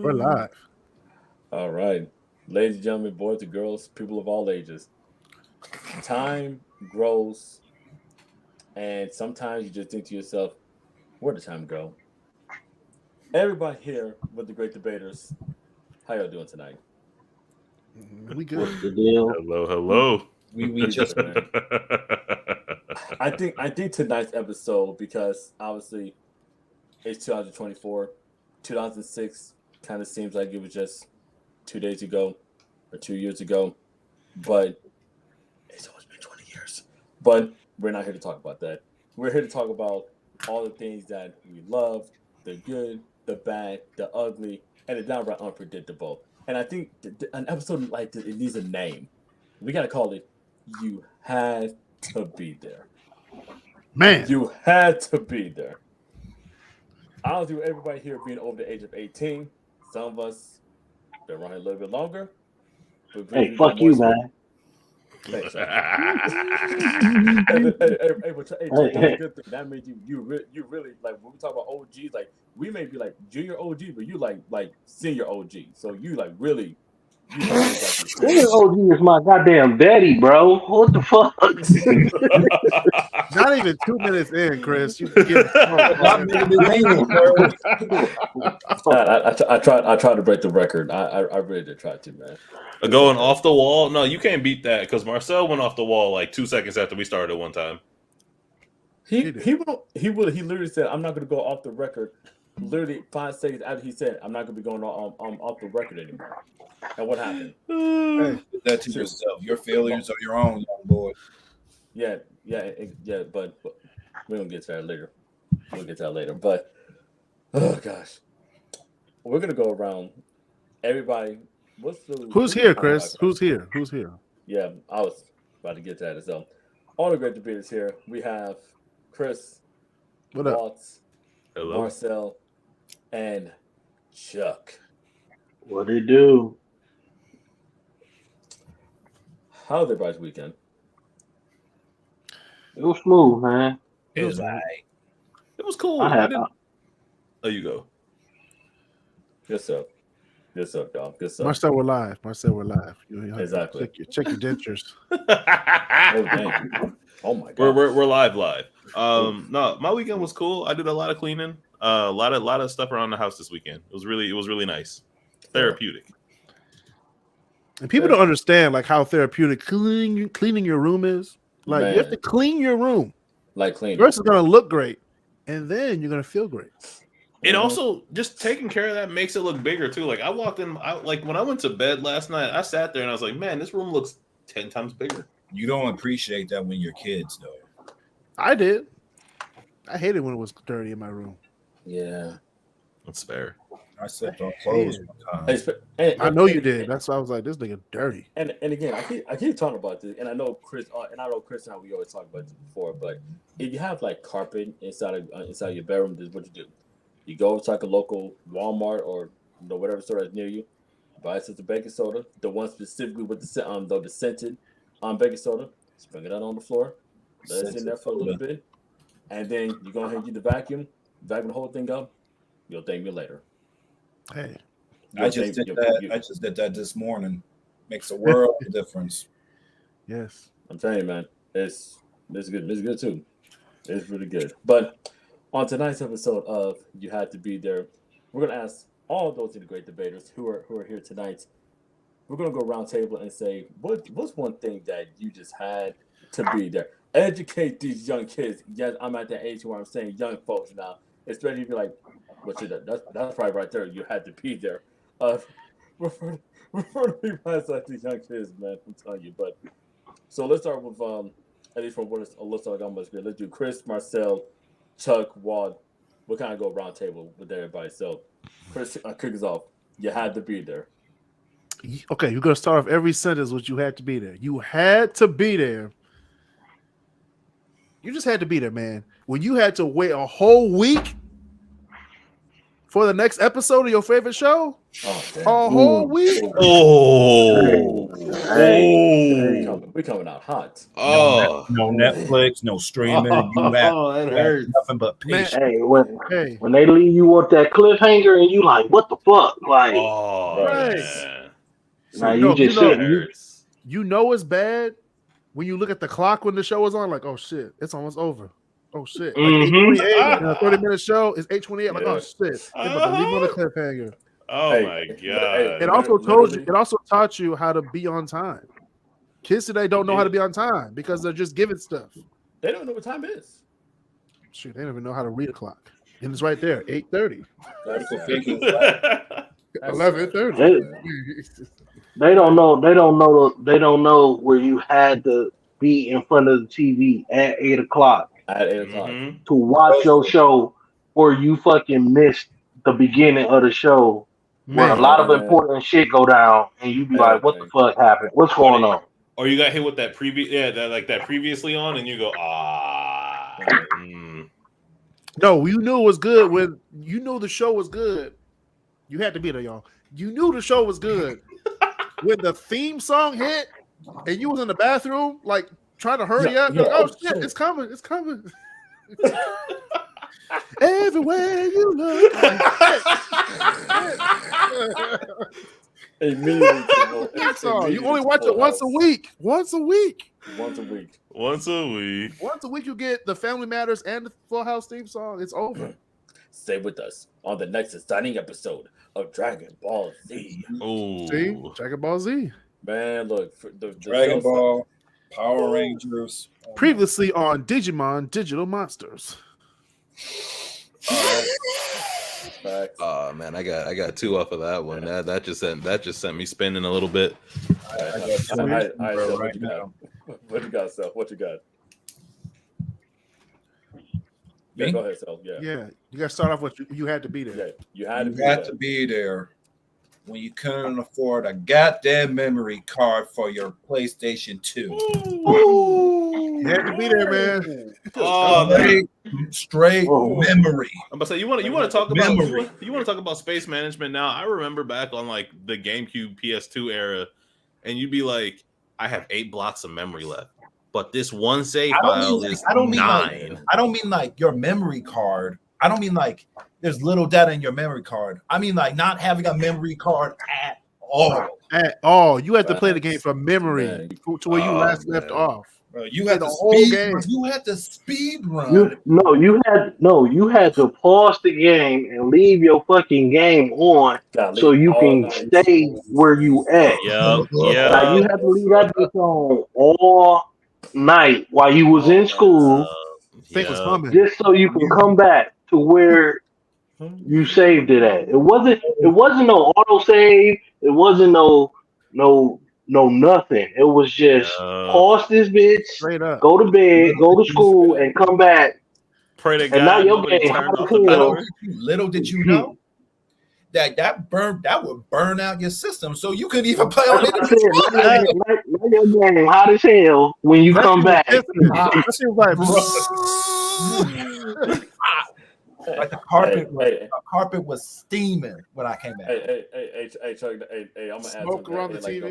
We're live. All right. Ladies and gentlemen, boys and girls, people of all ages. Time grows, and sometimes you just think to yourself, where did time go? Everybody here with the great debaters, how y'all doing tonight? We What's good. the deal? Hello, hello. We Pretty just good, man. I think tonight's episode, because obviously it's 2024, 2006 kind of seems like it was just 2 days ago or 2 years ago, but it's always been 20 years. But we're not here to talk about that. We're here to talk about all the things that we love, the good, the bad, the ugly, and the downright unpredictable. And I think an episode like this, it needs a name. We got to call it You Had to Be There. Man, You had to be there. I don't do everybody here being over the age of 18. Some of us been around here a little bit longer. But Hey, we got fuck more you, experience. man. Thanks, sir. Chuck, that's a good thing. That means you really like when we talk about OGs. Like we may be like junior OG, but you like senior OG. So you like really you have really got the Senior experience. OG is my goddamn daddy, bro. What the fuck? not even 2 minutes in, Chris. You getting smoked, not man. making it legal, bro. I tried to break the record. I really did try to, man. Going off the wall? No, you can't beat that because Marcel went off the wall like 2 seconds after we started one time. He literally said, "I'm not going to go off the record." Literally 5 seconds after he said, "I'm not going to be going off the record anymore." And what happened? Hey, Do that to yourself. Your failures are your own, young boy. Yeah, but we're gonna get to that later. We'll get to that later. But oh gosh, we're gonna go around. Everybody, who's here, Chris? Who's here? Who's here? Yeah, I was about to get to that as well. All the great debaters here. We have Chris, What up? Waltz, Hello. Marcel, and Chuck. What it do? How was everybody's weekend? It was smooth, man. It was like, It was cool. I had Oh, you go. Good stuff. Good stuff, y'all. Good stuff. Marcel, we're live. Marcel, we're live. You have to Exactly. Check your dentures. Oh, dang. Oh my god. We're live. No, my weekend was cool. I did a lot of cleaning. A lot of stuff around the house this weekend. It was really nice. Therapeutic. And people don't understand like how therapeutic cleaning your room is. Like you have to clean your room. Like clean. First, it's gonna look great, and then you're gonna feel great. And also, just taking care of that makes it look bigger too. Like I walked in, like when I went to bed last night, I sat there and I was like, "Man, this room looks 10 times bigger." you don't appreciate that when you're kids, though. I did. I hated when it was dirty in my room. Yeah. That's fair. I slept on clothes one time. I know you did. That's why I was like, this nigga dirty. And again, I keep talking about this, and I know Chris, and how we always talked about this before. But if you have like carpet inside your bedroom, this is what you do. You go to like a local Walmart or whatever store that's near you, buy some baking soda, the one specifically with the scented baking soda, spring it out on the floor, let it sit in there for a little bit, and then you go ahead and use the vacuum the whole thing up. You'll thank me later. Hey, I just did that this morning. Makes a world of difference. yes. I'm telling you, man, it's good. It's good too. It's really good. But on tonight's episode of You Had to Be There, we're gonna ask all of those great debaters who are here tonight. We're gonna go around table and say what's one thing that you just had to be there. Educate these young kids. Yes, I'm at that age where I'm saying young folks now, especially if you're like, that's probably right there. You had to be there. Refer to me as like these young kids, man. I'm telling you. But so let's start with at least from what it's let's start on my screen. Let's do Chris, Marcel, Chuck, Wad. We'll kind of go round table with everybody. So Chris, kick us off. You had to be there. Okay, you're gonna start off every sentence with you had to be there. You had to be there. You just had to be there, man. When you had to wait a whole week for the next episode of your favorite show? Oh, damn. A whole week? Oh, We coming out hot. oh, No Netflix, no streaming. You have that hurts. nothing but Man, patience. Hey, hey, when they leave you with that cliffhanger and you like, what the fuck? Like, Oh, Right. man. now No, you just you know- sitting. You, Hurts. you know it's bad when you look at the clock when the show is on, like, oh shit, it's almost over. Oh shit. Like Mhm. 8:28 in a 30-minute show is 8:28. Like, Yeah. oh shit. They're about to leave me on a cliffhanger. Oh Hey, my hey, god. It also told you, literally- it also taught you how to be on time. Kids today don't know how to be on time because they're just giving stuff. They don't know what time it is. Shoot, they don't even know how to read a clock. And it's right there, 8:30. That's Political sad. figures. That's 11:30. they don't know. They don't know. They don't know where you had to be in front of the TV at 8 o'clock at 8 o'clock. Mhm. to watch your show, or you fucking missed the beginning of the show where a Man, lot of important shit go down, and you be like, "What the fuck happened? What's going on?" Or you got hit with that that previously on, and you go, ah. no, you knew it was good when you knew the show was good. You had to be there, y'all. You knew the show was good when the theme song hit and you was in the bathroom, like trying to hurry up. You're like, oh shit, it's coming, it's coming. Everywhere you look. Immediately. Theme song. You only watch it once a week. Once a week. Once a week. Once a week. Once a week, you get the Family Matters and the Full House theme song. It's over. Stay with us on the next exciting episode of Dragon Ball Z. Oh, See, Dragon Ball Z. Man, look, for the Dragon show's Ball, Power Rangers. Previously on Digimon Digital Monsters. Facts. oh man, I got two off of that one. That just sent me spinning a little bit. All right, so right what you got? now. What you got, Sel? What you got? Yeah, Me? go ahead, Sel. Yeah. Yeah, you got to start off with you had to be there. Yeah, you had to You be had there. to be there when you couldn't afford a goddamn memory card for your PlayStation 2. You had to be there, man. Oh, man. Straight Oh. memory. I'm about to say you want to talk about Memory. you want to talk about space management now. I remember back on like the GameCube PS2 era, and you'd be like, I have 8 blocks of memory left, but this one save file is 9. I don't mean like your memory card. I don't mean like there's little data in your memory card. I mean like not having a memory card at all. At all, you had to play the game from memory Man. to where you Oh, last left man. off. Bro, you had The to whole speed. game. You had to speed run. You had to pause the game and leave your fucking game on Gotta so leave you all can night. stay where you at. Yep. Like you had to leave that bitch on all night while you was in school, Think was coming. just so you can come back to where you saved it at. It wasn't no auto save. It wasn't no nothing. It was just pause this bitch, Straight up. go to bed, go to school, and come back. Pray to And now God your nobody game turned hot off as the hell. power. Little did you know that would burn out your system, so you couldn't even play on That's what I it. said. Now your game hot as hell when you come back. That seems like Like the carpet, Hey, the carpet was steaming when I came back. hey, Chuck, hey, I'm gonna add smoke something. around the Hey,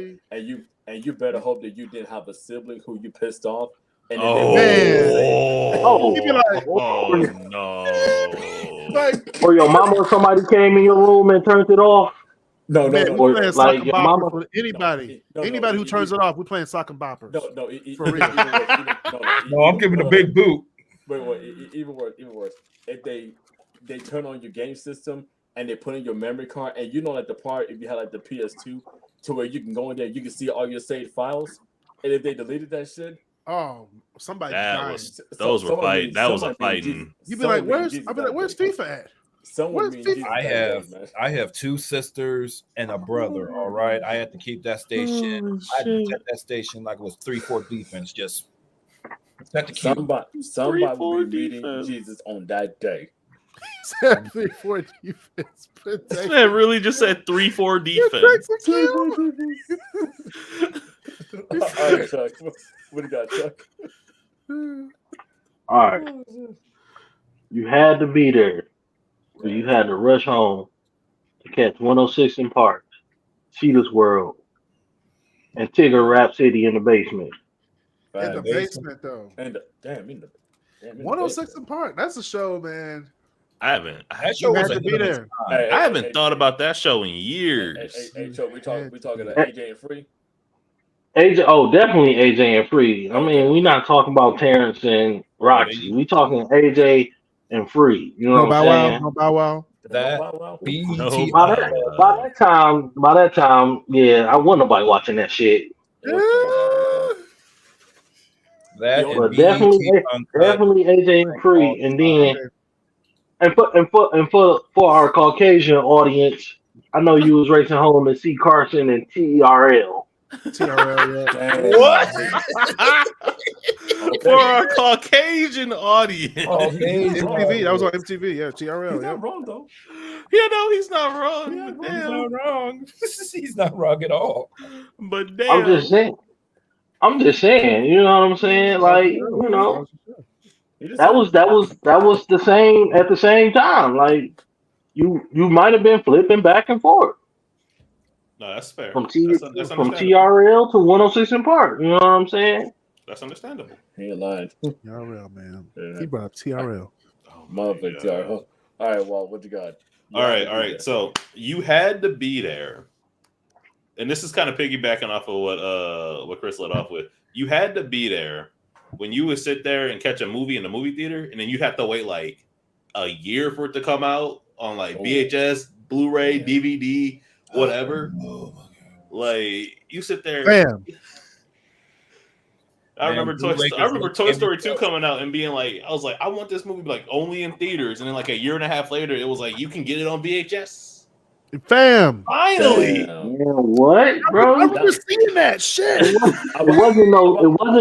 TV. and you better hope that you didn't have a sibling who you pissed off. And then Oh, Man. You be like, no. like Or your mama or somebody came in your room and turned it off. no, man, or we playing like sock your and mama- boppers with anybody. No, Anybody who turns it off, we playing sock and boppers. No, For real. No, I'm giving a big boot. Wait, even worse. If they turn on your game system and they put in your memory card, and you know, like the part if you had like the PS2 to where you can go in there, you can see all your saved files, and if they deleted that shit, Oh, somebody That dying. was those were fighting. That was a fighting. You be like, where's FIFA at? Where's FIFA? I have 2 sisters and a brother. All right, I had to keep that station. I had to protect that station like it was 3-4 defense. Just protect the cube. Somebody will 3-4 be meeting defense. Jesus on that day. Exactly for defense. This man really just said 3-4 defense. All right, Chuck. What do you got, Chuck? All right. You had to be there So you had to rush home to catch 106 in Park, Cheetah's World, and Tigger Rap City in the basement. In the Facts. basement, though. And damn, in the 106 basement. in Park. That's a show, man. I haven't. That show You was had to ahead be of its there. time. I haven't thought about that show in years. Hey, Cho, we talking to Hey. AJ and Free. AJ, oh, definitely AJ and Free. I Okay. mean, we're not talking about Terrence and Roxy. We talking AJ and Free. You know No what I'm Bow Wow. saying? No Bow Wow. That Wow, wow. BET. By that time, yeah, I wasn't nobody watching that shit. It was coming out like that. That But and But BET definitely, Uncut. definitely AJ and Free, and then for our Caucasian audience, I know you was racing home to see Carson and TRL. TRL, yeah. Damn. What? For our Caucasian audience. MTV. That was on MTV. Yeah, He's TRL. Yeah. not wrong though. You know he's not wrong. Yeah, but He's damn. not wrong. He's not wrong at all. But damn. I'm just saying. You know what I'm saying? Like, you know, that was the same at the same time. Like, you might have been flipping back and forth No, that's fair. from That's understandable. TRL to 106 in Park. You know what I'm saying? That's understandable. He ain't lying. TRL, man. Yeah. He brought up TRL. Oh my Motherfucker, God. TRL. All right, well, what you got? All right. So you had to be there, and this is kind of piggybacking off of what Chris led off with. You had to be there when you would sit there and catch a movie in the movie theater, and then you'd have to wait like a year for it to come out on like VHS, Blu-ray, DVD, whatever. Oh my God. Like you sit there. Bam. I remember Blu-ray Toy Story 2 coming out and being like, I was like, I want this movie like only in theaters, and then like a year and a half later, it was like you can get it on VHS. Fam. Finally. Yeah, what, bro? I remember seeing that shit. It wasn't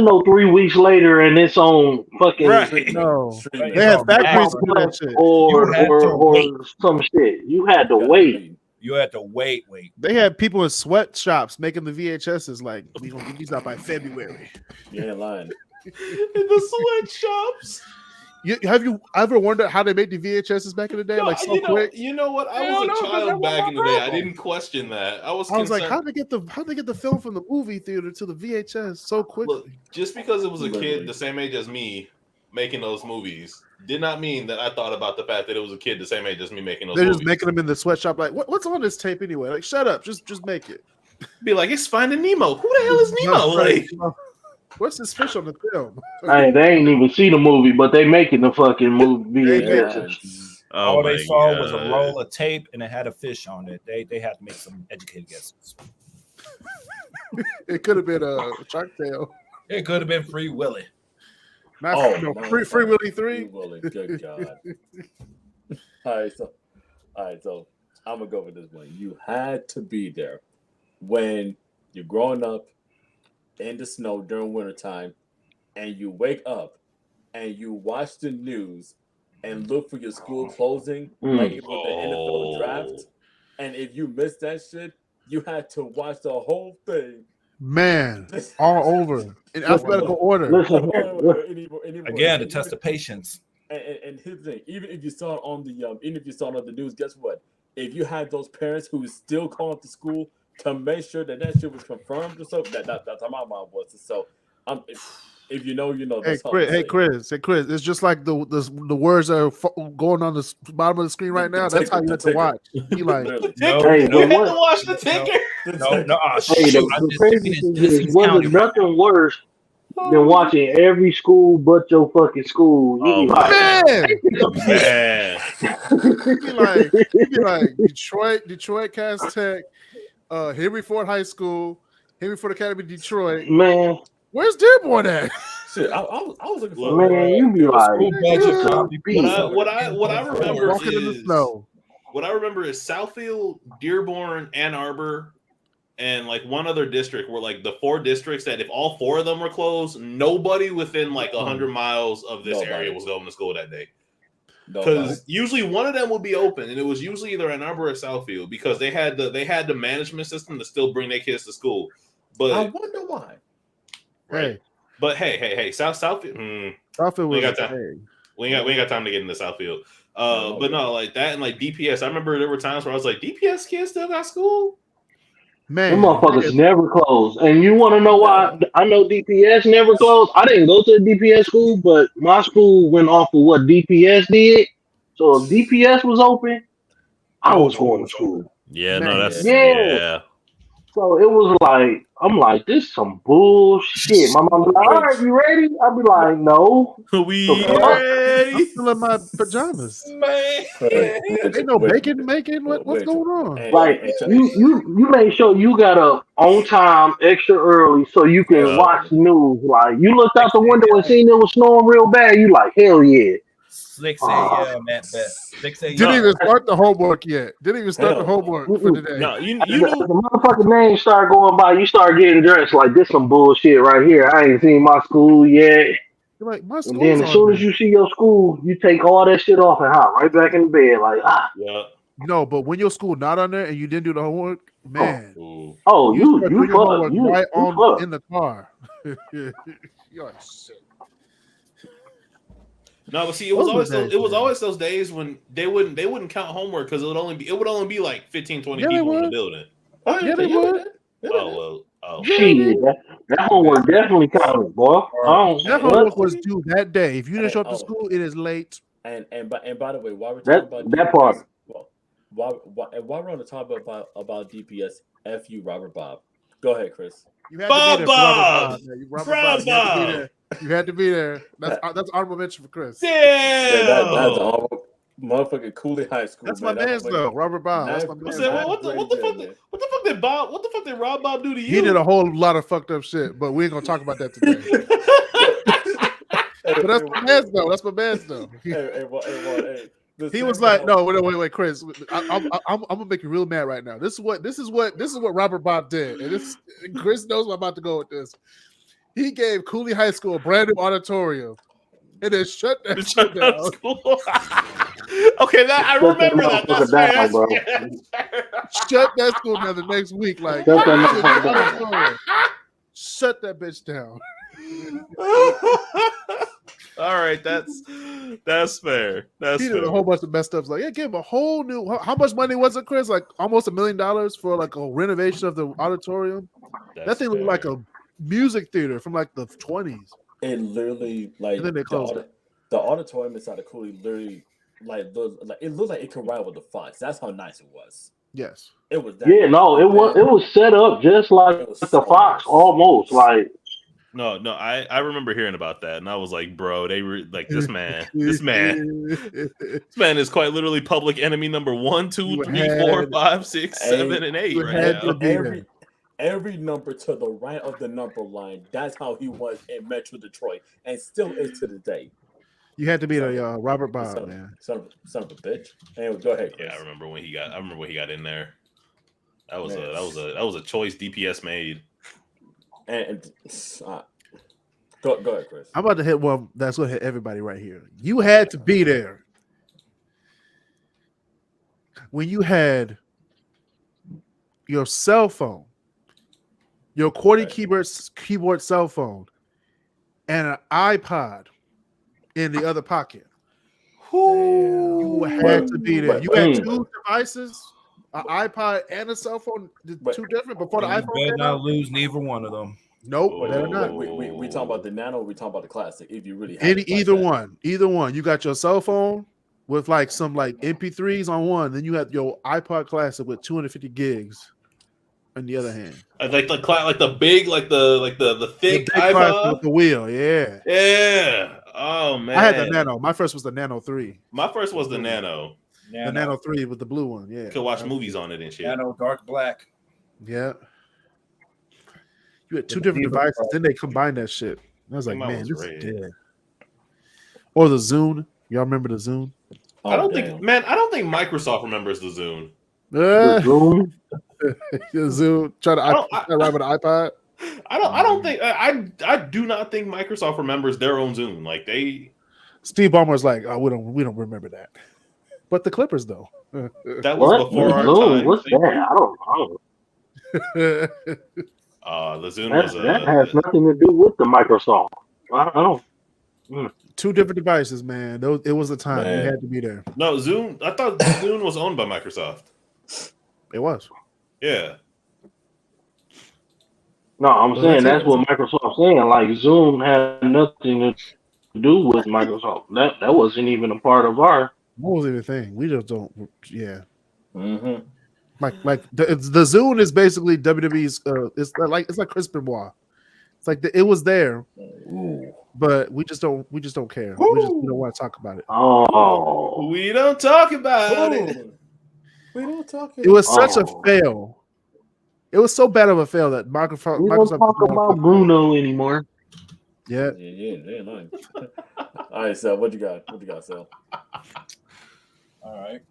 no 3 weeks later and it's on fucking Right. No. Streaming. They had on factories Max for that shit. or had to wait. some shit. You had to wait. You had to wait. They had people in sweatshops making the VHSs like, we gonna get these out by February. You ain't lying. In the sweatshops. Have you ever wondered how they made the VHSs back in the day? No, like so quick? You know what? I Hell was no, a 'cause that child back in the wasn't day. I my didn't question that. I was I was like, concerned. how'd they get the film from the movie theater to the VHS so quickly? Look, just because it was a Literally. kid the same age as me making those movies did not mean that I thought about the fact that it was a kid the same age as me making those They're movies. just making them in the sweatshop. Like, what's on this tape anyway? Like, shut up, just make it. Be like, it's Finding Nemo. Who the hell is Nemo? No, Like, what's this fish on the film? Hey, they ain't even see the movie, but they making the fucking movie VHS. All they my saw was a God. roll of tape and it had a fish on it. They had to make some educated guesses. It could have been a Shark Tale. It could have been Free Willy. Free Willy 3. Willy, good God. All right, so I'm gonna go with this one. You had to be there when you're growing up in the snow during wintertime, and you wake up and you watch the news and look for your school closing, like it was the NFL draft. And if you missed that shit, you had to watch the whole thing. Man, all over in alphabetical order. Listen, Again, to test the patience. And here's the thing: even if you saw it on the news, guess what? If you had those parents who still calling to school to make sure that shit was confirmed or something, that's how my mom was. So, if you know, you know. Hey Chris, it's just like the words that are going on the bottom of the screen right now. That's how you have to watch. You like, Hey, you had to watch the ticker. No. hey, the crazy thing is, wasn't nothing worse than watching every school but your fucking school. You be like, Man. you be like Detroit Cass Tech, Henry Ford High School, Henry Ford Academy, Detroit. man, Where's Dearborn at? Shit, I was looking for. man, you be like, What I remember Walking in the is snow. what I remember is Southfield, Dearborn, Ann Arbor, and like one other district were like the 4 districts that if all 4 of them were closed, nobody within like 100 miles of this area was going to school that day. Because usually one of them would be open, and it was usually either Ann Arbor or Southfield because they had the management system to still bring their kids to school. But I wonder why. Hey, but hey, Southfield. Southfield We was ain't got time. We ain't got time to get into Southfield. But no, like that and like DPS. I remember there were times where I was like, DPS kids still got school. Them Man, motherfuckers never close. And you want to know why I know DPS never closed? I didn't go to a DPS school, but my school went off of what DPS did. So if DPS was open, I was going to school. Yeah, Man. no, that's Yeah. So it was like, I'm like, this some bullshit. My mom be like, all right, you ready? I'll be like, no. We The fuck? I'm ready, still in my pajamas. man. Ain't no bacon making. What's going on? Like you make sure you got up on time, extra early, so you can Yeah. watch the news. Like you looked out the window and seen it was snowing real bad. You like, hell yeah. 6 a.m. at best. 6 a.m. Didn't even start the homework yet. Didn't even start the Hell. homework for the day. No, you The knew. motherfucking names start going by. You start getting dressed like this some bullshit right here. I ain't seen my school yet. You're like, my And school's then as on soon as there. you see your school, you take all that shit off and hop right back in the bed. Like, Yeah. No, but when your school not on there and you didn't do the homework, man, Ooh. oh, you you start doing your homework fucked. You right on fucked. in the car. You're like, shit. No, but see, it was Those always were those, days, it was man. always those days when they wouldn't count homework because it would only be like 15, 20 Yeah, they people in the would. building. Oh, Yeah, they would. Oh well. Shit, that homework definitely counted, boy. That What? homework was due that day. If you didn't show up to Oh. school, it is late. And by the way, while we're That- talking about that DPS, part. well, while we're on the topic about DPS, F you, Robert Bob. Go ahead, Chris. You had Bob to be there for Robert Bob! Bob. Yeah, Robert Bob. You had to be Bob! there. You had to be there. That's honorable mention for Chris. Damn. Yeah, that's all motherfucking Cooley High School. That's man. my man's though, Robert Bob. That's my I man's. said, well, what the fuck did Rob Bob do to you? He did a whole lot of fucked up shit, but we ain't gonna talk about that today. But that's my man's though. That's my man's though. He was like, no, wait, Chris. I'm gonna make you real mad right now. This is what Robert Bob did, and Chris knows I'm about to go with this. He gave Cooley High School a brand new auditorium, and then shut that shit down. Okay, that I remember that. That's fair. down, bro. Shut that school down the next week. Like, Shut that motherfucker down. shut that bitch down. All right, that's fair. That's He did fair. a whole bunch of messed up. Like, yeah, gave him a whole new. How much money was it, Chris? Like almost $1 million for like a renovation of the auditorium. That thing looked like a music theater from like the 20s. It literally like And then they closed it. the auditorium inside of Cooley literally it looked like it could rival the Fox. That's how nice it was. Yes. It was that Yeah, no, it was set up just like It was the so Fox, nice. almost. Like No, I remember hearing about that, and I was like, bro, like this man is quite literally public enemy number 1, 2, You 3, had- 4, 5, 6, 7, and 8 you right had now. to be Every number to the right of the number line. That's how he was in Metro Detroit, and still is to the day. You had to be the Robert Bob, Son man. of a bitch. Anyway, go ahead, Chris. Yeah, I remember when he got in there. That was a choice DPS made. And go ahead, Chris. I'm about to hit one that's going to hit everybody right here. You had to be there when you had your cell phone, your QWERTY keyboard cell phone, and an iPod in the other pocket. You had to be there. You had two devices, an iPod and a cell phone, two different before the And iPhone you better came not out. lose neither one of them. Nope, better not. We talking about the Nano. Or we talking about the Classic. If you really have Either one. You got your cell phone with like some like MP3s on one, then you had your iPod Classic with 250 gigs on the other hand. Like the big, like the thick The big Classic iPod. with the wheel, yeah. Yeah. Oh man. I had the Nano. My first was the Nano 3. My first was the Nano. The Nano 3 with the blue one, yeah. Could watch movies on it and shit. Nano dark black. Yeah. You had two different devices, then they combined that shit. I was like, Mine man, was this red. is dead. Or the Zune. Y'all remember the Zune? I don't think Microsoft remembers the Zune. the Zoom. The Zune. Try to ride with an iPod. I do not think Microsoft remembers their own Zune. Like they Steve Ballmer's like, oh, we don't remember that. But the Clippers though. that was What? before our Zoom? time. What's that? I don't. The Zune was That has nothing to do with the Microsoft. I don't. Two different devices, man. It was a time you had to be there. No, Zune. I thought Zune was owned by Microsoft. It was. Yeah. No, I'm Well, saying that's that's what Microsoft's saying. Like Zoom had nothing to do with Microsoft. That wasn't even a part of our. That wasn't even a thing. We just don't. Yeah. Mm-hmm. Like the Zune is basically WWE's. It's like Chris Benoit. It's like it was there, but we just don't care. We don't want to talk about it. Oh, We don't talk about it. We don't talk. It was such a fail. It was so bad of a fail that Microsoft. we don't talk about Bruno anymore. Yeah. Yeah. All right, Sal. What you got? What you got, Sal? All right.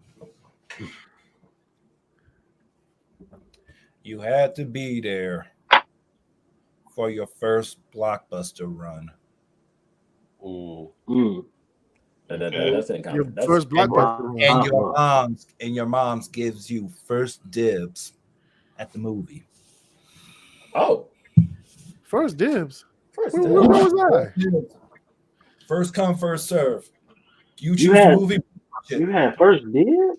You had to be there for your first blockbuster run. Ooh. That's in Your that's first blockbuster run. And your mom's gives you first dibs at the movie. Oh, First dibs. first Where dibs. was I? First come, first serve. You choose You the had movie. you had first dibs.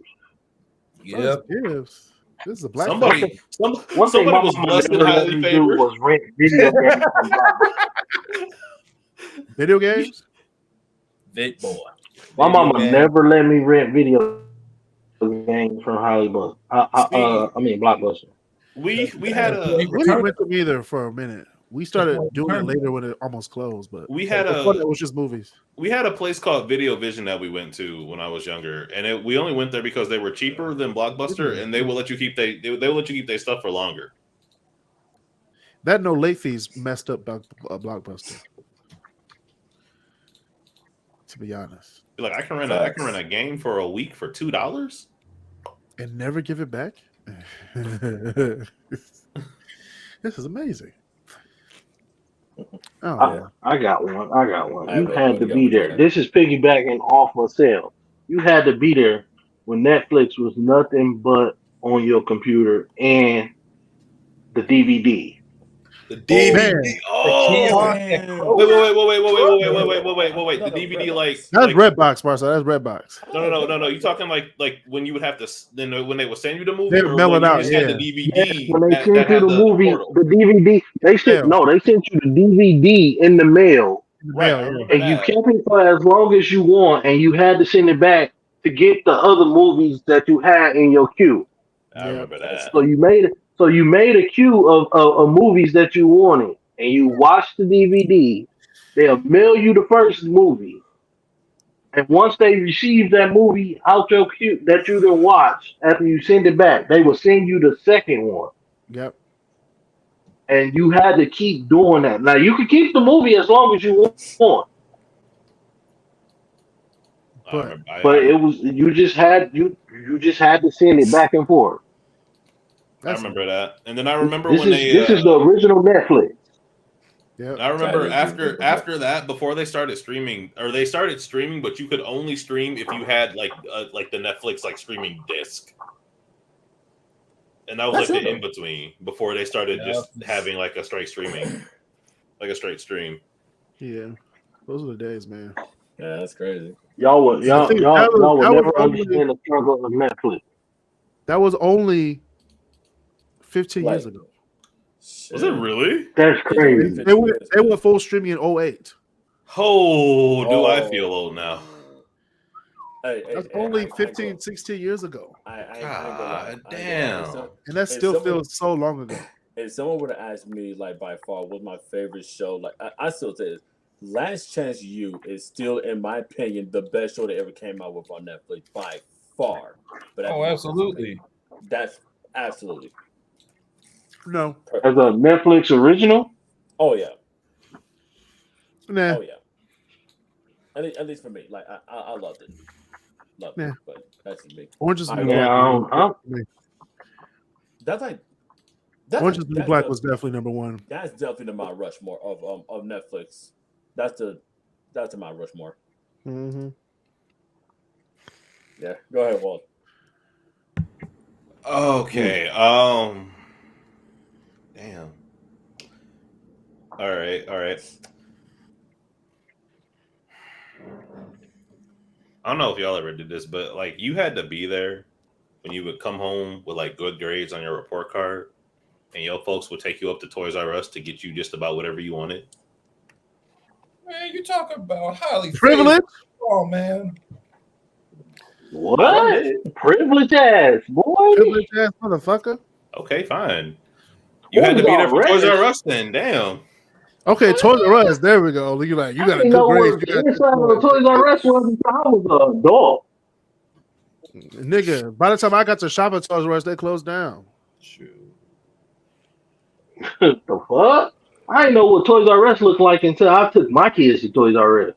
Yep. First dibs. This is a black Somebody One thing my was mama blessed and never let highly me do favored. was rent video games from Blockbuster. video games. Big boy. My Video mama game. never let me rent video games from Hollywood. Blockbuster. We had a We didn't rent them either for a minute. We started doing it later when it almost closed, but before that, it was just movies. We had a place called Video Vision that we went to when I was younger, and we only went there because they were cheaper than Blockbuster, and they will let you keep they will let you keep their stuff for longer. That no late fees messed up Blockbuster. To be honest, Like I can rent a game for a week for $2 and never give it back. This is amazing. Oh, I got one. I got one. You What had to you got? be What you there. got? This is piggybacking off of sale. You had to be there when Netflix was nothing but on your computer and the DVD. The DVD. man. Oh, wait. The DVD That's Redbox, Marcel. That's Redbox. No. You talking like when you would have to then when they would send you the movie, They would or mail when it you out, just had the yeah. DVD. Yes, when they sent that you had the movie, portal. the DVD, they sent you the DVD in the mail, Right, and you kept it for as long as you want, and you had to send it back to get the other movies that you had in your queue. I remember that. So you made a queue of movies that you wanted, and you watched the DVD. They'll mail you the first movie, and once they receive that movie out your queue that you didn't watch, after you send it back, they will send you the second one. Yep. And you had to keep doing that. Now you can keep the movie as long as you want, but it was you just had to send it back and forth. I remember that, and then I remember this is the original Netflix. Yeah, I remember after that, before they started streaming, but you could only stream if you had like the Netflix like streaming disc, and that was like the in between before they started just having like a straight streaming, like a straight stream. Yeah, those are the days, man. Yeah, that's crazy. Y'all would never understand the struggle of Netflix. That was only 15 years ago. Was it really? That's crazy. They went full streaming in 08. Oh, do I feel old now? That's only 15, 16 years ago. God damn. And that still feels so long ago. If someone were to ask me, like, by far, what's my favorite show, like, I still say this. Last Chance U is still, in my opinion, the best show that ever came out with on Netflix by far. But absolutely. That's absolutely. No. As a Netflix original? Oh, yeah. Nah. Oh, yeah. At least for me. Like, I loved it. But that's me. Orange is the New Black. That's like... Orange is the New Black was definitely number one. That's definitely the Mount Rushmore of Netflix. That's a Mount Rushmore. Mm-hmm. Yeah, go ahead, Walt. Okay. Damn. All right. don't know if y'all ever did this, but like you had to be there when you would come home with like good grades on your report card, and your folks would take you up to Toys R Us to get you just about whatever you wanted. Man, you talking about highly Privilege? favored. Oh man. What? Privilege ass, boy. Privilege ass motherfucker. Okay, fine. You had to be there for Toys R Us then. Damn. Okay, Toys R Us. There we go. You like you got a didn't good know grade. what the inside of the Toys R Us was until I was an adult. Nigga, by the time I got to shop at Toys R Us, they closed down. Shoot. The fuck? I didn't know what Toys R Us looked like until I took my kids to Toys R Us.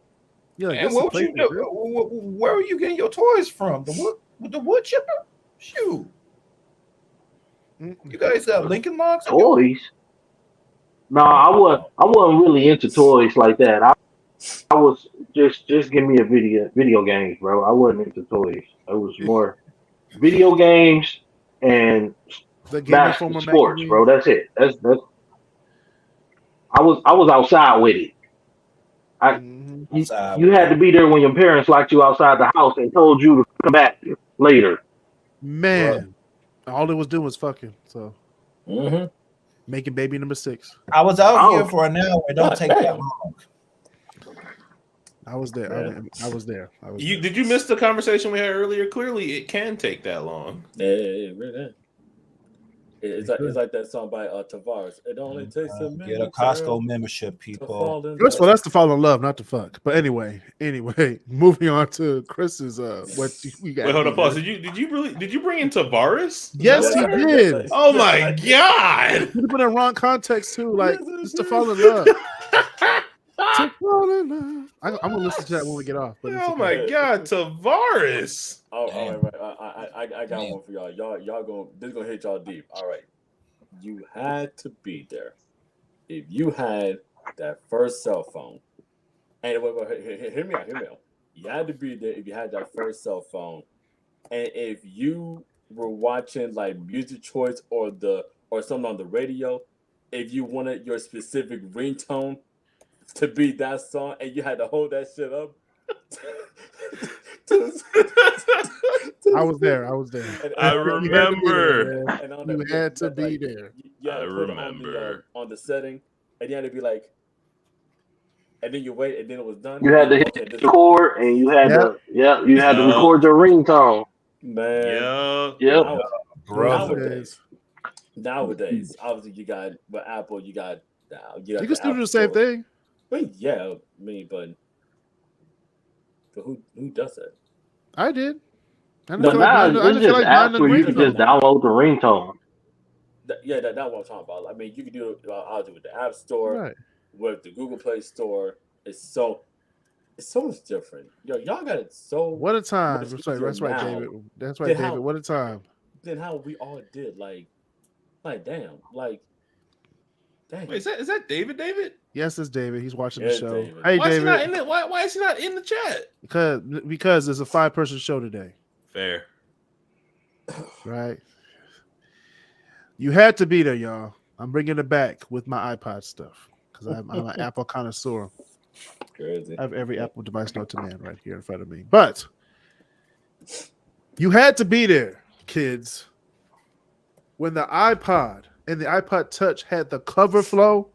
Yeah, like, And this what is would you place do? to go. Where were you getting your toys from? The wood chipper? Shoot. You guys got Lincoln Logs? Toys? No, I wasn't really into toys like that. I was just give me a video games, bro. I wasn't into toys. I was more video games and The Game basketball Informer sports, magazine. bro. That's it. That's I was outside with it. Mhm. You had to be there when your parents locked you outside the house and told you to come back later. Man, all it was doing was fucking. So Mm-hmm. making baby number 6. I was out Oh. here for an hour. It don't take that long. I was there. I was there. Did you miss the conversation we had earlier? Clearly, it can take that long. Yeah, it really is. It's like that song by Tavares. It only takes a minute. Get a Costco membership, people. First of all, that's to fall in love, not to fuck. But anyway, moving on to Chris's what we got. Wait, hold on, here. pause. Did you bring in Tavares? Yes, he did. Oh my god! Could have been in wrong context too, like just to fall in love. To fall in love. I'm gonna listen to that when we get off. But it's Oh okay. my god, Tavares! All right. I got one for y'all. Y'all go. This is gonna hit y'all deep. All right. You had to be there. If you had that first cell phone, and wait, hear me out. You had to be there if you had that first cell phone, and if you were watching like music choice or something on the radio, if you wanted your specific ringtone to be that song, and you had to hold that shit up. I was there. I remember. You had to be there. Yeah, I remember. On the setting, and you had to be like, and then you wait, and then it was done. You had to hit record, and you had to record your ringtone. Man, Yeah. Nowadays, obviously you got with Apple, you can still do the same thing. But yeah, but who does that? I did. But now it's just apps where you can just download the ringtone. That's what I'm talking about. I mean, you can do it. I'll do it with the App Store, Right. with the Google Play Store. It's so much different. Y'all got it so. What a time! much That's right, easier now David. That's right, David. What a time! Than how we all did. Like damn. Wait, is that David? David? Yes, it's David. He's watching Yeah, the show. David. Hey, Why is he David. not in it? Why is he not in the chat? Because there's a 5-person show today, Fair. right? You had to be there, y'all. I'm bringing it back with my iPod stuff because I'm an Apple connoisseur. Crazy. I have every Apple device known to man right here in front of me. But you had to be there, kids, when the iPod and the iPod Touch had the cover flow.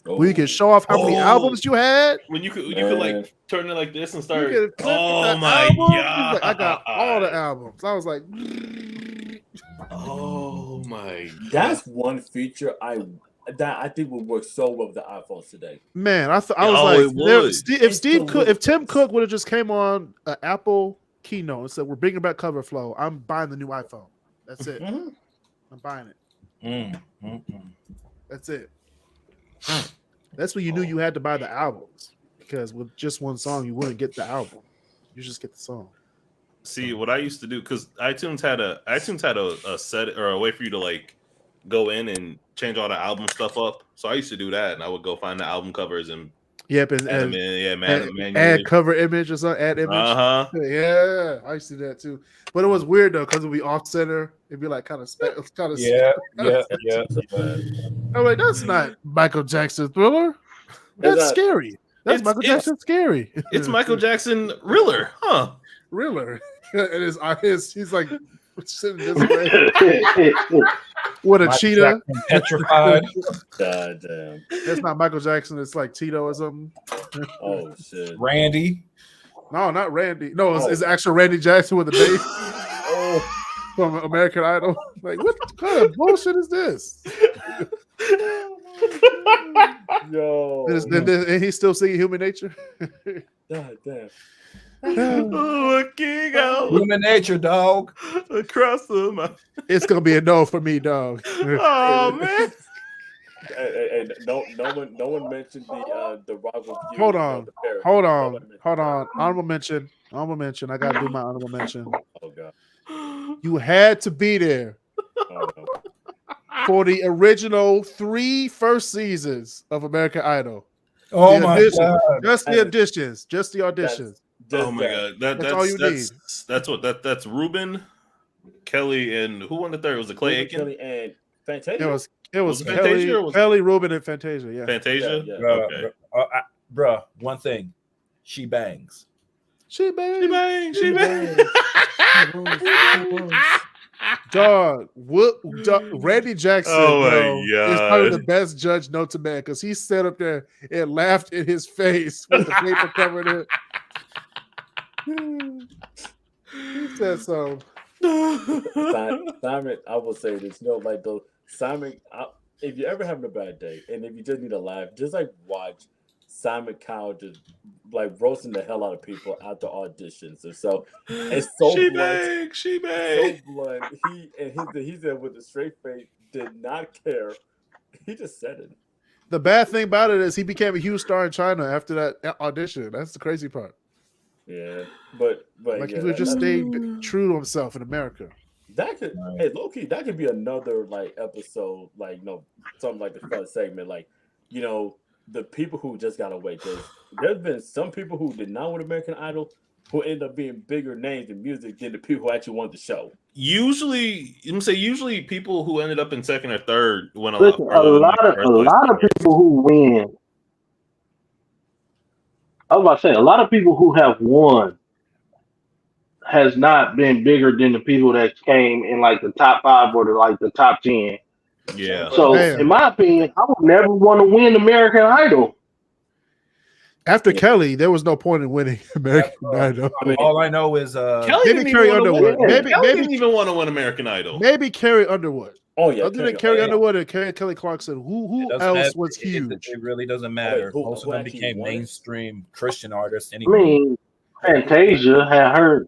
Where you can show off how many albums you had. When you could like turn it like this and start. You could flip Oh the my album. god! Like, I got all the albums. I was like, oh my god! That's one feature I think would work so well with the iPhones today. man, I was it would. if Tim Cook would have just came on an Apple keynote and said, "We're bringing back cover flow," I'm buying the new iPhone. That's it. Mm-hmm. I'm buying it. Mm-hmm. That's it. That's when you knew you had to buy the albums, because with just one song you wouldn't get the album. You just get the song. See what I used to do, because iTunes had a set or a way for you to like go in and change all the album stuff up. So I used to do that, and I would go find the album covers and Yep, add them in. add cover image or something. Add image. Uh-huh. Yeah, I used to do that too. But it was weird though, because it'd be off center. It'd be like kind of Yeah. I'm like, that's not Michael Jackson Thriller. That's scary. That's Michael Jackson scary. It's Michael Jackson Thriller, huh? realer. And he's like sitting this way with a Michael cheetah. Jackson petrified. God damn. It's not Michael Jackson. It's like Tito or something. Oh shit. Randy. No, not Randy. No, it's actual Randy Jackson with the bass from American Idol. Like, what kind of bullshit is this? Yo. And he's still singing Human Nature. God damn. Looking out Human nature, dog. across the mountain. It's gonna be a no for me, dog. Oh man. And no one mentioned the Rock review. Hold of on. the parody. Hold Nobody on. mentioned Hold that. on. Honorable mention. I gotta do my honorable mention. Oh god. You had to be there Oh, no. for the original 3 first seasons of American Idol. Oh The my auditions. god. Just the auditions. Just the auditions. Just Oh my that. god. That's all you That's Ruben, Kelly, and who won the third? Was it Clay Aiken? Kelly and Fantasia. It was it Fantasia or was it- Kelly, Ruben, and Fantasia. Yeah. Fantasia? Yeah. Okay. Bruh, one thing. She bangs. She bang. She bang. Dog, Randy Jackson, Oh my bro, is probably God. the best judge known to man because he sat up there and laughed in his face with the paper covering it. He said so. Simon, I will say this. Like the Simon, if you're ever having a bad day and if you just need a laugh, just like watch Simon Cowell just like roasting the hell out of people at the auditions. And so it's so She blunt. bang. So blunt. He said with a straight face, did not care. He just said it. The bad thing about it is he became a huge star in China after that audition. That's the crazy part. Yeah, but Like yeah, he would just stay true to himself in America. that could hey low-key, that could be another like episode, like something like the first segment, like the people who just got away. There's been some people who did not win American Idol who end up being bigger names in music than the people who actually won the show. Usually people who ended up in second or third went a Listen, lot further than the first a place. lot of people who win. I was about to say, a lot of people who have won has not been bigger than the people that came in like the top 5 or the top 10. Yeah. So, Damn. in my opinion, I would never want to win American Idol. After Kelly, there was no point in winning American Idol. I mean, All I know is Kelly Maybe didn't Carrie even wanna Underwood. win. Maybe Kelly maybe didn't even want to win American Idol. maybe Carrie Underwood. oh yeah, Other than Carrie Underwood and Kelly Clarkson, who it doesn't else matter. was huge? It really doesn't matter. who Most of them actually became won it? mainstream Christian artists I anyway. mean, Fantasia had her.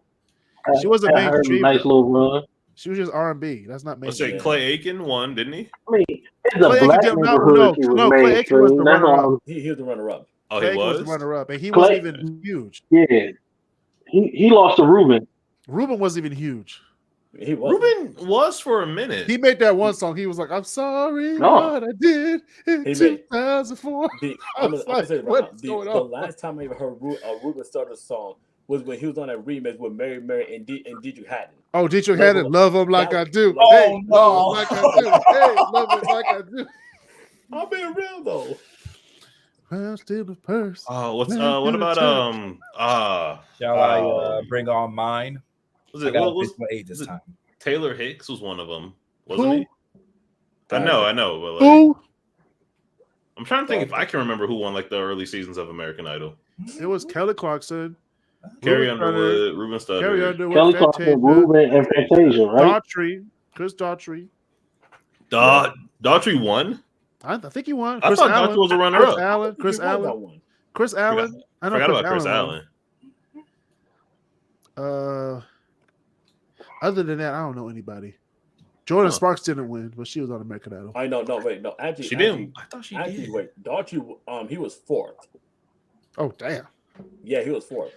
She wasn't had her mainstream, nice though. little run. She was just R&B. That's not Let's say mainstream. Clay Aiken won, didn't he? I mean, it's Clay a black Aiken did not- neighborhood. She was no, Clay Aiken was the mainstream. That's runner-up. all. he was the runner-up. Oh, Clay he Aiken was. the runner-up, and he Clay- wasn't even huge. Yeah, he lost to Ruben. Ruben wasn't even huge. He was. Ruben was for a minute. He made that one song. He was like, "I'm sorry No. what I did in He made- 2004." I'm was gonna say it like, right now. what's The going on? last time I ever heard Ruben start a song was when he was on that remix with Mary and Dietrich Haddon. Oh, Dietrich Haddon, love him like I do. Oh, Hey, no. love him like I do. Hey, love him like I do. I'm being real though. I'm still the purse. Oh, what about Shall I bring on mine? was I it got what a was official 8 this it- time. Taylor Hicks was one of them, wasn't Who? he? I know, but like, Who? I'm trying to think if I can remember who won like the early seasons of American Idol. It was Kelly Clarkson, Carrie Ruben Underwood, Ruben Carrie Studdard, Underwood, Kelly Clarkson, Fantasia, Ruben, and Fantasia, right? Chris Daughtry. Daughtry won. I think he won. I Chris thought Allen. Daughtry was a Chris runner-up. Allen. Chris He won that Allen. one. Chris Allen. I know Forgot about Chris won. Allen. Other than that, I don't know anybody. Jordan Huh. Sparks didn't win, but she was on American Idol. I know. No, wait, no. Actually, She didn't. I thought she Actually, did. wait. Daughtry, he was 4th. Oh, damn. Yeah, he was 4th.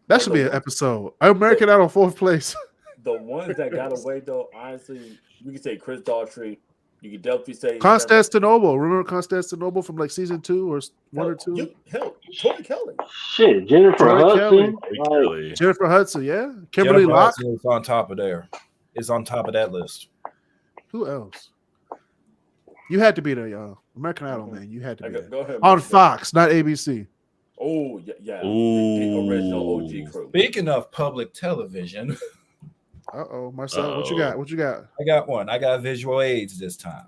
That should be an episode. American Idol 4th place. The ones that got away, though, honestly, you can say Chris Daughtry. You can definitely say Constantinople. Remember Constantinople from like season 2 or 1 or 2? Tori Kelly. Shit, Jennifer Troy Hudson. Really. Jennifer Hudson, yeah. Kimberly Jennifer Locke. Hudson is on top of there. Is on top of that list. Who else? You had to be there, y'all. American Idol, man. You had to be there. Go ahead. On Mike. Fox, not ABC. Oh yeah. The original OG crew. Speaking of public television, Marcel, what you got? What you got? I got one. I got visual aids this time.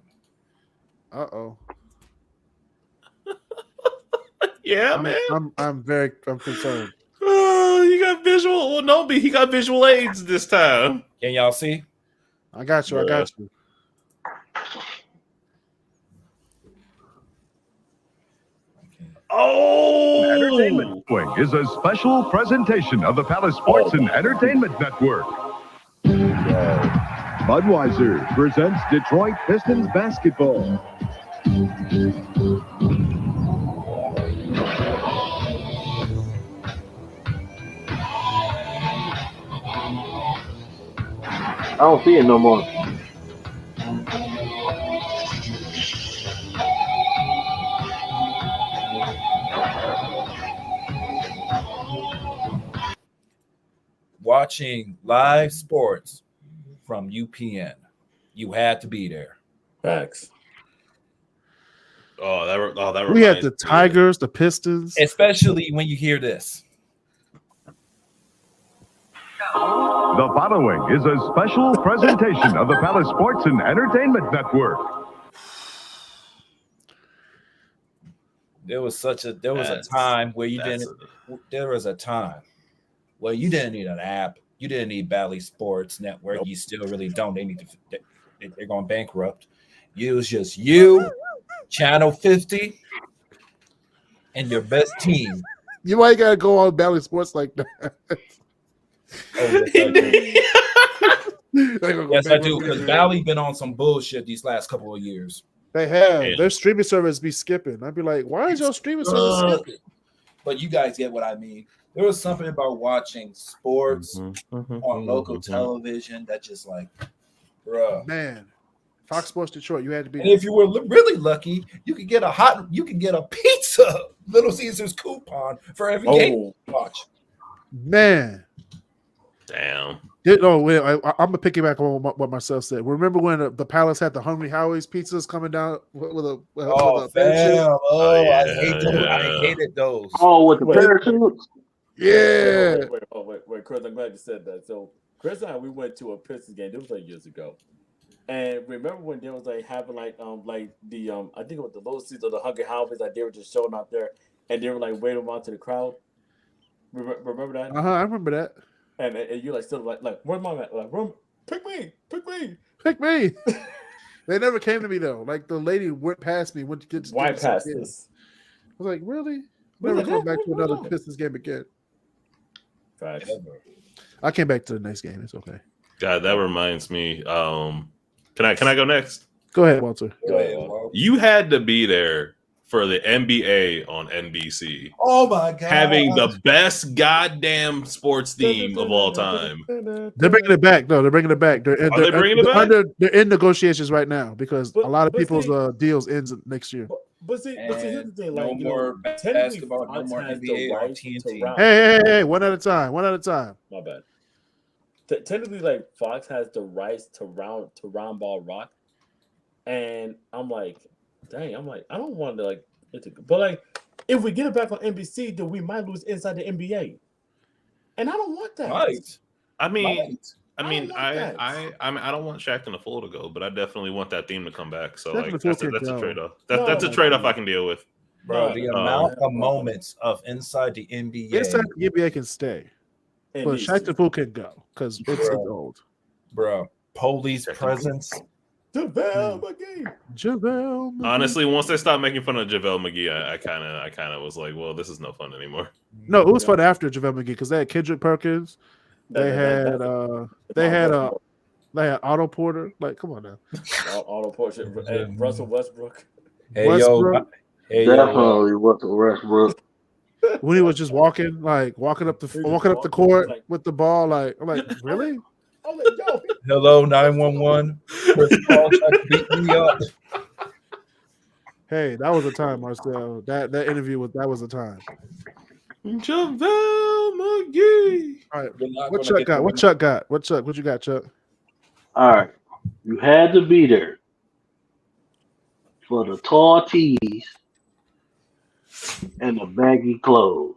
Yeah, man. I'm concerned. You got visual. Well, no, he got visual aids this time. Can y'all see? I got you. Bruh. I got you. Oh, Entertainment Wing is a special presentation of the Palace Sports and Entertainment Network. Budweiser presents Detroit Pistons basketball. I don't see it no more. Watching live sports from UPN. You had to be there. Facts. That We had reminds the me. Tigers, the Pistons. Especially when you hear this. The following is a special presentation of the Palace Sports and Entertainment Network. There was a time where you didn't need an app. You didn't need Bally Sports Network. Nope. You still really don't. They're going bankrupt. It was just you, Channel 50, and your best team. You ain't gotta go on Bally Sports like that. Yes, I do, because Bally been on some bullshit these last couple of years. They have. Their streaming service be skipping. I'd be like, why is your streaming service skipping? But you guys get what I mean. There was something about watching sports on local television that just like, bruh. Man, Fox Sports Detroit, you had to be. And if you were really lucky, you could get a pizza, Little Caesars coupon for every game you watch. Man. Damn. I'm gonna piggyback on what Marcel said. Remember when the Palace had the Hungry Howie's pizzas coming down with a I hated those. Oh, with the parachutes. Yeah. Wait, Chris, I'm glad you said that. So Chris and I, we went to a Pistons game. This was like years ago. And remember when there was like having the I think it was the Little Caesars or the Hungry Howie's, like they were just showing out there and they were like waving them out to the crowd. Remember that? I remember that. And you're like still like where's my man? Like, pick me. They never came to me though. Like the lady went past me, went to get why past this? I was like, really? Never come back to another Pistons game again. Facts. I came back to the next game. It's okay. God, that reminds me. Can I go next? Go ahead, Walter. You had to be there for the NBA on NBC. Oh my god! Having the best goddamn sports theme of all time. They're bringing it back. No, they're bringing it back. Are they bringing it back? They're in negotiations right now because a lot of people's deals ends next year. But see, here's the thing: no more basketball, no more NBA or TNT. Hey! One at a time. My bad. Technically, like Fox has the rights to round ball rock, and I'm like, dang, I don't want to like it to, but like if we get it back on NBC, then we might lose inside the NBA, and I don't want that. Right. I mean, I don't want Shaq and the Fool to go, but I definitely want that theme to come back. So like that's a trade-off. That's a trade-off I can deal with. Bro, the amount of moments of inside the NBA. Inside the NBA can stay. But Shaq the Fool can go because it's old. Bro, Police presence. JaVale McGee. Honestly, once they stopped making fun of JaVale McGee, I kind of was like, well, this is no fun anymore. No, it was fun after JaVale McGee because they had Kendrick Perkins. They had Otto Porter. Like, come on now. Otto Porter. Russell Westbrook. Definitely Russell Westbrook. When he was just walking up the court with the ball, I'm like, really? Hello, 911. Chris Paul tried to beat me up. Hey, that was a time, Marcel. That interview was a time. JaVale McGee. All right, what Chuck got? What you got, Chuck? All right, you had to be there for the tall tees and the baggy clothes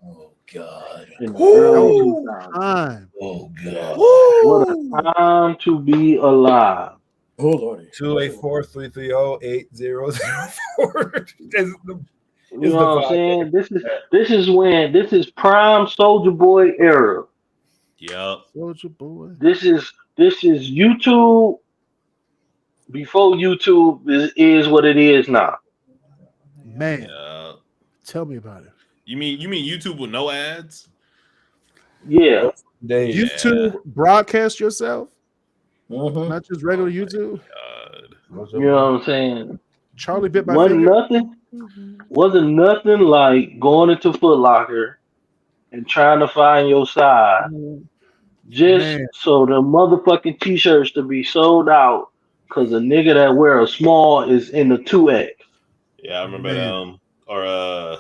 Oh God. in the early Woo! 2000s. Time. Oh God. What a time to be alive. Oh lordy. 284-330-8004. You know what I'm saying? This is prime Soldier Boy era. Yep. Soldier Boy. This is YouTube before YouTube is what it is now. Man, Yeah. tell me about it. You mean YouTube with no ads? Yeah. Days. YouTube broadcast yourself, Mhm. not just regular YouTube. God. You know what I'm saying? Charlie bit my Wasn't finger. nothing like going into Foot Locker and trying to find your size just Man, so the motherfucking t-shirts to be sold out because a nigga that wear a small is in the 2X. Yeah, I remember Man. or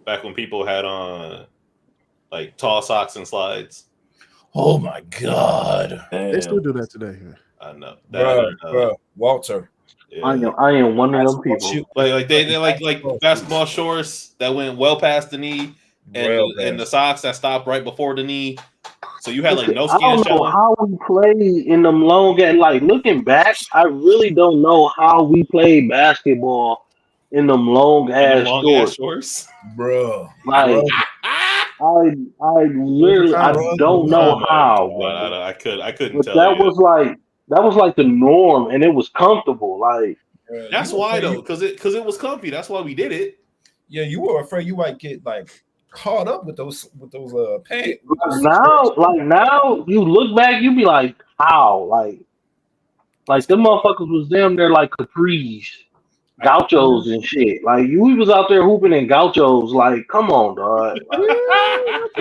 back when people had on like tall socks and slides. Oh my God. they still do that today. I know that. Bruh, Walter. Yeah. I am one of them Basketball people. shoe- Like they like basketball shorts that went well past the knee, Well and the past. socks that stopped right before the knee. So you had like no I skin don't know showing. how we played in them long game. Like looking back, I really don't know how we played basketball in them long And them ass long ass shorts. shorts. Bruh. Like I literally I don't know Oh my how, God, bro. I couldn't But tell you. that was like the norm, and it was comfortable. Like Bruh, That's you were why afraid though, because it was comfy. That's why we did it. you were afraid you might get like caught up with those pants. like now, you look back, you be like, how? Like them motherfuckers was damn near like capris, gauchos and shit. Like we was out there hooping in gauchos. Like, come on, dog. Like,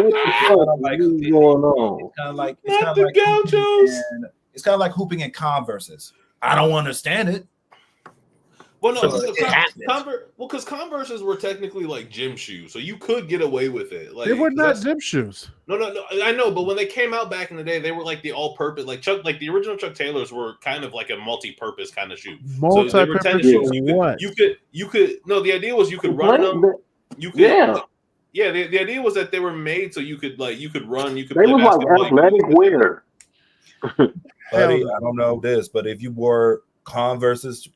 what the fuck Like, is going on? Not the gauchos. It's kind of like hooping in Converses. I don't understand it. Well, no, So it happens. because Converses were technically like gym shoes, so you could get away with it. Like They were not that's- gym shoes. No, I know, but when they came out back in the day, they were like the all-purpose, like the original Chuck Taylors were kind of like a multi-purpose kind of shoe. Multi-purpose so they were technically, what? you could. No, the idea was you could run them. You could, Yeah. yeah. The idea was that they were made so you could run, you could. They play was like basketball, athletic wear. Buddy, I don't know this, but if you wore Converses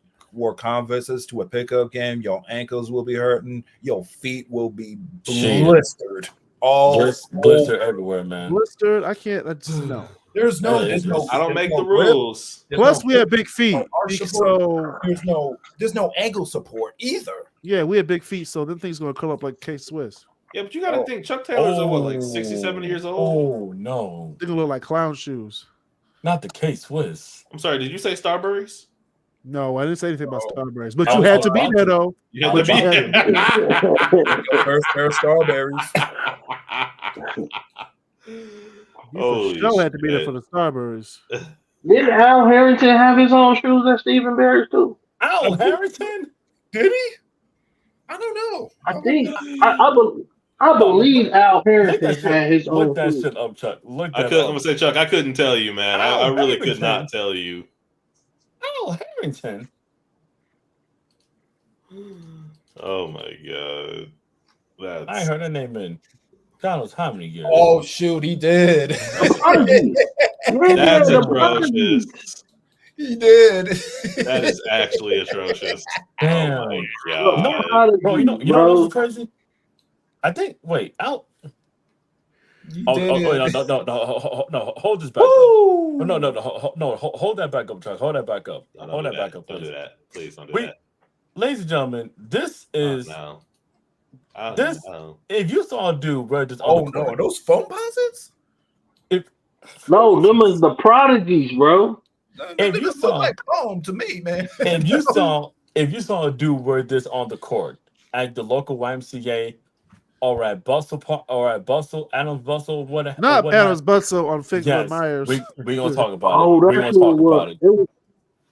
to a pickup game, your ankles will be hurting, your feet will be blistered. Blister everywhere, man. Blistered. I can't. I just no. There's no. I don't make the rules. Plus, we had big feet, so there's no ankle support either. yeah, we had big feet, so them things gonna curl up like K Swiss. Yeah, but you got to think Chuck Taylors are what, like 60, 70 years old? Oh no, They gonna look like clown shoes. not the K-Swiss. I'm sorry, did you say Starburys? No, I didn't say anything about Starburys, but Oh, you had to be there though. You have to be First pair of Starberries. You for sure had to be there for the Starburys. Did Al Harrington have his own shoes at Stephen Barry's too? Al Harrington? Did he? I don't know. I think I believe Al Harrington had his own Look that shoes. shit up, Chuck. Look I'm that gonna up. say, Chuck, I couldn't tell you, man. I really could Harrington. not tell you. Al Harrington. Oh my god, I heard that name in God knows how many years. Oh shoot, he did. That's atrocious. He did. That is actually atrocious. Damn. Oh my god. No, bro, you know what's crazy? I think. Wait, Al. No, hold this back up. No, hold that back up, Chuck. Hold that back up. Hold that back up, Don't please. do that. Please don't do that. Ladies and gentlemen, this is No. this. If you saw a dude wear this, Are those foam posits? No, them is the prodigies, bro. If you Look saw- like foam to me, man. if you saw a dude wear this on the court at the local YMCA or at Bustle Park or at Adams Bustle, whatever. Not Adams Bustle on Fitz Myers. we gonna talk about Oh, it. We that's gonna what talk it about was.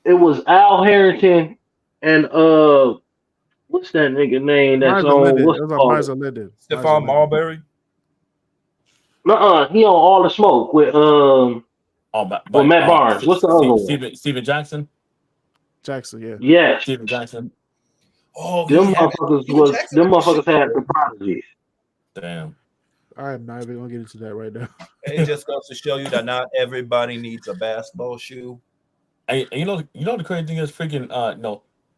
it. It was Al Harrington and what's that nigga name that's Miser on Linden. what's It was it on called? Miser Linden. Stephon Marbury. He on All the Smoke with Matt Barnes. What's the other one? Steven Jackson. Jackson, yeah. Yes. Steven Jackson. Oh, Them he had motherfuckers Michael was Jackson them and shit. motherfuckers had the prodigies. Damn. I'm not even gonna get into that right now. It just goes to show you that not everybody needs a basketball shoe. And you know the crazy thing is freaking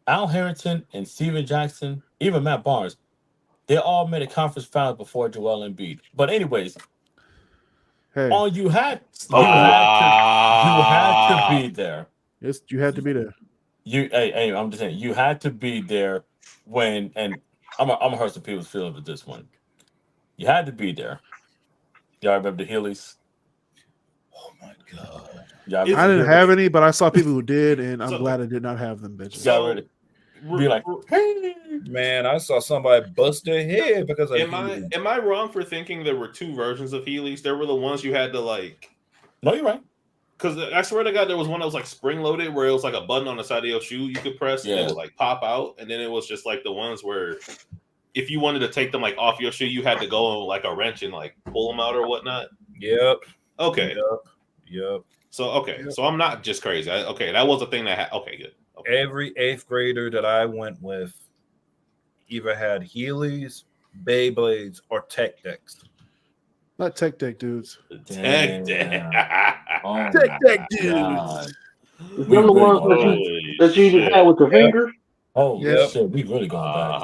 Al Harrington and Steven Jackson, even Matt Barnes, they all made a conference final before Joel Embiid. But anyways, Hey, you had to be there. yes, you had to be there. Hey, I'm just saying you had to be there when, and I'm gonna hurt some people's feelings with this one. You had to be there. Y'all remember the Heelys? Oh my god. Y'all I didn't have any, but I saw people who did, and I'm So- glad I did not have them, bitches. Y'all ready? Be like, hey. Man, I saw somebody bust their head because of Am I wrong for thinking there were two versions of Heelys? There were the ones you had to like. No, you're right. Because I swear to God, there was one that was like spring loaded, where it was like a button on the side of your shoe you could press, and it would like pop out, and then it was just like the ones where if you wanted to take them like off your shoe, you had to go like a wrench and like pull them out or whatnot. Yep. Okay. Yep. So so I'm not just crazy. That was a thing that okay, good. Okay. Every 8th grader that I went with either had Heelys, Beyblades, or Tech Decks. Not Tech Deck dudes. Tech Deck. Oh Tech Deck my dudes. God. Is them the ones that you just had with the finger? Oh Yep. shit, we really going back.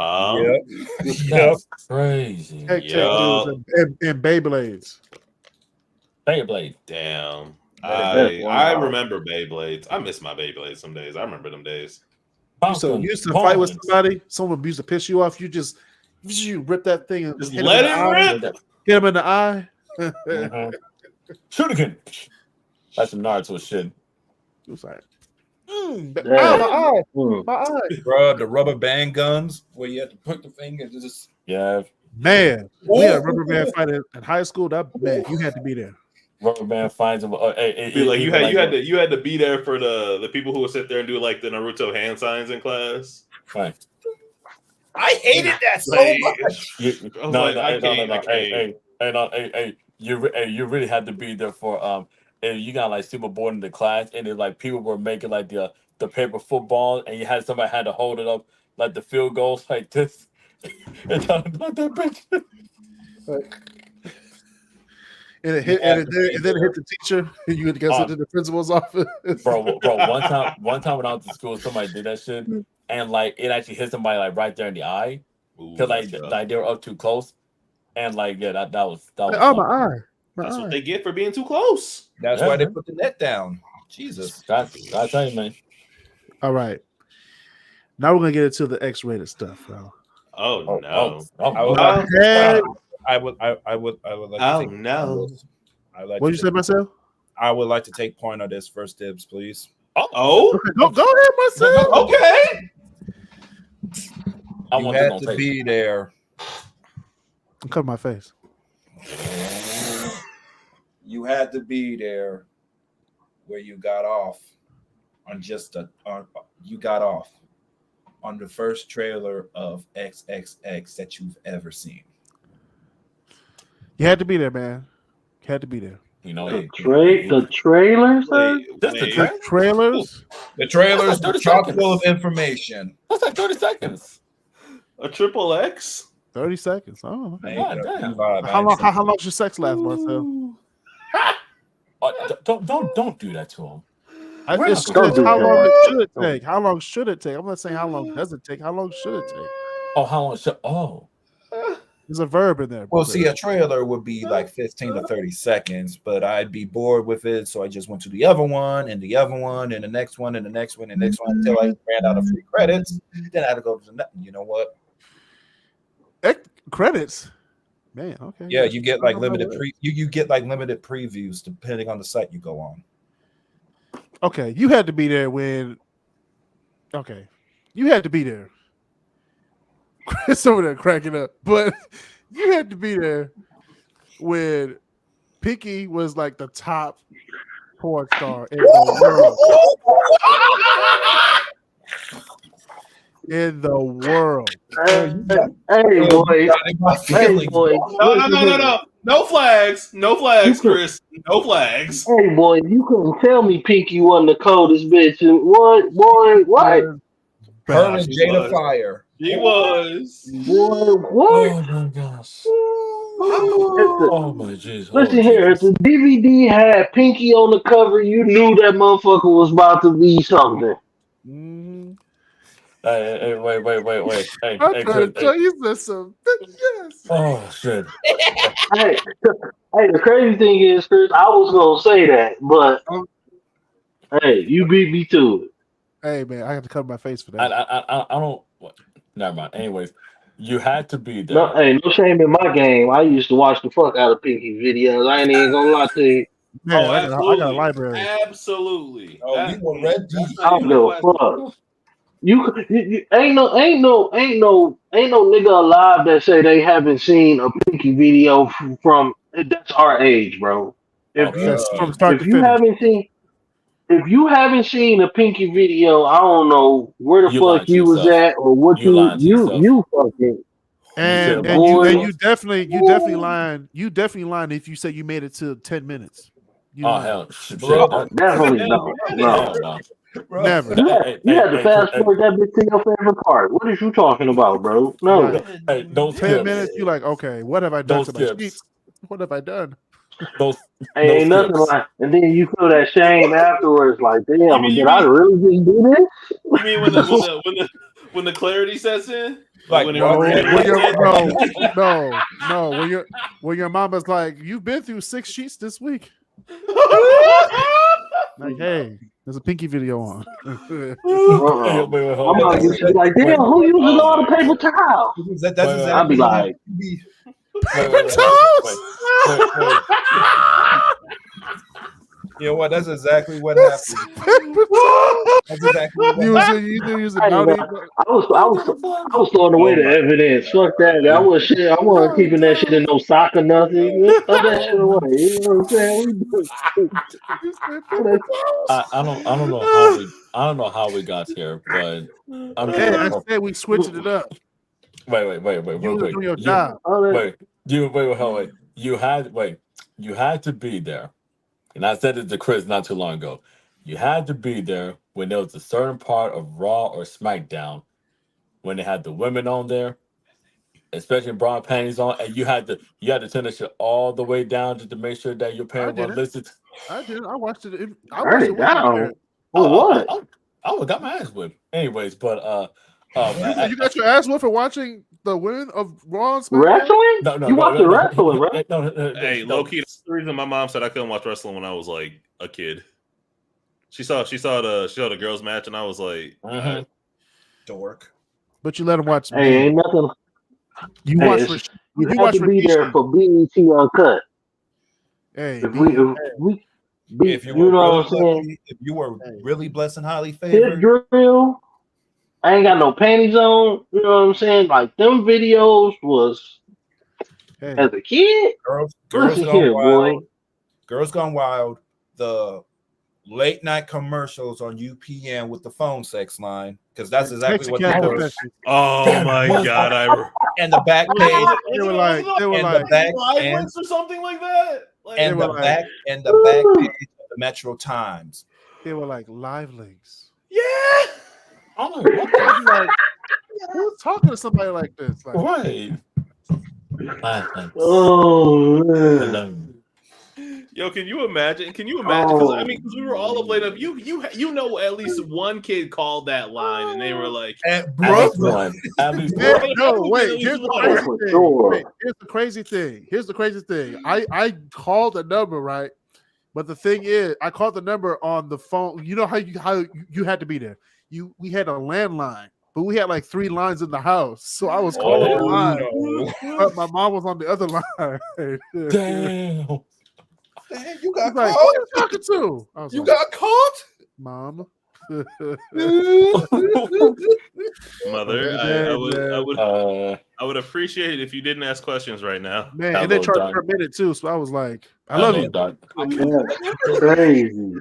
Yep. That's crazy. Tech dudes and Beyblades. Beyblade. Damn. That is I wow. remember Beyblades. I miss my Beyblades some days. I remember them days. You used to fight with somebody, someone used to piss you off, you rip that thing and Just hit let him in the it eye. rip. Hit him in the eye. Mhm. Shoot again. That's some Naruto shit. It was like, Damn. my eye. Bro, the rubber band guns where you had to put the finger and just Yeah, Man, we had a rubber band fight in high school. That man, you had to be there. rubber band finds him. Be like you had to be there for the people who would sit there and do like the Naruto hand signs in class. Right. I hated that so Like, You, I was no, like, no, I no, can't. Hey, you really had to be there for and you got like super bored in the class, and then like people were making like the paper football, and you had somebody had to hold it up like the field goals like this, and talking about that bitch. And it hit, and then it hit the teacher. And you had to go to the principal's office. Bro, one time when I was in school, somebody did that shit, and like it actually hit somebody like right there in the eye because like they were up too close, and like yeah, that was Oh, my eye. That's what they get for being too close. That's why they put the net down. Jesus. I tell you, man. All right. Now we're gonna get into the X-rated stuff, bro. Oh no! I would like to take no! What you say, Marcel? I would like to take point on this first dibs, please. Oh, okay, go ahead, Marcel. Okay. I You want had to be there. I'm covering my face. You had to be there where you got off on you got off on the first trailer of XXX that you've ever seen. You had to be there, man. You had to be there. You know, The trailers? The trailers. The trailers That's like 30 were chock seconds. full of information. That's like 30 seconds. A triple X? 30 seconds. Oh, okay. God damn. How long's your sex last, Marcel? Don't do that to him. How long should it take? How long should it take? I'm not saying how long does it take. How long should it take? Oh, how long should? Oh, There's a verb in there. Well, see, a trailer would be like 15 to 30 seconds, but I'd be bored with it. So I just went to the other one and the other one and the next one and the next one and the next one until I ran out of free credits. Then I had to go to the next. You know what? Credits? Man, okay. Yeah, you get like limited you get like limited previews depending on the site you go on. Okay, you had to be there when. Okay, you had to be there. Chris over there cracking up, but you had to be there when Pinky was like the top porn star in the world. In the world. Hey, boy. Hey, boy. No flags. No flags, Chris. No flags. Hey, boy, you couldn't tell me Pinky wasn't the coldest bitch. And what? Her and Jada Fire. He was. Boy, what? Oh my gosh. Oh Oh my jeez. listen here, if the DVD had Pinky on the cover, you knew that motherfucker was about to be something. Mm. Hey, wait. Hey, I'm hey, trying to Chris. tell Hey. you this. Yes. Oh shit. Hey, the crazy thing is, Chris, I was gonna say that, but hey, you beat me to it. Hey man, I have to cover my face for I that. don't. What? Never mind. Anyways, you had to be No, there. hey, no shame in my game. I used to watch the fuck out of Pinky videos. I ain't even gonna lie to you. Man, Oh, I got a absolutely. library. Absolutely. Oh, you were That's ready. not I even don't a give a question. fuck. You ain't no nigga alive that say they haven't seen a Pinky video from that's our age, bro. Oh, If you Yes, from Pete. start if to you finish. haven't seen if you haven't seen a Pinky video, I don't know where the You fuck lying to you was yourself. at or what You lying to yourself. you fucking You should And have and watched you it boy. and before. you definitely lying if you say you made it to 10 minutes. You Oh lying. hell, shit. Bro, Definitely Hell, no. Hell no. bro. Never. You had to Chris, fast forward that bitch to your favorite part. What is you talking about, bro? No. Right. those 10 skips, minutes, you like, okay, what have I done those to my skips, sheets? What have I done? those Hey, those ain't nothing skips. like, and then you feel that shame afterwards, like, You damn, mean you did I mean really just do this? you mean when the clarity sets in? Like Like when it No, what? when really you're sets in? no, when your mama's like, you've been through 6 sheets this week. Like, hey, there's a Pinky video on. Hey, Uh-uh. hold My on. mom used to be like, Wait, damn, who using Oh all my the paper god. towels? That's wait, I'd be exactly what like, happened. You be- Paper towels. wait. You know what? That's exactly what happened. Paper towels. That's exactly You what was happened. you using I ain't Bounty. gonna, I was throwing away Oh the my evidence. Fuck that. I was shit. I wasn't keeping that shit in no sock or nothing. Just throw that shit away. You know what I'm saying? You said Throw paper that towels. I don't know how we got here, but I'm Hey, sure. I said we switching it up. Wait, You real was quick. doing your job. Throw that- Wait, wait. You had to be there, and I said it to Chris not too long ago. You had to be there when there was a certain part of Raw or SmackDown when they had the women on there, especially bra and panties on, and you had to turn the shit all the way down just to make sure that your I parents did were it. listed. I did. I watched it. I Turn watched it it with my down. parents. For what? I would got my ass whipped. Anyways, but You got your ass whipped for watching the win of Raw and SmackDown. Wrestling? no, You watch the wrestling, bro? Hey, low key, that's the reason my mom said I couldn't watch wrestling when I was like a kid. She saw the girls match and I was like, Mhm. Dork. But you let him watch Hey, me. ain't nothing. You Hey, watch it's, for you you have watch to for be there Rikishi. for BET Uncut. Hey, If we, If you you were know really what I'm saying? lucky, if you were really blessed and highly Hip favored, drill. I ain't got no panties on. You know what I'm saying? Like them videos was hey, as a kid. girls Listen gone here, boy. wild, girls gone wild, the late night commercials on UPN with the phone sex line, because that's exactly what they Mexican were. confessions. oh my god, And the back page, They were like, and the back live and links or something like that. Like, and were the like- back and the back page of the Metro Times. they were like live links. yeah. I'm like, what the I'd be like, who's talking to somebody like this? Like, right? Oh man. Alone. Yo, can you imagine? Because I Oh, mean, because we were all up late enough. You know, at least one kid called that line, and they were like, And At bro, least one. At least yeah, one. no, wait. At Here's least the one. crazy for thing. sure. Wait, here's the crazy thing. I called the number right, but the thing is, I called the number on the phone. You know how you had to be there. We had a landline, but we had like 3 lines in the house, so I was calling the Oh, line, no. but my mom was on the other line. Damn. Man, you She's got like, who caught. you talking to? I was You like, got caught. Mom. Mother, I would appreciate it if you didn't ask questions right now. Man, and they Hello, charged Doc. per minute too. So I was like, I love you. Doc. That's crazy.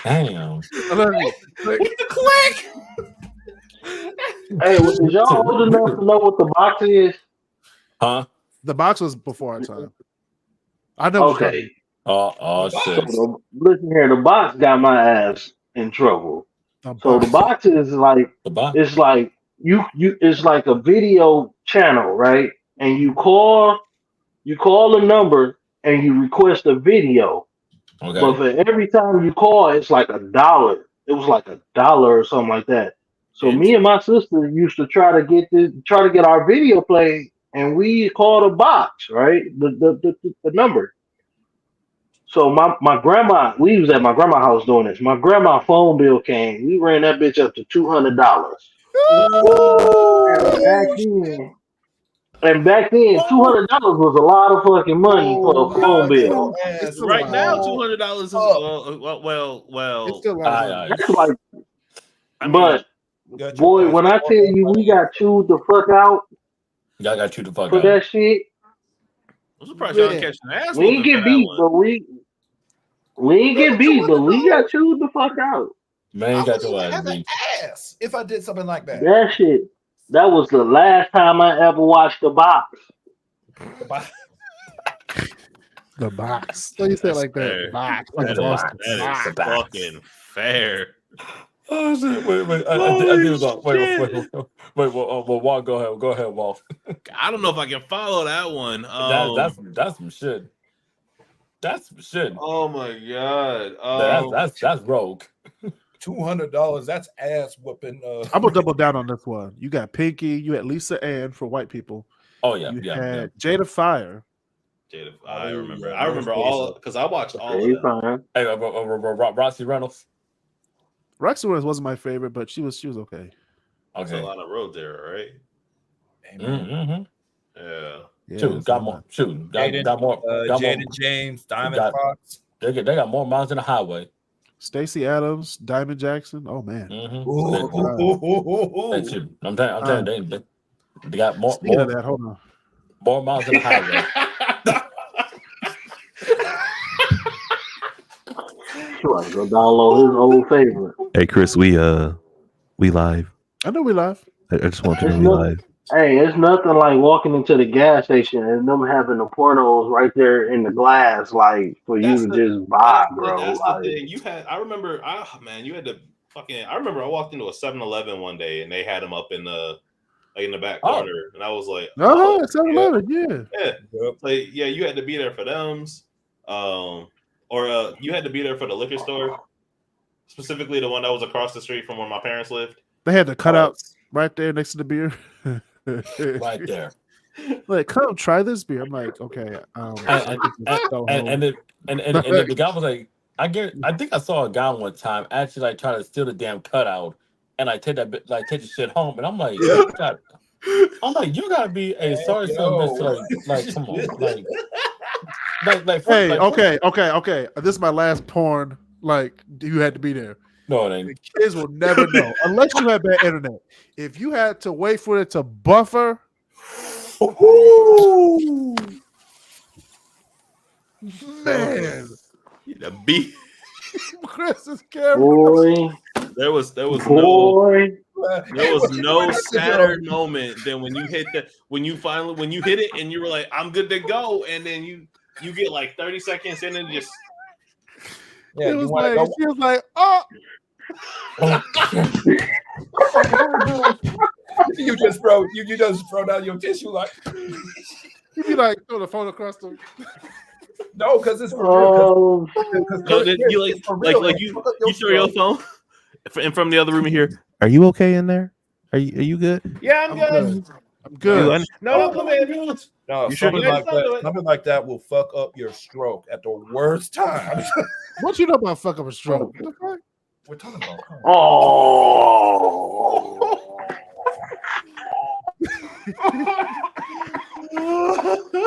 Damn. I love you. Like, With the click. Hey, is y'all old enough to know what the box is? Huh? the box was before our time. I know what you're Okay. Oh So shit. listen here, the box got my ass in trouble. talking So about. the box is like The box. it's like it's like a video channel, right? And you call the number and you request a video. But Okay. for every time you call, it's like $1. It was like $1 or something like that. So me and my sister used to try to get our video played, and we called a box, right? The number. So my grandma, we was at my grandma's house doing this. My grandma phone bill came. We ran that bitch up to $200. Back then, $200 was a lot of fucking money for a phone bill. It's Right now, $200. $200 is well. It's still a lot of money. That's like, I mean, but boy, when I tell you we got chewed the fuck out Y'all got you the fuck for out. that shit. I'm surprised y'all didn't catch an ass. We ain't get beat, but we ain't get beat, but we got chewed the fuck out. Man, got your ass beat. Ass if I did something like that. That shit. That was the last time I ever watched the box. The box. What you say like that? Box. Like That Boston. is fucking fair. Oh shit! Wait! I think it was on. Wait! Well, Walt, go ahead, Walt. I don't know if I can follow that one. That's some shit. That's some shit. Oh my god. That's rogue. $200. That's ass whooping. I'm gonna double down on this one. You got Pinky. You had Lisa Ann for white people. Oh yeah, You yeah. had Jada Fire. I remember all because I watched all of them. Hey, Roxy Reynolds. Roxy Reynolds wasn't my favorite, but she was okay. That's a lot of road there, right? Mm-hmm. Yeah. Shoot, got more. Shoot, got more. Jaden James, Diamond Fox. They got more miles than the highway. Stacey Adams, Diamond Jackson. Oh man. I'm telling you, they got more. Speaking of that, hold on. More miles than the highway. Sure, go download his old favorite. Hey Chris, we live. I know we live. I just want you to be live. Hey, it's nothing like walking into the gas station and them having the pornos right there in the glass, like for you to just buy, bro. That's like, the thing. I remember I remember I walked into a 7-Eleven one day and they had them up in the back corner, and I was like, oh, 7-Eleven, yeah. Like, yeah, you had to be there for them, or you had to be there for the liquor store, specifically the one that was across the street from where my parents lived. They had the cutouts right there next to the beer. Right there. Like, come try this beer. I'm like, okay. And the guy was like, I think I saw a guy one time actually like try to steal the damn cutout and take the shit home, and I'm like, you gotta be a sorry son of a bitch, like come on, hey, okay. This is my last porn. Like, you had to be there. No, it ain't. The kids will never know unless you have bad internet. If you had to wait for it to buffer, man, The beat. Chris is careful. boy, There was boy. no sadder moment than when you hit it and you were like, I'm good to go, and then you get like 30 seconds in and just She was like, oh. You just throw down your tissue like You like throw the phone across the. no, because it's for real. You throw your phone and from the other room here. Are you okay in there? Are you good? Yeah, I'm good. I'm good. No, come in. No, You sure something like that will fuck up your stroke at the worst time. What you know about fuck up a stroke? What the fuck? We're talking about. Oh.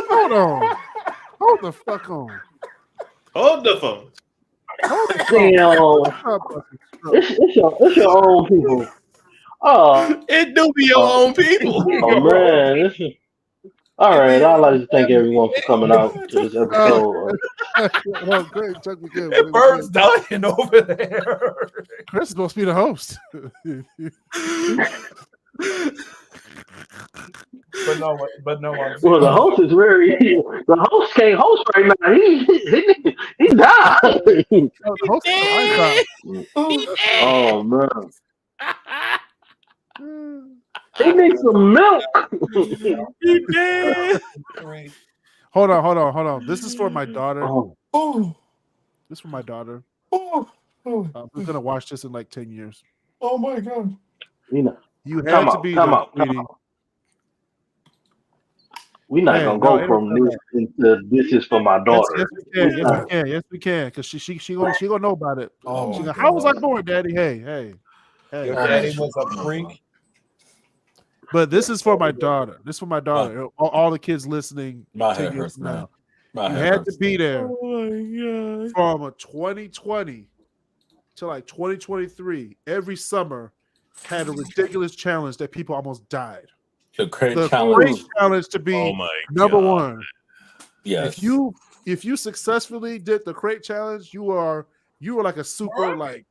Hold on. Hold the fuck on. Hold the phone. Damn. It's your own people. Oh, It do be your own people. oh man. All right, I'd like to thank everyone for coming out to this episode. Well, great. Chuck was good. That bird's dying over there. Chris is supposed to be the host. But no. Well, the host is very. The host can't host right now. He died. The host is the icon. Oh man. They need some milk. He did. Hold on. This is for my daughter. Oh, This is for my daughter. Oh, Who's gonna watch this in like 10 years? oh my god. you know, You come had to out, be come there, out, come sweetie. out. We're not Hey, gonna no, go ain't from no this into this is for my Yes, daughter. we can. Yes, we can. Because she gonna know about it. Oh She my gonna, how was I God. born, Daddy? Hey. Your daddy was a freak. But this is for my daughter. This is for my Uh, daughter. All the kids listening My 10 head years hurts, from man. now. My You head had to hurts. be there Oh my god. from a 2020 to like 2023. Every summer had a ridiculous challenge that people almost died. The crate The challenge. great challenge to be Oh my number God. one. Yes. If you successfully did the crate challenge, you were like a super like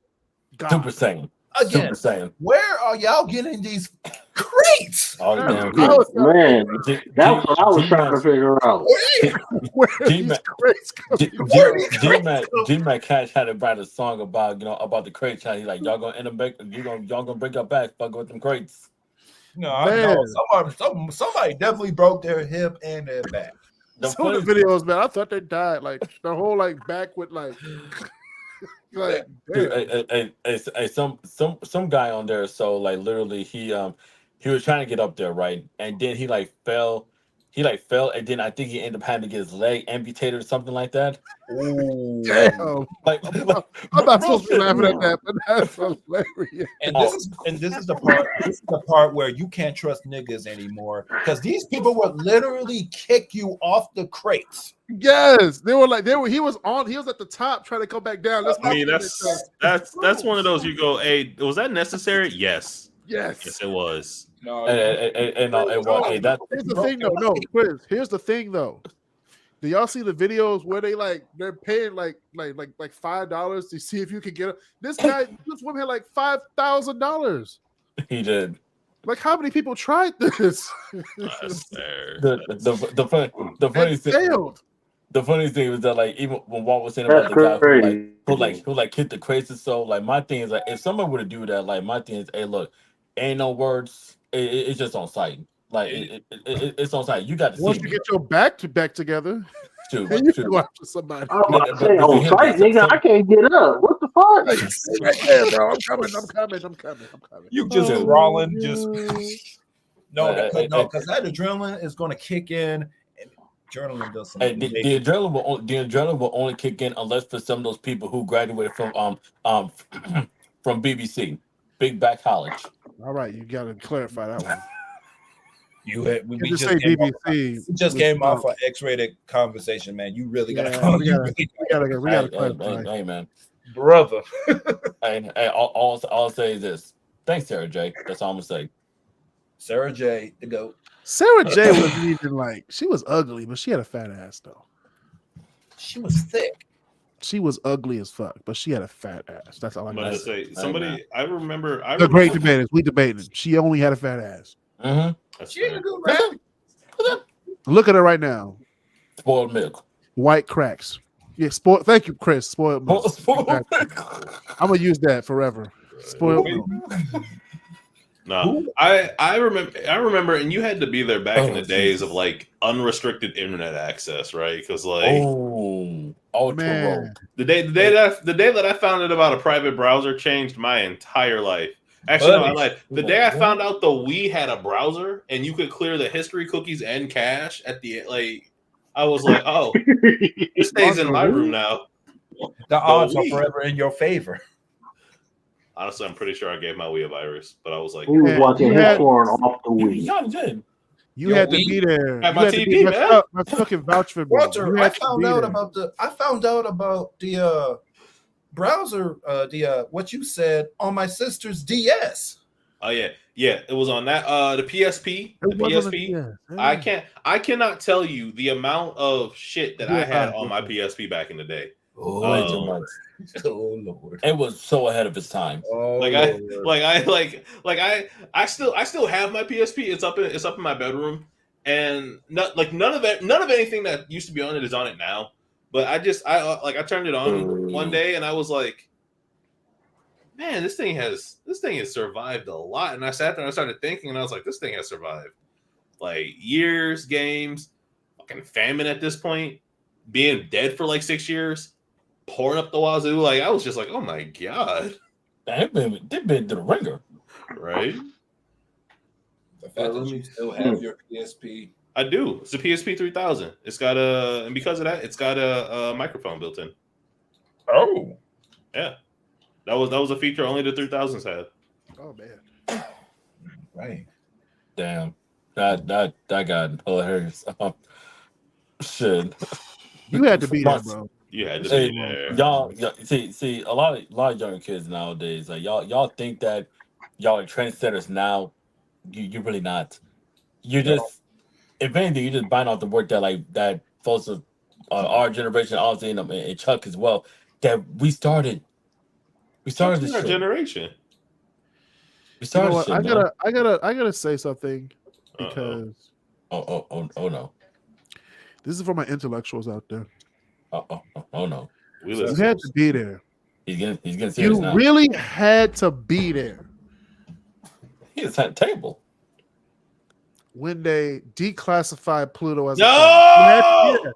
god. Super Saiyan. Again, Super Saiyan. where are y'all getting these crates? All the damn I was trying to Man, G- that's G- what I was trying to G-Mac- figure out. where are G-Mac- these crates coming from? G-Mac Cash had to write a song about about the crate challenge. He's like, y'all gonna end up y'all gonna break your back fucking with them crates. No, I know Man. somebody definitely broke their hip and their back. Some of the videos, man, I thought they died. Like the whole like back with like like Dude, damn. some guy on there. So like literally he was trying to get up there, right, and then he fell, and then I think he ended up having to get his leg amputated or something like that. Ooh. Damn. Like, I'm not supposed to be laughing at that, but that's hilarious. And this is the part. This is the part where you can't trust niggas anymore because these people would literally kick you off the crates. Yes, he was at the top trying to come back down. I mean, that's one of those you go, hey, was that necessary? Yes, yes, it was. No, and that here's the thing though. No, Chris, here's the thing though. Do y'all see the videos where they're paying like $5 to see if you can get this woman had like $5,000. he did. Like, how many people tried this? The funny thing. Failed. The funny thing was that like even when Walt was saying about That's the guy crazy. who hit the crates and so like my thing is like if someone were to do that, like my thing is, hey look, ain't no words, it's just on sight. Like it's on site. You got to Once see you me. get your back together, True, then you true. can go after somebody. I was about to But say, you on hear site, me? nigga, I can't get up. What the fuck? Right there, bro. I'm coming. You just Dude. crawling, just no, Hey, because that adrenaline is going to kick in. And adrenaline does Hey, something. the adrenaline will only kick in unless for some of those people who graduated from from BBC, Big Back College. All right, you got to clarify that one. We just just say came BBC. we just came off an X-rated conversation, man. You really got to we gotta clarify. Hey, man, brother. hey, all I'll say is this. Thanks, Sarah J. That's all I'm gonna say. Sarah J. The GOAT. Sarah J wasn't even like she was ugly, but she had a fat ass though. She was thick. She was ugly as fuck, but she had a fat ass. That's all I I'm gotta gonna say. say somebody. I remember. The great debaters. We debated. She only had a fat ass. Mm-hmm. She ain't a good rap. Look at her right now. Spoiled milk. White cracks. Yeah, spoiled. Thank you, Chris. Spoiled milk. Spoiled I'm gonna use that forever. Spoiled milk. No, I remember, and you had to be there back in the days of like unrestricted internet access, right? Because like, Man. the day that I found out about a private browser changed my entire life. Actually, no, I lied. The day I found out the Wii had a browser and you could clear the history cookies and cache at the like, I was like, oh, it stays in my room now. The odds are forever in your favor. Honestly, I'm pretty sure I gave my Wii a virus, but I was like, He was watching his porn off the Wii. You had to be there. At You my had to TV, be man. my fucking vouch for me. Walter, You I had to found be out there. about the browser, what you said on my sister's DS. Oh yeah, it was on that the PSP. The It wasn't PSP. yeah. I cannot tell you the amount of shit that I had on my PSP back in the day. Way too much. Oh Lord. It was so ahead of its time. Oh, I still have my PSP. It's up in my bedroom, and none of anything that used to be on it is on it now. But I turned it on one day and I was like, man, this thing has survived a lot. And I sat there and I started thinking, and I was like, this thing has survived like years, games, fucking famine at this point, being dead for like 6 years, pouring up the wazoo. Like I was just like, oh my god, They've been to the ringer, right? The fact that you still have your PSP. I do. It's a PSP 3000. It's got and because of that, it's got a microphone built in. Oh, yeah, that was a feature only the 3000s had. Oh man, right. Damn, that got hilarious. Shit, you had to be there, bro. You had to be there. Y'all see a lot of younger kids nowadays. Like y'all think that y'all are trendsetters now. You're really not. You're just, if anything, you're just buying off the work that folks of our generation, obviously, and Chuck as well, that we started. We started this our generation. We started. You know what? I gotta say something because. Oh no. This is for my intellectuals out there. Oh no. You had to be there. He's getting serious you now. You really had to be there. He was at the table when they declassified Pluto as no!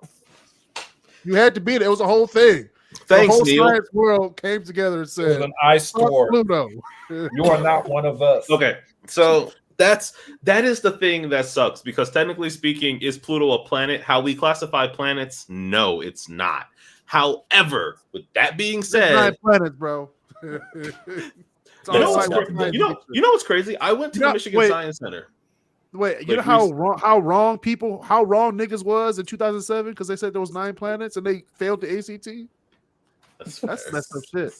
You had to be there. It was a whole thing. Thanks, the whole Neil. science world came together and said, it was an eyesore. Pluto. You are not one of us. Okay, so that is the thing that sucks, because technically speaking, is Pluto a planet? How we classify planets? No, it's not. However, with that being said, 9 planets, bro. You know what's crazy? I went to the Michigan Science Center. Wait, you know how wrong niggas was in 2007 because they said there was 9 planets and they failed the ACT? That's messed up shit.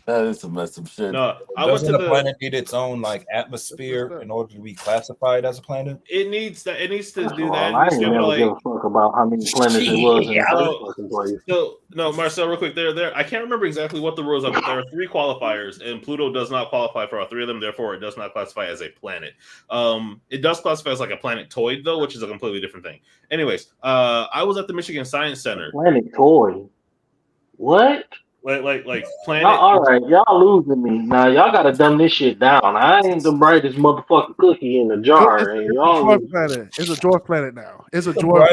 That is some messed up shit. No, doesn't the planet need its own like atmosphere in order to be classified as a planet? It needs to do that. I ain't never give a fuck about how many planets it was in the fucking place. So no, Marcel, real quick, there. I can't remember exactly what the rules are, but there are 3 qualifiers, and Pluto does not qualify for all 3 of them. Therefore, it does not classify as a planet. It does classify as like a planetoid though, which is a completely different thing. Anyways, I was at the Michigan Science Center. Planetoid. What? Like planet. All right, y'all losing me. Now y'all gotta dumb this shit down. I ain't the brightest motherfucking cookie in the jar. It's a dwarf planet. It's a dwarf planet now. It's a dwarf.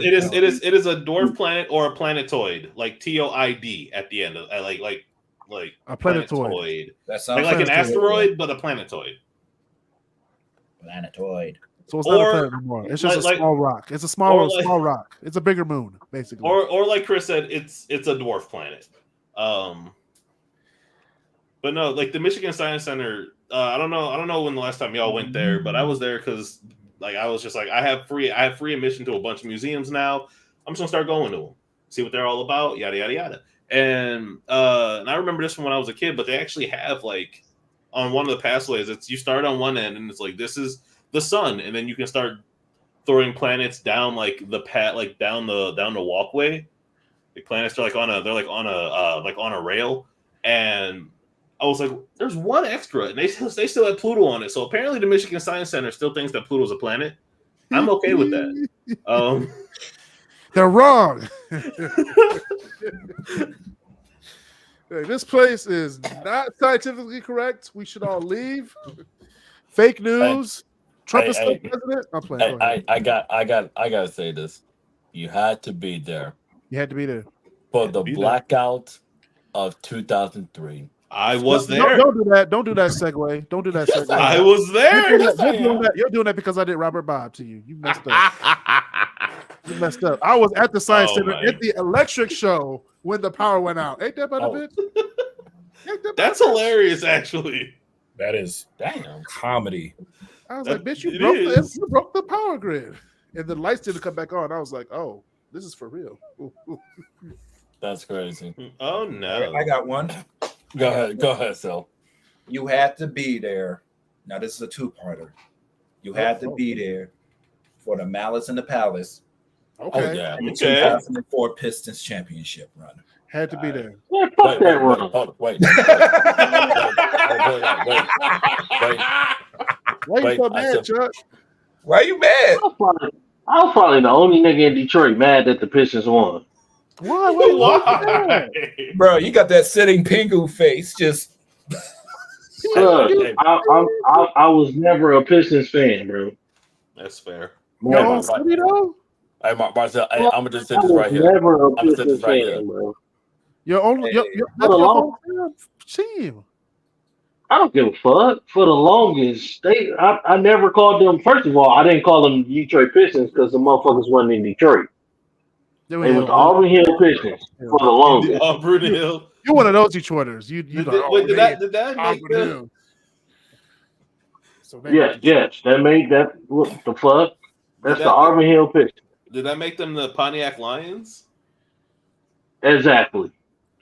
It is a dwarf planet or a planetoid, like TOID at the end of like a planetoid. That sounds like an asteroid, but a planetoid. Planetoid. So it's not a planet anymore. It's just a small rock. It's a small rock. It's a bigger moon, basically. Or like Chris said, it's a dwarf planet. But no, like the Michigan Science Center. I don't know when the last time y'all went there, but I was there because like I was just like I have free admission to a bunch of museums now. I'm just gonna start going to them, see what they're all about, yada yada yada. And I remember this from when I was a kid, but they actually have like on one of the pathways, it's you start on one end and it's like this is the sun, and then you can start throwing planets down like the path, like down the walkway. The planets are like on a rail, and I was like, "There's one extra," and they still had Pluto on it. So apparently, the Michigan Science Center still thinks that Pluto's a planet. I'm okay with that. They're wrong. This place is not scientifically correct. We should all leave. Fake news. Trump is still president. I'm playing. I gotta say this. You had to be there. You had to be there for the blackout of 2003. I was there. Don't do that. Don't do that segue. Don't do that segue. I was there. You're doing that because I did Robert Bob to you. You messed up. You messed up. I was at the Science Center at the electric show when the power went out. Ain't that about a bitch? That's hilarious, actually. That is comedy. I was like, bitch, you broke the power grid. And the lights didn't come back on. I was like, oh, this is for real. That's crazy. Oh, no. I got one. Go ahead, Sel. You had to be there. Now, this is a 2-parter. You had to be there for the Malice in the Palace. Okay. Oh, yeah. And the 2004 Pistons championship run. Had to be there. Yeah, fuck that run. Wait. Why you so mad, Chuck? Why are you mad? I was probably the only nigga in Detroit mad that the Pistons won. Why? Bro, you got that sitting Pingu face. Just Look, I was never a Pistons fan, bro. That's fair. Your Never. own city though. Hey, Marcel, hey, I'm gonna just say I this was right here. never a I'm gonna say Pistons this right here. fan, bro. Your own. Hey, That's for the your long, hometown team. I don't give a fuck. For the longest, I never called them. First of all, I didn't call them Detroit Pistons because the motherfuckers wasn't in Detroit. They was the Auburn Hill Pistons for the The longest. Auburn Hill. You're one of those Detroiters. You Did, like, wait, did they that make Auburn the? Hill. So they Yes, that made that. What the fuck? That's the Auburn Hill Pistons. Did that make them the Pontiac Lions? Exactly.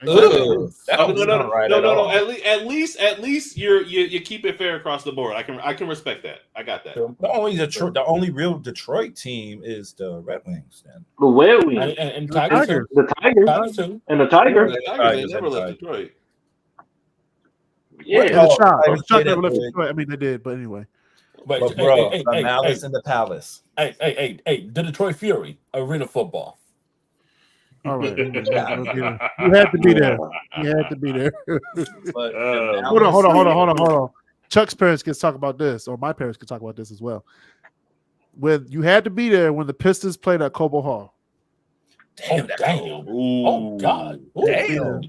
Ugh, that Oh, don't no. sound right at all. At least you keep it fair across the board. I can respect that. I got that. The only real Detroit team is the Red Wings. Then The Red Wings, And Tigers too. the Tigers, Tigers too. and the Tigers. The Tigers, Tigers, they never and left Tigers. Detroit. Yeah, And the shot. Tigers The shot did never it, left but- Detroit. I mean, they did, but anyway. But, But bro, the Malice and the Palace. hey, the Detroit Fury, Arena Football. All right. You had to be there. You had to be there. But Hold on. Chuck's parents can talk about this, or my parents can talk about this as well. When you had to be there when the Pistons played at Cobo Hall. Damn. Ooh. Oh God. Ooh. Damn.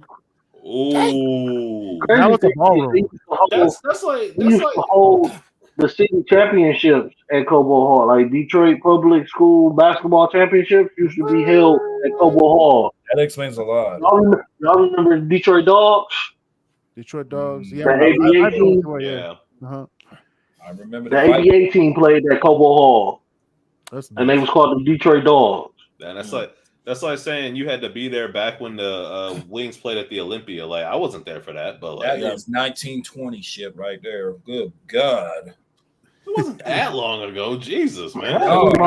Ooh. That was a ballroom. That's like We used to hold the city championships at Cobo Hall. Like Detroit Public School basketball championships used to be held at Cobo Hall. That explains a lot. Y'all remember the Detroit Dogs? Detroit Dogs. Yeah, The ABA team. yeah. Uh-huh. I remember The ABA team played at Cobo Hall, That's and they was called the Detroit Dogs. And that's like saying you had to be there back when the Wings played at the Olympia. Like I wasn't there for that, but like That is 1920 shit right there. Good God. it wasn't that long ago. Jesus, man. Oh, it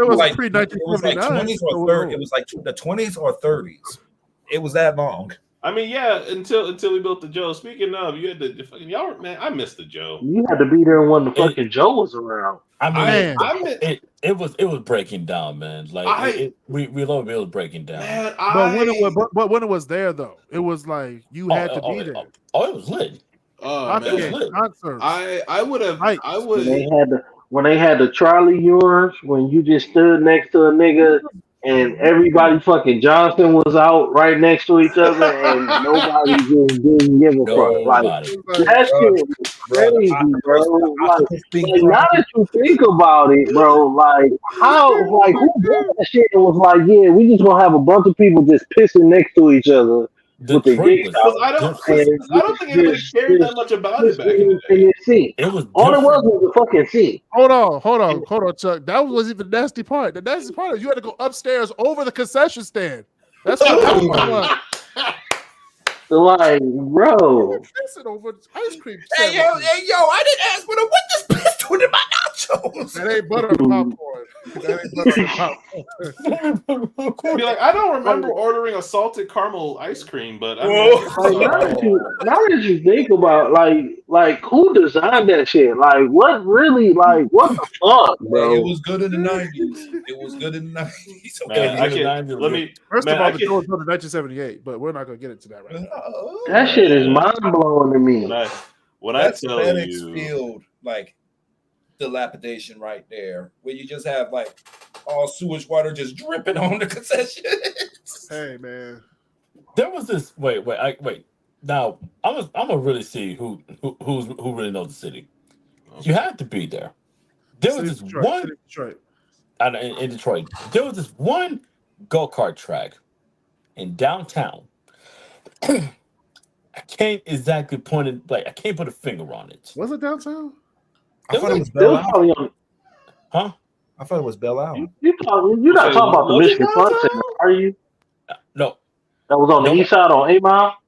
was like pre-1979. 20s or 30s. It was like the 20s or 30s. It was that long. I mean, yeah, until we built the Joe. Speaking of, you had the fucking y'all, man. I missed the Joe. You had to be there when the fucking Joe was around. I mean, Man. it was breaking down, man. Like we love it was breaking down. Man, But when it was there though, it was like you had to be there. Oh, it was lit. Man, concerts. I would have. Right. I would. When they had the Charlie yours, when you just stood next to a nigga and everybody fucking Johnson was out right next to each other and nobody just didn't give a fuck. Like that shit was crazy, bro. Like now that you think about it, bro, like who did that shit and was like, yeah, we just gonna have a bunch of people just pissing next to each other. With the dicks out. I don't think anybody cared that much about it back in the day. It was all it was a fucking scene. Hold on, Chuck. That was even the nasty part. The nasty part is you had to go upstairs over the concession stand. That's what that was. Like, bro. Over ice cream. Hey, yo, I didn't ask for the this pistol in my nachos. That ain't butter popcorn. Be like, I don't remember ordering a salted caramel ice cream, but now that you think about like who designed that shit? Like what really what the fuck, bro? It was good in the 90s. It was good in the 90s. Okay, First of all, the show was built in 1978, but we're not gonna get into that right now. That shit is mind blowing to me. When I tell you, field like dilapidation right there, where you just have like all sewage water just dripping on the concessions. Hey man, there was this. Wait. Now I'm gonna really see who really knows the city. You had to be there. There was this one in Detroit. There was this one go-kart track in downtown. I can't exactly point it. Like I can't put a finger on it. Was it downtown? I thought it was Belle Isle. Huh? I thought it was Belle Isle. You're not talking about the Michigan Fun Center, are you? No. That was on the east side on 8 Mile?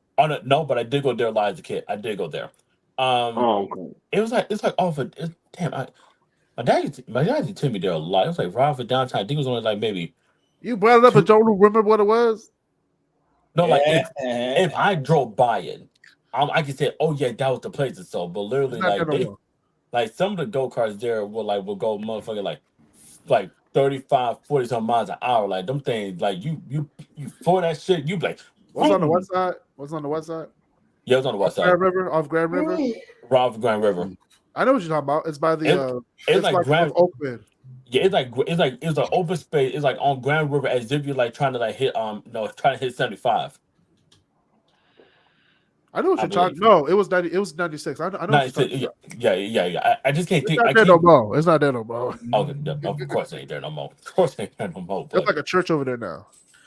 No, but I did go there live as a kid. I did go there. Okay. It's like off of damn. My dad used to tell me there a lot. It was like right off of downtown. I think it was only like maybe. You brought it up and don't remember what it was? No, like if I drove by it, I could say, oh yeah, that was the place. So, but literally like some of the go-karts there will go motherfucking like 35, 40 some miles an hour. Like them things, like you for that shit, you be like what's on the west side? What's on the west side? Yeah, it was on the west side. Off Grand River. Ralph Grand River. I know what you're talking about. It's by the. It's like Grand open. Yeah, it's an open space. It's like on Grand River, as if you're like trying to like hit trying to hit 75. I know what you're talking. No, it was 90. It was 96. I know. What you're talking about. Yeah. I just can't think. It's not there no more. It's not there no more. Okay, of course it ain't there no more. Of course it ain't there no more. It's like a church over there now.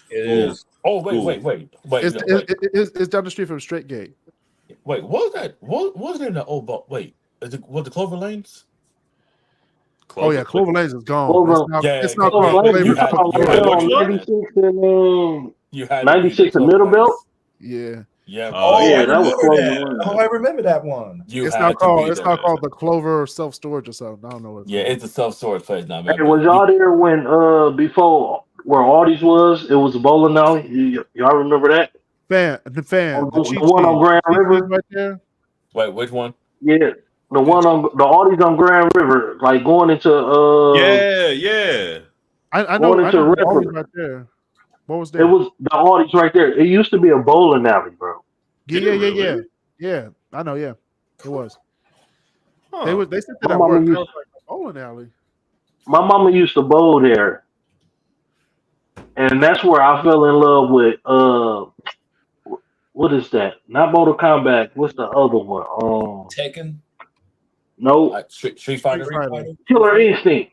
It is. Oh wait. It's down the street from Straight Gate. Wait, what was that? What was it in the old boat? Wait, was the Clover Lanes? Clover Lanes is gone. It's not Clover Lanes. You had 96 in Middle Belt. Yeah. Yeah. That was Clover. Oh, I remember that one. It's not called the Clover Self Storage or something. I don't know what. It's a self storage place now, man. Hey, was y'all there when before where Aldi's was? It was a bowling alley. Y'all remember that? The one on Grand River right there. Wait, which one? Yeah, the one on the Aldi's on Grand River, like going into yeah. I know. Going into Aldi's right there. What was there? It was the Aldi's right there. It used to be a bowling alley, bro. Yeah. I know. Yeah, it was. Huh. They said that like a bowling alley. My mama used to bowl there, and that's where I fell in love with. What is that? Not Mortal Kombat. What's the other one? Tekken. No. Street Fighter. Killer Instinct.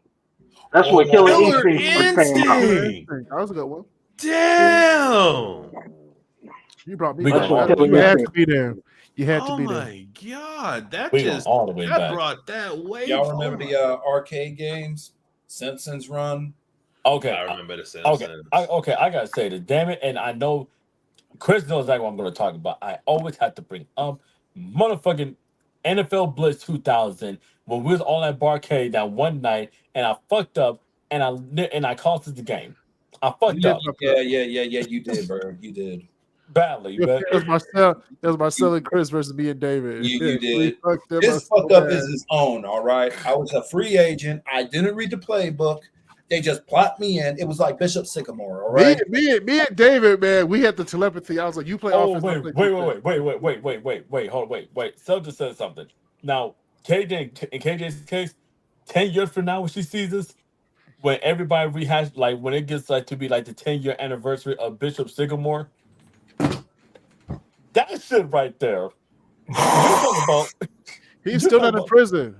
That's what Killer Instinct came out. That was a good one. Damn. You brought me. You had to be there. You had to be there. Oh my god, that brought that way. Y'all remember the arcade games? Simpsons Run. Okay, I remember the Simpsons. Okay, I gotta say this. Damn it, and I know Chris knows exactly what I'm going to talk about. I always have to bring up motherfucking NFL Blitz 2000 when we was all at Barcade that one night, and I fucked up, and I costed the game. I fucked up. Yeah. You did, bro. You did badly. But it was Marcel and Chris versus me and David. You did. This fuck up is his own. All right. I was a free agent. I didn't read the playbook. They just plopped me in. It was like Bishop Sycamore, all right? Me and David, man, we had the telepathy. I was like, you play offense. Wait. Hold on, wait. So just said something. Now, KJ, in KJ's case, 10 years from now when she sees this, when everybody rehash, like when it gets like to be like the 10-year anniversary of Bishop Sycamore, that shit right there. He's still not in prison.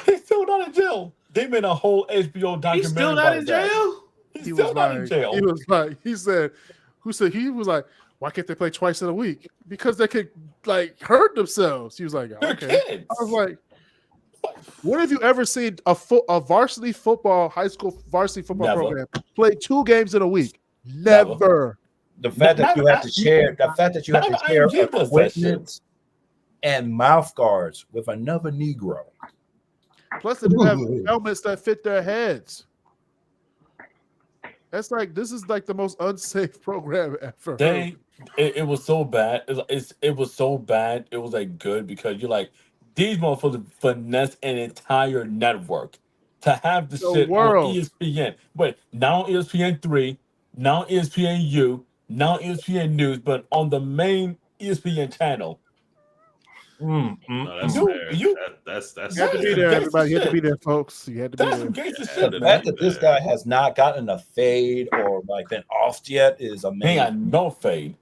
He's still not in jail. They made a whole HBO documentary. He's still not in jail? He's still not in jail. He was like, why can't they play twice in a week? Because they could like hurt themselves. He was like, okay. Kids. I was like, when have you ever seen a varsity football, high school varsity football program play 2 games in a week? Never. The fact that you have to share equipment and mouth guards with another Negro. Plus, they didn't have helmets that fit their heads. This is like the most unsafe program ever. It was so bad. It was so bad. It was like good because you're like, these motherfuckers finesse an entire network to have the shit on ESPN. But now ESPN 3, now ESPN U, now ESPN News, but on the main ESPN channel. No, that's fair. That's you have to be there, everybody. You have to be there, folks. You had to be there. The fact that this guy has not gotten a fade or like been offed yet is amazing. He got no fade.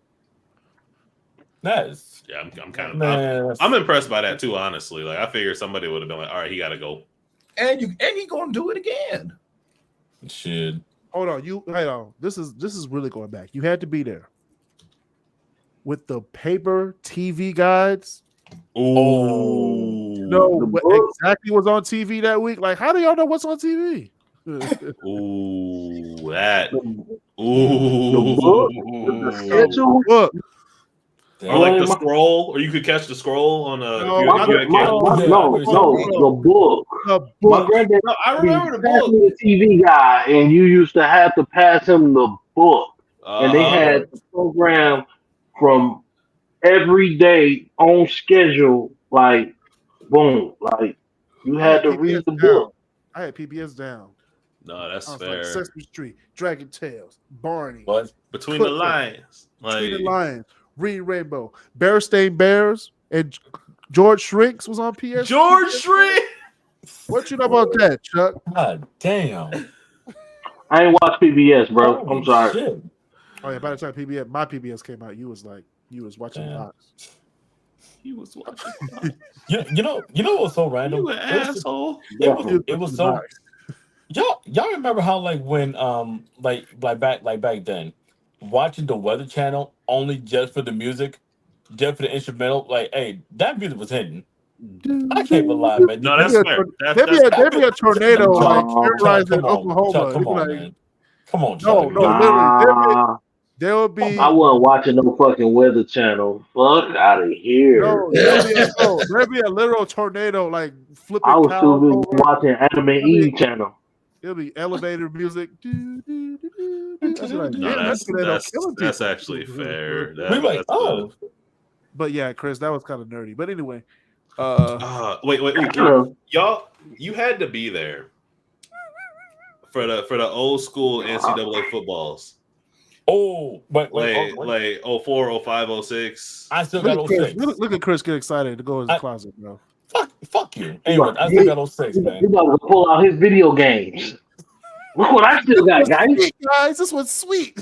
That's I'm kind of I'm impressed by that too, honestly. Like I figured somebody would have been like, all right, he gotta go. And he gonna do it again. Shit. Hold on, This is really going back. You had to be there with the paper TV guides. Oh, you know what exactly was on TV that week? Like, how do y'all know what's on TV? The schedule. Look. Or like the scroll, or you could catch the scroll on a. The book. My granddad, I remember the book. The TV guy, and you used to have to pass him the book, and they had the program from every day on schedule. Like, boom, like you had to read the book. I had PBS down. No, that's fair. Like Sesame Street, Dragon Tales, Barney. What? Between the lines. Between the lines. Read Rainbow. Bear-Stained Bears and George Shrinks was on PS. George Shrink. What you know about that, Chuck? God damn. I ain't watch PBS, bro. I'm Holy sorry. shit. Oh yeah, by the time my PBS came out, you was watching Damn. Fox. He was watching. You know what's so random? You an asshole. It was so. Y'all remember how like when like back then, watching the Weather Channel only just for the music, just for the instrumental, like hey, that music was hidden. I can't lie, man. No, that's fair. There'd be a tornado like terrorizing Come on, Oklahoma. Chuck, come It'd be on, like, man. Come on, no, Chuck. literally, there would be. I wasn't watching no fucking Weather Channel. Fuck out of here. No, there'd be a literal tornado like flipping I was cows too busy over. watching Anime E Channel. It'll be elevator music. I'd be like, No, damn, that tornado killing that's people. actually fair. We like, That's oh, But yeah, Chris, that was kind of nerdy. But anyway, wait, Hello. y'all, you had to be there for the old school NCAA footballs. oh, but Like 04, 05, 06. I still got look at, 06. Chris, look at Chris get excited to go in his closet, bro. Fuck you. Anyway, I still got 06, He man. about to pull out his video games. Look what I still got, guys. Guys, this one's sweet.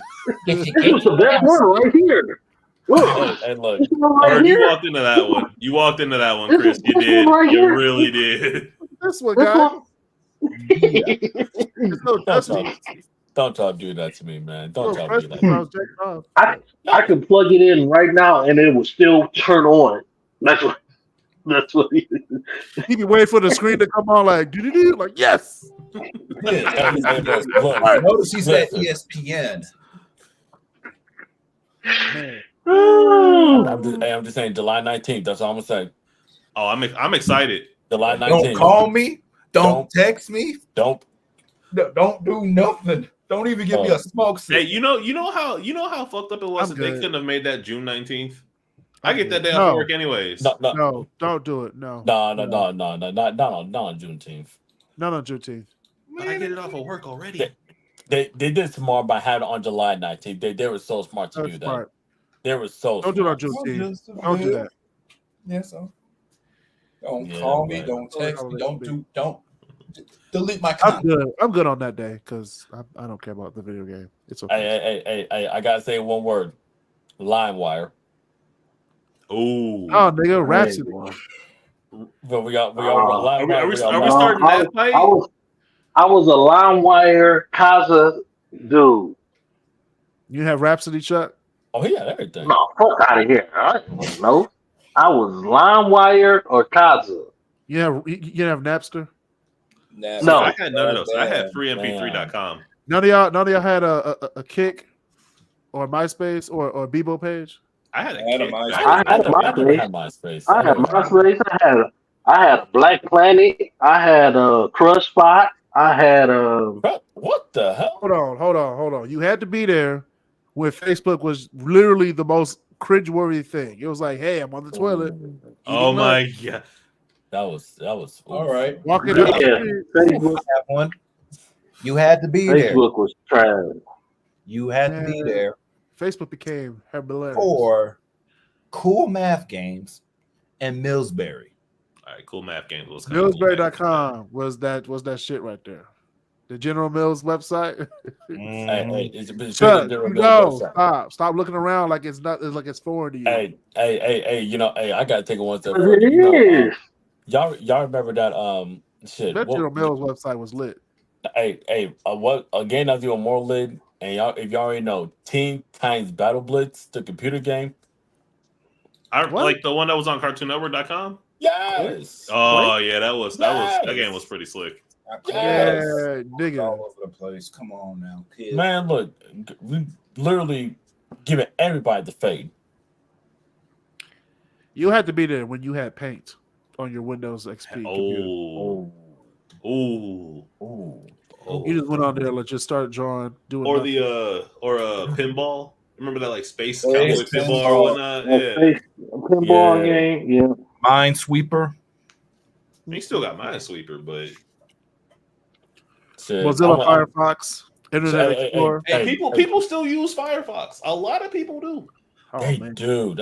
This was the best one right here. Look, Hey, look. this one right Bird, you here. walked into that one. You walked into that one, This Chris. is- You this did. one right You here. really did. This one, This guys. one. It's no dusty. Don't y'all do that to me, man. Don't No, y'all fresh do that. when I was jacking off. I could plug it in right now and it will still turn on. That's what he He be waiting for the screen to come on, like do like yes. Hey, look, Notice he said listen. ESPN. Man, I'm just saying July 19th. That's all I'm gonna say. Oh, I'm excited. July 19th. Don't call me. Don't text me. Don't. Don't do nothing. Don't even give me a smoke Hey, signal. you know how fucked up it was I'm that they good. couldn't have made that June 19th. I I'm get that good. day off No. work anyways. No, don't do it. No, No, not on Juneteenth. not on Juneteenth. But I get it off of work already. They did tomorrow by having it on July 19th. They were so smart to That's do that. smart. They were so Don't do it on smart. Juneteenth. Don't do that. Yeah, so don't Yeah, call me. but- Don't text me. Don't delete my I'm comment. good. I'm good on that day because I don't care about the video game. It's okay. Hey, I gotta say one word. LimeWire. Ooh. Oh, nigga, Rhapsody. But we got Are we, LimeWire. are we, we got are we LimeWire. starting that fight? I was a LimeWire Kaza dude. You have Rhapsody, Chuck? Oh, he had everything. No, fuck out of here. No, I was LimeWire or Kaza. You have Napster? Nah, No. I had none of those. I had Man. freemp3.com. None of y'all had a Kick or MySpace or Bebo page? I had a I had a Kick. MySpace. I had I never MySpace. had MySpace. I had MySpace. I had Black Planet. I had Crush Spot. I had What the hell? Hold on. You had to be there when Facebook was literally the most cringeworthy thing. It was like, hey, I'm on the toilet. Oh my god. That was all right. Walking yeah. down the street. Facebook. I have one. You had to be there. Facebook was trash. You had to be there Facebook became hilarious. for cool math games and Millsbury. All right, cool math game. Millsbury.com was that shit right there. The General Mills website. Hey, it's Chuck, General you Mills know, website. stop looking around like it's not like it's foreign to you. Hey, I gotta take it one step It further. is. Y'all remember that shit? That General Mills website was lit. What a game that's even more lit, and if y'all already know, Teen Titans Battle Blitz, the computer game. I What? like the one that was on CartoonNetwork.com. Yes. Oh yeah, that game was pretty slick. Yeah, All nigga. over the place. Come on now, kid. Man, look, we literally giving everybody the fade. You had to be there when you had Paint on your Windows XP computer. Oh. You just went on there and just started drawing, doing Or nothing. the pinball. Remember that like space Oh, cowboy yeah, pinball or pinball. whatnot? Yeah. Pinball Yeah. game. Yeah. Minesweeper. He still got Minesweeper, but Shit, Mozilla I'm- Firefox, Internet Hey, Explorer. people still use Firefox. A lot of people do. Oh They man, do.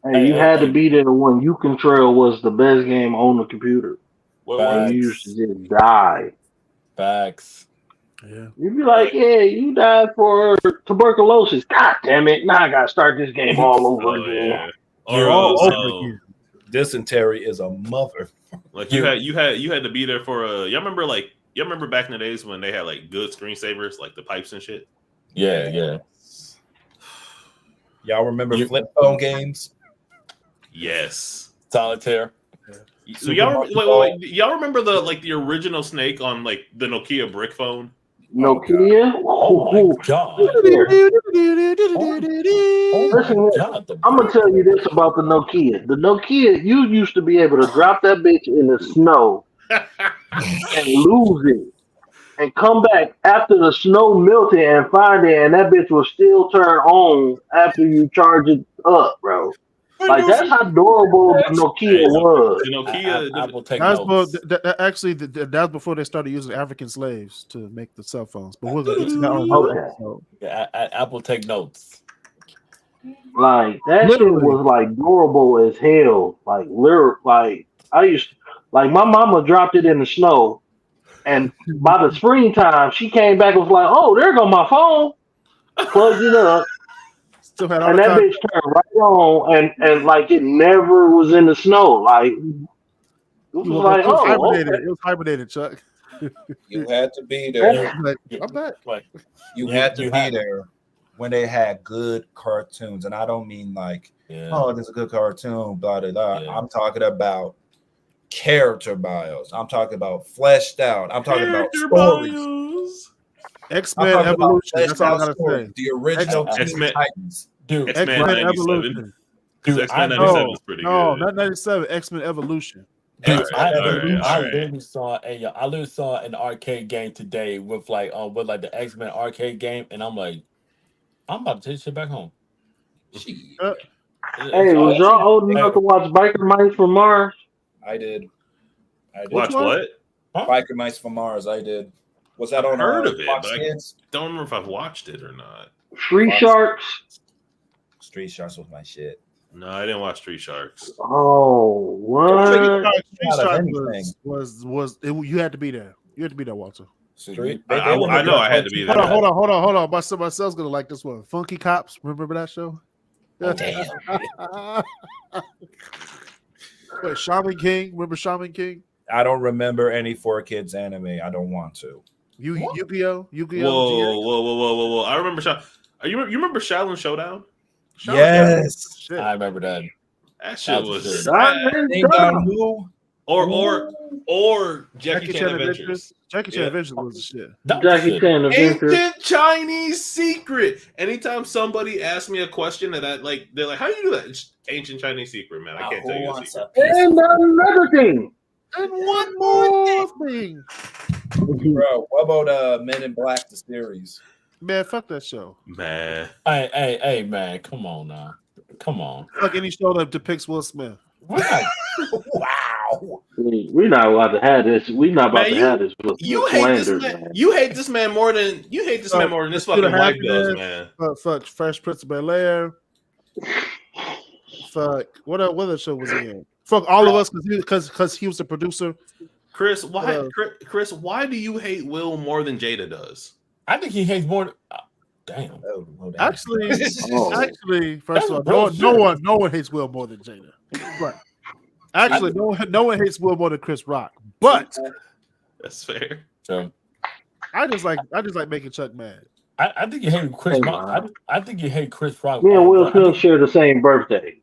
Hey, you had to be there when You Trail was the best game on the computer. And you used to just die. Facts. yeah. You'd be like, yeah, you died for tuberculosis. God damn it. Now I got to start this game all over again. Yeah. Or All over again. Dysentery is a mother. like you had to be there for y'all remember back in the days when they had like good screensavers, like the pipes and shit? Yeah. Y'all remember flip phone games? Yes. Solitaire. Wait. Y'all remember the original Snake on like the Nokia brick phone? Nokia? Oh my god. Listen, I'm going to tell you this about the Nokia. The Nokia, you used to be able to drop that bitch in the snow and lose it. And come back after the snow melted and find it, and that bitch will still turn on after you charge it up, bro. Like that's how durable the Nokia was. The Nokia, I will take That's notes. actually that was before they started using African slaves to make the cell phones. But we'll get to that on Okay. so. Yeah, I will take notes. Like that Literally. shit was like durable as hell. Like like I used to, like my mama dropped it in the snow, and by the springtime she came back and was like, "Oh, there go my phone." Plugged it up. Still had all And the that content. bitch turned right on, and like it never was in the snow. Like it was You woke like, up, it was oh, hibernated. okay. It was hibernated, Chuck. You had to be there. Like, I'm back. You had to be there when they had good cartoons, and I don't mean like, oh, this is a good cartoon, blah blah blah. Yeah. I'm talking about character bios. I'm talking about fleshed out. I'm talking about stories. X-Men Evolution. That's all I gotta say. The original Teen X-Men. Titans. Dude, X-Men X-Men 97. Evolution. X-Men I 97 No, is pretty no, good. not 97. X-Men Evolution. Dude, I Alright. literally saw an arcade game today with the X-Men arcade game, and I'm like, I'm about to take shit back home. Hey, was y'all old enough to watch Biker Mice from Mars? I did. Watch what? Biker Mice from Mars. I did. Was that on Heard of it, Fox but I Kids? don't remember if I've watched it or not. Street Sharks? Street Sharks was my shit. No, I didn't watch Street Sharks. Oh, Street Sharks was you had to be there. You had to be there, Walter. I know I had to be there. Hold on. My son's gonna like this one. Funky Cops. Remember that show? Damn. Wait, Shaman King. Remember Shaman King? I don't remember any 4Kids anime. I don't want to. Yu-Gi-Oh. Whoa! I remember. You remember Shaolin Showdown? Yes, Shit. I remember that. That shit was or Jackie Chan Adventures. Jackie Chan Adventures was the shit. Jackie Chan Adventures. Ancient Chinese secret. Anytime somebody asks me a question that they're like, "How do you do that?" It's ancient Chinese secret, man. I can't tell you a secret. And another thing. And one more thing. Bro, what about Men in Black, the series? Man, fuck that show. Man. Hey, man, come on now. Come on. Fuck any show that depicts Will Smith. Wow. We're not allowed to have this. We're not about to have this. You hate this man. You hate this man more than this fucking wife does, man. Fuck Fresh Prince of Bel-Air. Fuck what other show was he in? Fuck all of us because he was the producer. Chris, why do you hate Will more than Jada does? I think he hates more. Damn. Actually, first of all, no one hates Will more than Jada. But actually, no one hates Will more than Chris Rock. But that's fair. So I just like making Chuck mad. I think you hate Chris Rock. I think you hate Chris Rock. Me and Will Smith share the same birthday.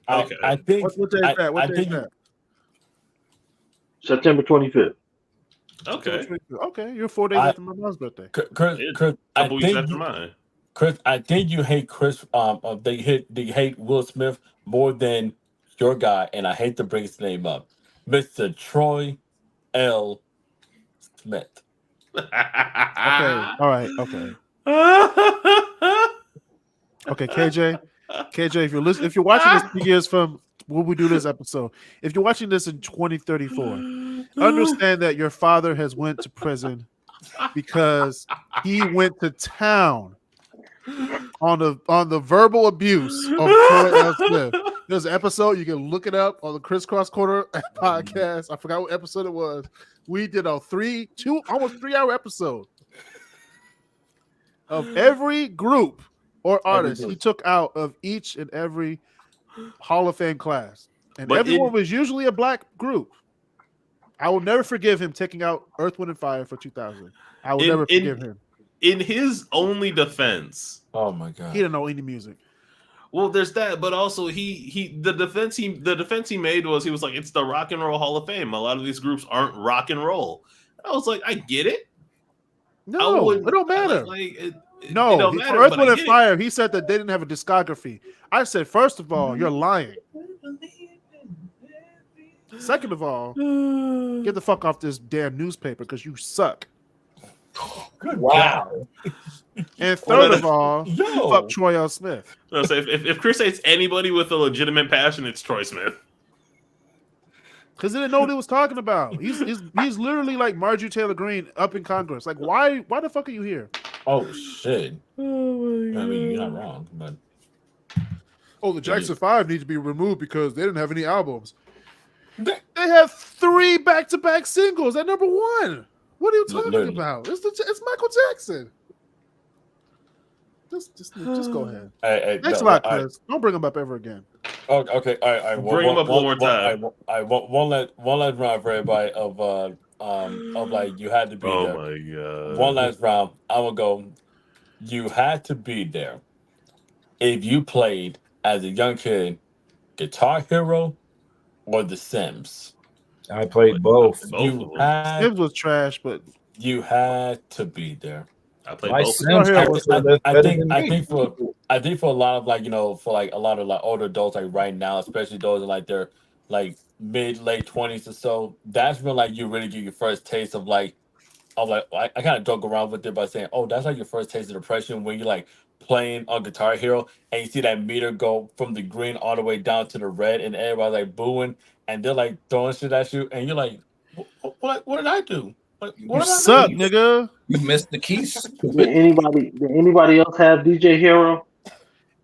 Okay. I think. What day is that? What day is that? September 25th. Okay, you're 4 days after my mom's birthday. Chris, I think you hate Chris. They hate Will Smith more than your guy, and I hate to bring his name up, Mr. Troy L. Smith. Okay, all right, okay. Okay, KJ, if you're watching this 2 years from when we do this episode, if you're watching this in 2034, understand that your father has went to prison because he went to town on the verbal abuse of Troy L. Smith. There's an episode, you can look it up on the Crisscross Corner podcast. I forgot what episode it was. We did a almost 3-hour episode of every group or artist he took out of each and every Hall of Fame class. And everyone was usually a black group. I will never forgive him taking out Earth, Wind, and Fire for 2000. I will never forgive him. In his only defense, oh my god, he didn't know any music. Well, there's that, but also the defense he made was he was like, it's the Rock and Roll Hall of Fame. A lot of these groups aren't rock and roll. I was like, I get it. No, it don't matter. It no, don't matter, for Earth, but Wind, I and get Fire, he said that they didn't have a discography. I said, first of all, you're lying. Second of all, get the fuck off this damn newspaper because you suck. Wow. And third of all, fuck Troy L. Smith. No, so if Chris hates anybody with a legitimate passion, it's Troy Smith. Because he didn't know what he was talking about. He's literally like Marjorie Taylor Greene up in Congress. Like, why the fuck are you here? Oh shit. Oh my God. I mean, you're not wrong, but the Jackson 5 need to be removed because they didn't have any albums. They have 3 back-to-back singles at number 1. What are you talking about? It's Michael Jackson. Just go ahead. Thanks a lot, Chris. Don't bring him up ever again. Oh, okay. All right. Bring him up one more time. I one last round for everybody of like you had to be there. Oh my god. One last round. I will go. You had to be there if you played as a young kid, Guitar Hero or The Sims. I played both. Sims was trash, but you had to be there. I played both. I think for a lot of a lot of older adults like right now, especially those in like their like late 20s or so, that's when like you really get your first taste of I kind of joke around with it by saying, oh, that's like your first taste of depression when you're like playing on Guitar Hero and you see that meter go from the green all the way down to the red and everybody's like booing and they're like throwing shit at you and you're like, what did I do? You suck, nigga. You missed the keys. Did anybody else have DJ Hero?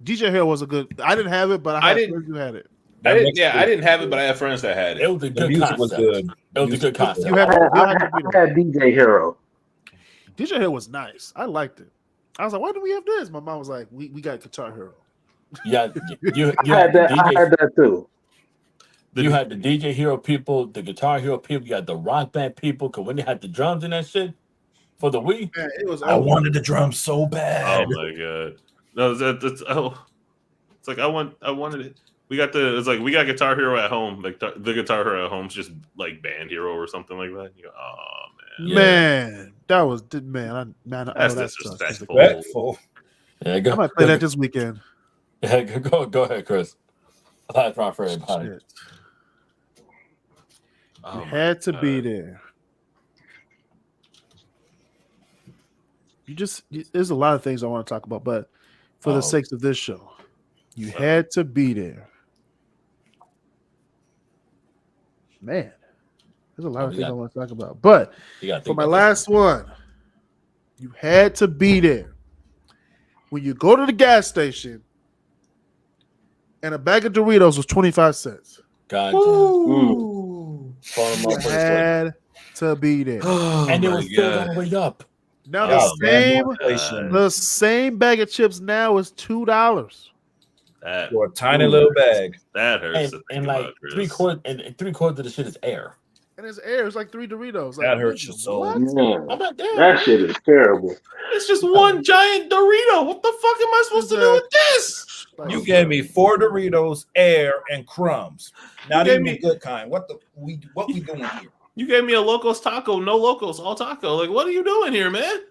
DJ Hero was a good. I didn't have it, but I had friends who had it. I didn't have it, but I have friends that had it. It was a good concept. Was good. It was a good concept. I had DJ Hero. DJ Hero was nice. I liked it. I was like, why do we have this? My mom was like, we got Guitar Hero. Yeah, I had that too. You had the DJ Hero people, the Guitar Hero people, you had the Rock Band people, because when they had the drums and that shit for the Wii. Man, it was I wanted the drums so bad. Oh my god. No, it's like I wanted it. We got Guitar Hero at home. Like the Guitar Hero at home's just like Band Hero or something like that. You go, oh man. Man, that was that's disrespectful. Yeah, go. I might play that this weekend. Yeah, go ahead, Chris. Last round for everybody. Shit. You had to be there. There's a lot of things I want to talk about, but for the sakes of this show, you had to be there. Man, there's a lot of things I want to talk about. But for my last one, you had to be there. When you go to the gas station and a bag of Doritos was 25 cents. God You had to be there. And it was still all the way up. Now the same bag of chips now is $2. For a tiny little bag. That hurts. And like three quarters of the shit is air. And it's air. It's like 3 Doritos. That hurts your soul. That shit is terrible. It's just one giant Dorito. What the fuck am I supposed to do with this? You gave me 4 Doritos, air, and crumbs. Not even the good kind. What we doing here? You gave me a Locos taco, no Locos, all taco. Like, what are you doing here, man?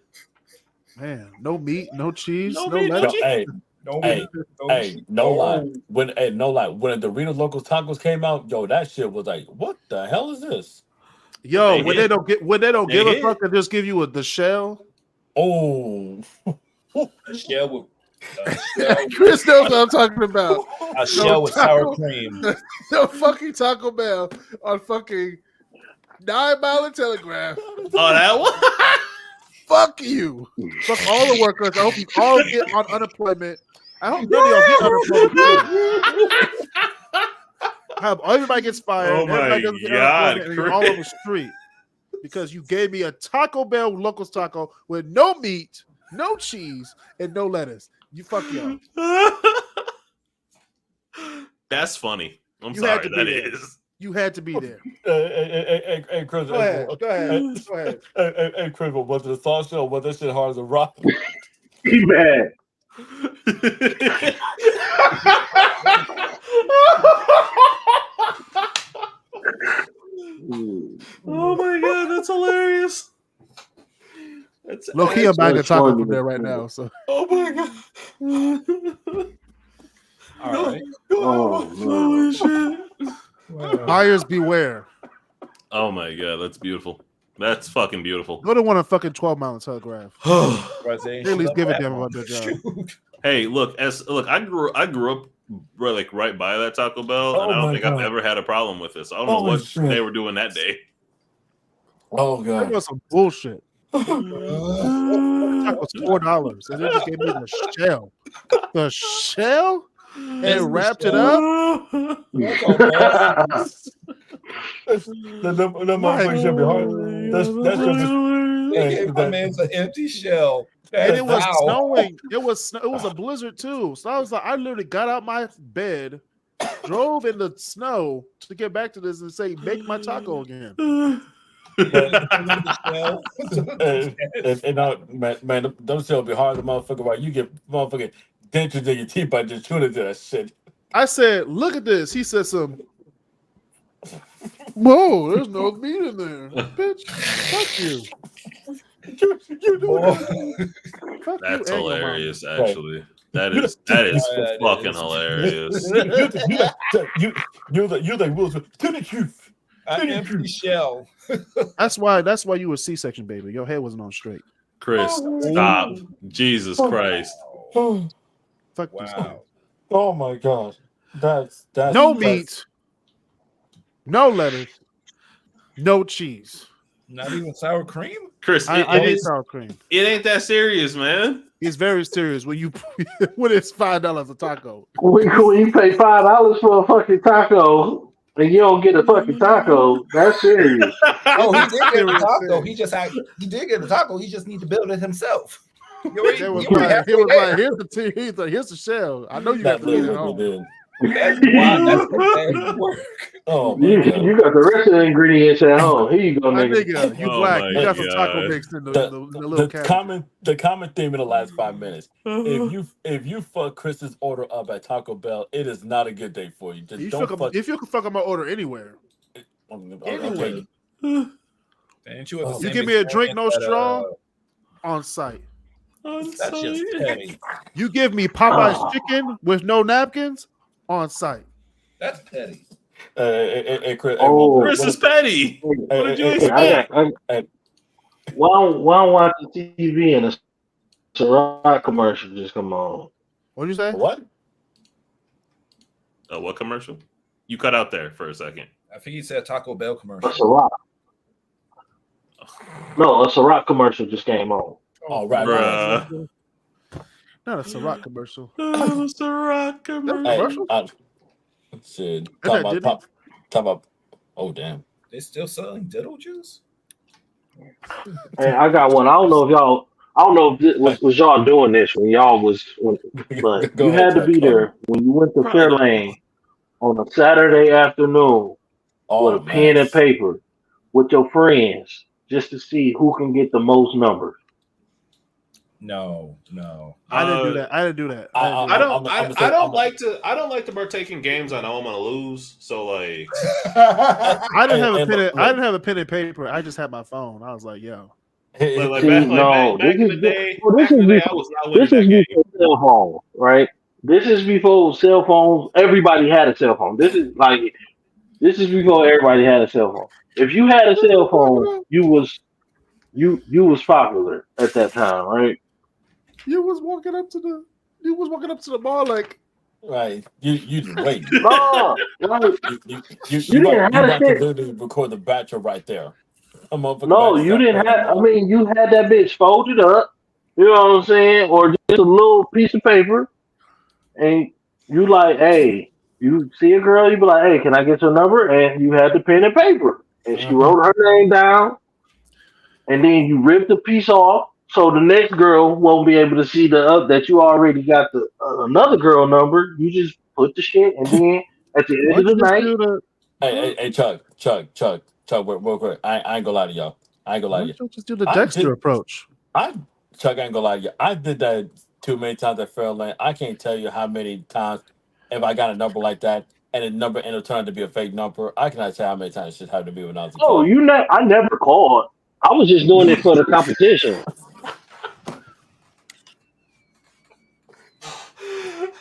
Man, no meat, no cheese, no meat, lettuce. No lie. When the Doritos Locos tacos came out, yo, that shit was like, what the hell is this? Yo, when they don't give a fuck and just give you the shell. Oh, the shell with Chris knows what I'm talking about. A shell with sour cream. No fucking Taco Bell on fucking 9 Mile and Telegraph. Oh, that one. Fuck you. Fuck all the workers. I hope you all get on unemployment. I hope none of y'all get unemployment too. I hope everybody gets fired. Oh my Everybody doesn't get God, unemployment, and you're all over the street because you gave me a Taco Bell locals taco with no meat, no cheese, and no lettuce. You fuck y'all. That's funny. I'm You sorry. had to be That there. is. You had to be there. Hey, Chris. Go ahead. Go ahead. Hey, Chris, was it a sauce show? Was that shit hard as a rock? He mad. Oh my God, that's hilarious. That's Low key, I'm buying a That's taco funny. from there right now. So Oh my god. All right. Oh, man. Holy shit. buyers beware. Oh my God, that's beautiful. That's fucking beautiful. Go to one of fucking 12 Mile and Telegraph. They at least give a damn about their job. Hey, look, I grew up like right by that Taco Bell, and I don't think I've ever had a problem with this. I don't know what they were doing that day. Oh That god. was some bullshit. Taco was $4, and they just gave me the shell. The shell? And wrapped it up? The motherfucker should be hard. That's just They gave my man's an empty shell. And it was snowing. It was a blizzard too. So I literally got out my bed, drove in the snow to get back to this and say, make my taco again. Man, those shell be hard, the motherfucker. Right, you get motherfucking dentures in your teeth by just chewing into that shit. I said, look at this. He said whoa, there's no meat in there. Bitch, fuck you. That's hilarious, actually. That is fucking hilarious. You like Wilson. Tell the truth. An empty shell. That's why you were C-section, baby. Your head wasn't on straight. Chris, stop. Jesus Christ. Fuck you. Wow. Oh my god. That's No meat, no lettuce, no cheese. Not even sour cream? Chris, I hate sour cream. it ain't that serious, man. It's very serious when it's $5 a taco. When you pay $5 for a fucking taco and you don't get a fucking taco, that's serious. Oh, he did get the taco. He did get the taco. He just need to build it himself. He was like, here's the shell. I know you got to eat it home. Oh, you got the rest of the ingredients at home. Here you go, My nigga. nigga, you black. You got some taco mix in the little can. The common theme in the last 5 minutes. If you fuck Chris's order up at Taco Bell, it is not a good day for you. Just If you can fuck up my order anywhere. Okay. You give me a drink, no straw, on site. That's just petty. You give me Popeye's chicken with no napkins, on site. That's petty. Chris is petty. What did you expect? Why don't watch the TV and a Ciroc commercial just come on? What did you say? What? What commercial? You cut out there for a second. I think he said Taco Bell commercial. A Ciroc. No, a Ciroc commercial just came on. Oh, right. Bruh. Not a Ciroc commercial. Ciroc commercial. Shit. Talk about. Oh, damn. They still selling diddle juice? Hey, I got one. I don't know if this was y'all doing this when y'all was, but you had to be there when you went to Fairlane on a Saturday afternoon with a pen and paper with your friends just to see who can get the most numbers. No. I didn't do that. I don't like to partake in games I know I'm gonna lose. So like, I didn't have a pen and paper. I just had my phone. I was like, yo. Back in the day, I was not winning that game. Before cell phone, right? This is before cell phones. Everybody had a cell phone. This is before everybody had a cell phone. If you had a cell phone, you was popular at that time, right? You was walking up to the bar like, right. You wait. No, like, You about to literally record the bachelor right there. No, you didn't have. I mean, you had that bitch folded up. You know what I'm saying, or just a little piece of paper, and you like, hey, you see a girl, you be like, hey, can I get your number? And you had the pen and paper, and she wrote her name down, and then you ripped the piece off, so the next girl won't be able to see the up that you already got the another girl number. You just put the shit, and then at the end of the night, Hey, Chuck, real quick. I ain't gonna lie to y'all. I ain't gonna lie Why to you. don't you just do the Dexter approach? Chuck, I ain't gonna lie to you. I did that too many times at Fairlane. I can't tell you how many times if I got a number like that and the number ended up turning to be a fake number. I cannot tell how many times it just happened to me when I was a kid. oh, I never called. I was just doing it for the competition.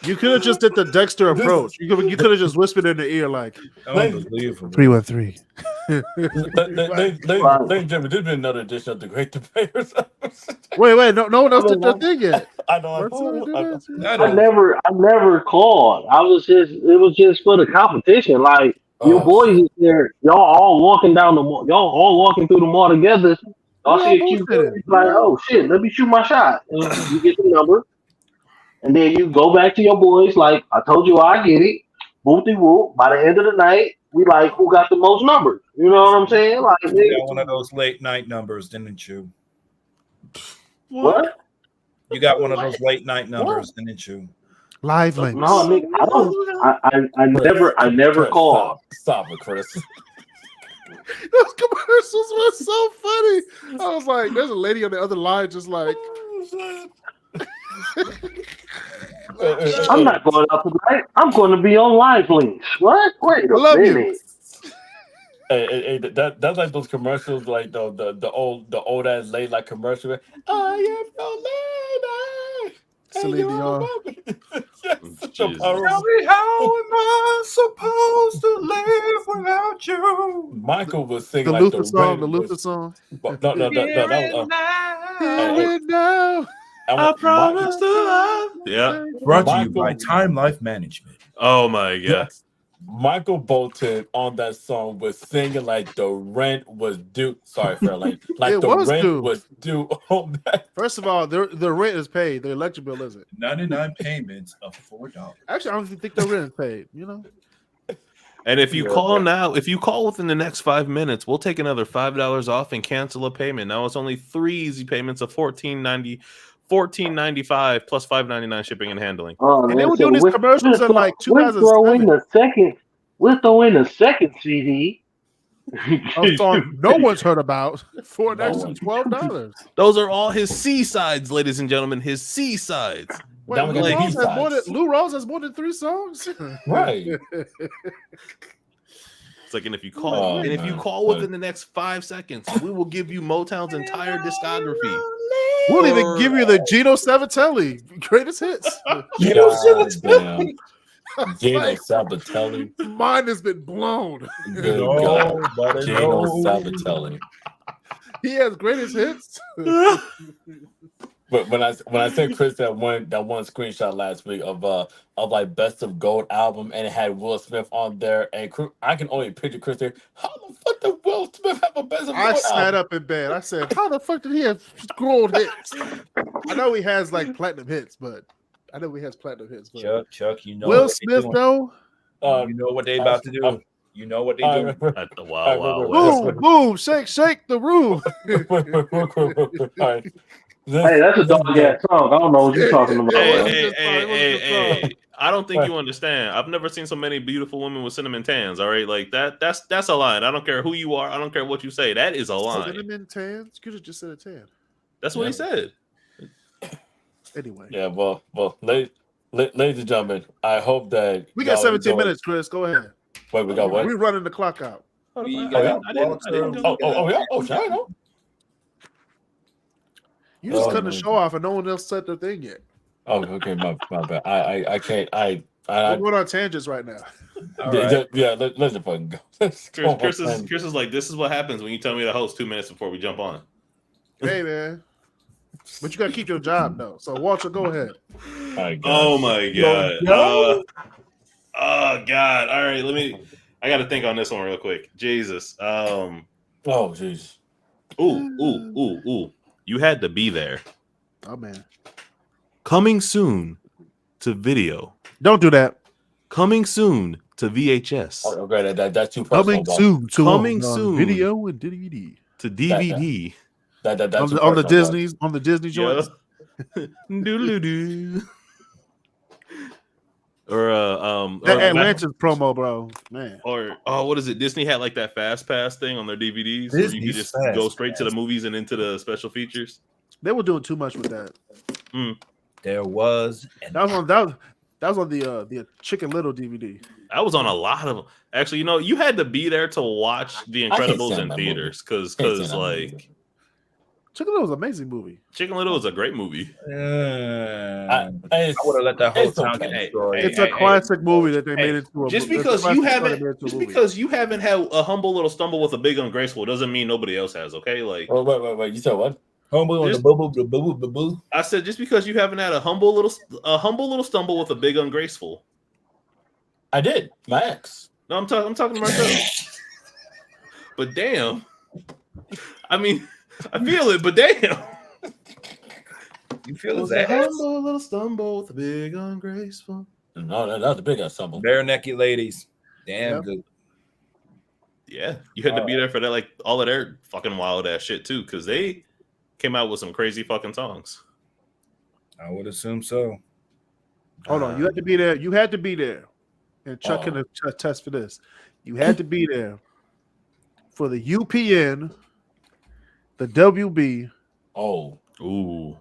You could have just did the Dexter approach. You could have just whispered in the ear like, Unbelievable. 313. Ladies and gentlemen, there's been another edition of the Great Debaters. Wait, no one else did their thing yet. I know. I never called. It was just for the competition. Like your boys is there, y'all all walking down the mall, y'all all walking through the mall together. Y'all see a cute girl, like, oh shit, let me shoot my shot. And you get the number, and then you go back to your boys. Like I told you, I get it. Boopty whoop. By the end of the night, we like who got the most numbers. You know what I'm saying? Like you got one of those late night numbers, didn't you? What? You got one of those late night numbers, didn't you? Live links. No, nigga, I don't. I never called. Stop it, Chris. Those commercials were so funny. I was like, there's a lady on the other line just like. I'm not going out tonight. I'm going to be on live links. What? Wait a minute. Hey, that's like those commercials, like the old ass late like commercial. I am no lady. Celine Dion. Tell me how am I supposed to live without you? Michael was singing the like Luther song. The Luther song. No, that was. I promise to love. Yeah. Brought to you by Time Life Management. Oh my god. Yes. Michael Bolton on that song was singing like the rent was due. Sorry, Fairlane. Like the rent was due on that. First of all, the rent is paid. The electric bill isn't. 99 payments of $4. Actually, I don't even think the rent is paid. You know. And if you call now, if you call within the next 5 minutes, we'll take another $5 off and cancel a payment. Now it's only 3 easy payments of $14.95 plus $5.99 shipping and handling. And they were doing these commercials in like 2007. We'll throw in a second CD. A song no one's heard about for an extra $12. Those are all his C-sides, ladies and gentlemen. His C-sides. Wait, Lou Rawls has more than 3 songs. Right. It's like, and if you call, within the next 5 seconds, we will give you Motown's entire discography. We'll even give you the Gino Savatelli greatest hits. Gino Savatelli. Gino Savatelli. Mine has been blown. Good God. Gino Savatelli. He has greatest hits. But when I sent Chris that one screenshot last week of like Best of Gold album, and it had Will Smith on there, and I can only picture Chris there. How the fuck did Will Smith have a Best of Gold album? I sat up in bed. I said, how the fuck did he have gold hits? I know he has like platinum hits, but Chuck, you know Will Smith though. You know what they about to do. You know what they do. Wow. Boom, shake the room. Hey, that's a dog ass song. I don't know what you're talking about. Hey. I don't think you understand. I've never seen so many beautiful women with cinnamon tans. All right, like that's a line. I don't care who you are. I don't care what you say. That is a line. Cinnamon tans? You could have just said a tan. That's what he said. Anyway. Yeah. Well, ladies and gentlemen, I hope that we got 17 minutes, Chris. Go ahead. Wait, we got what? We're running the clock out. I didn't. Oh, shit, I know. You just cut the show off, and no one else said their thing yet. Oh, okay, my bad. I can't. We're going on tangents right now. Let's fucking go. Chris is like, this is what happens when you tell me to host 2 minutes before we jump on. Hey, man. But you got to keep your job, though. So, Walter, go ahead. Oh, my God. Oh, God. All right, I got to think on this one real quick. Jesus. Oh, jeez. Ooh. You had to be there. Oh man. Coming soon to video. Don't do that. Coming soon to VHS. Oh, okay, that's too personal. Coming bro. soon to Coming soon. video and DVD. To DVD. That's On too the personal, bro. Disney's on the Disney Yeah. joints. Doodle-doo. Or That Atlantis promo, bro. Man. or what is it? Disney had like that fast pass thing on their DVDs where you could Disney's just Fast go straight to the Pass. movies and into the special features. They were doing too much with that. There was. That was on the Chicken Little DVD. I was on a lot of them. Actually, you had to be there to watch The I can't Incredibles stand in that theaters because Can't stand that movie. like Chicken Little was an amazing movie. Chicken Little is a great movie. I would have let that whole it's town okay. get destroyed. It's a classic movie that they made into a Just it's a because classic you that they haven't, made into a just movie. because you haven't had a humble little stumble with a big ungraceful doesn't mean nobody else has. Okay, like Wait. You said what? Humble on the Just- boo. I said, just because you haven't had a humble little stumble with a big ungraceful. I did. My ex. No, I'm talking to myself. But damn, I mean, I feel it. But damn, You feel his was a ass? humble little stumble with a big ungraceful. No, that was a big ass stumble. Bare necky ladies. Damn Yep. good. Yeah, you had to be there for that, like all of their fucking wild ass shit too, because they came out with some crazy fucking songs. I would assume so. Hold on, you had to be there. You had to be there, and Chuck can attest for this. You had to be there for the UPN, the WB, Oh, Ooh,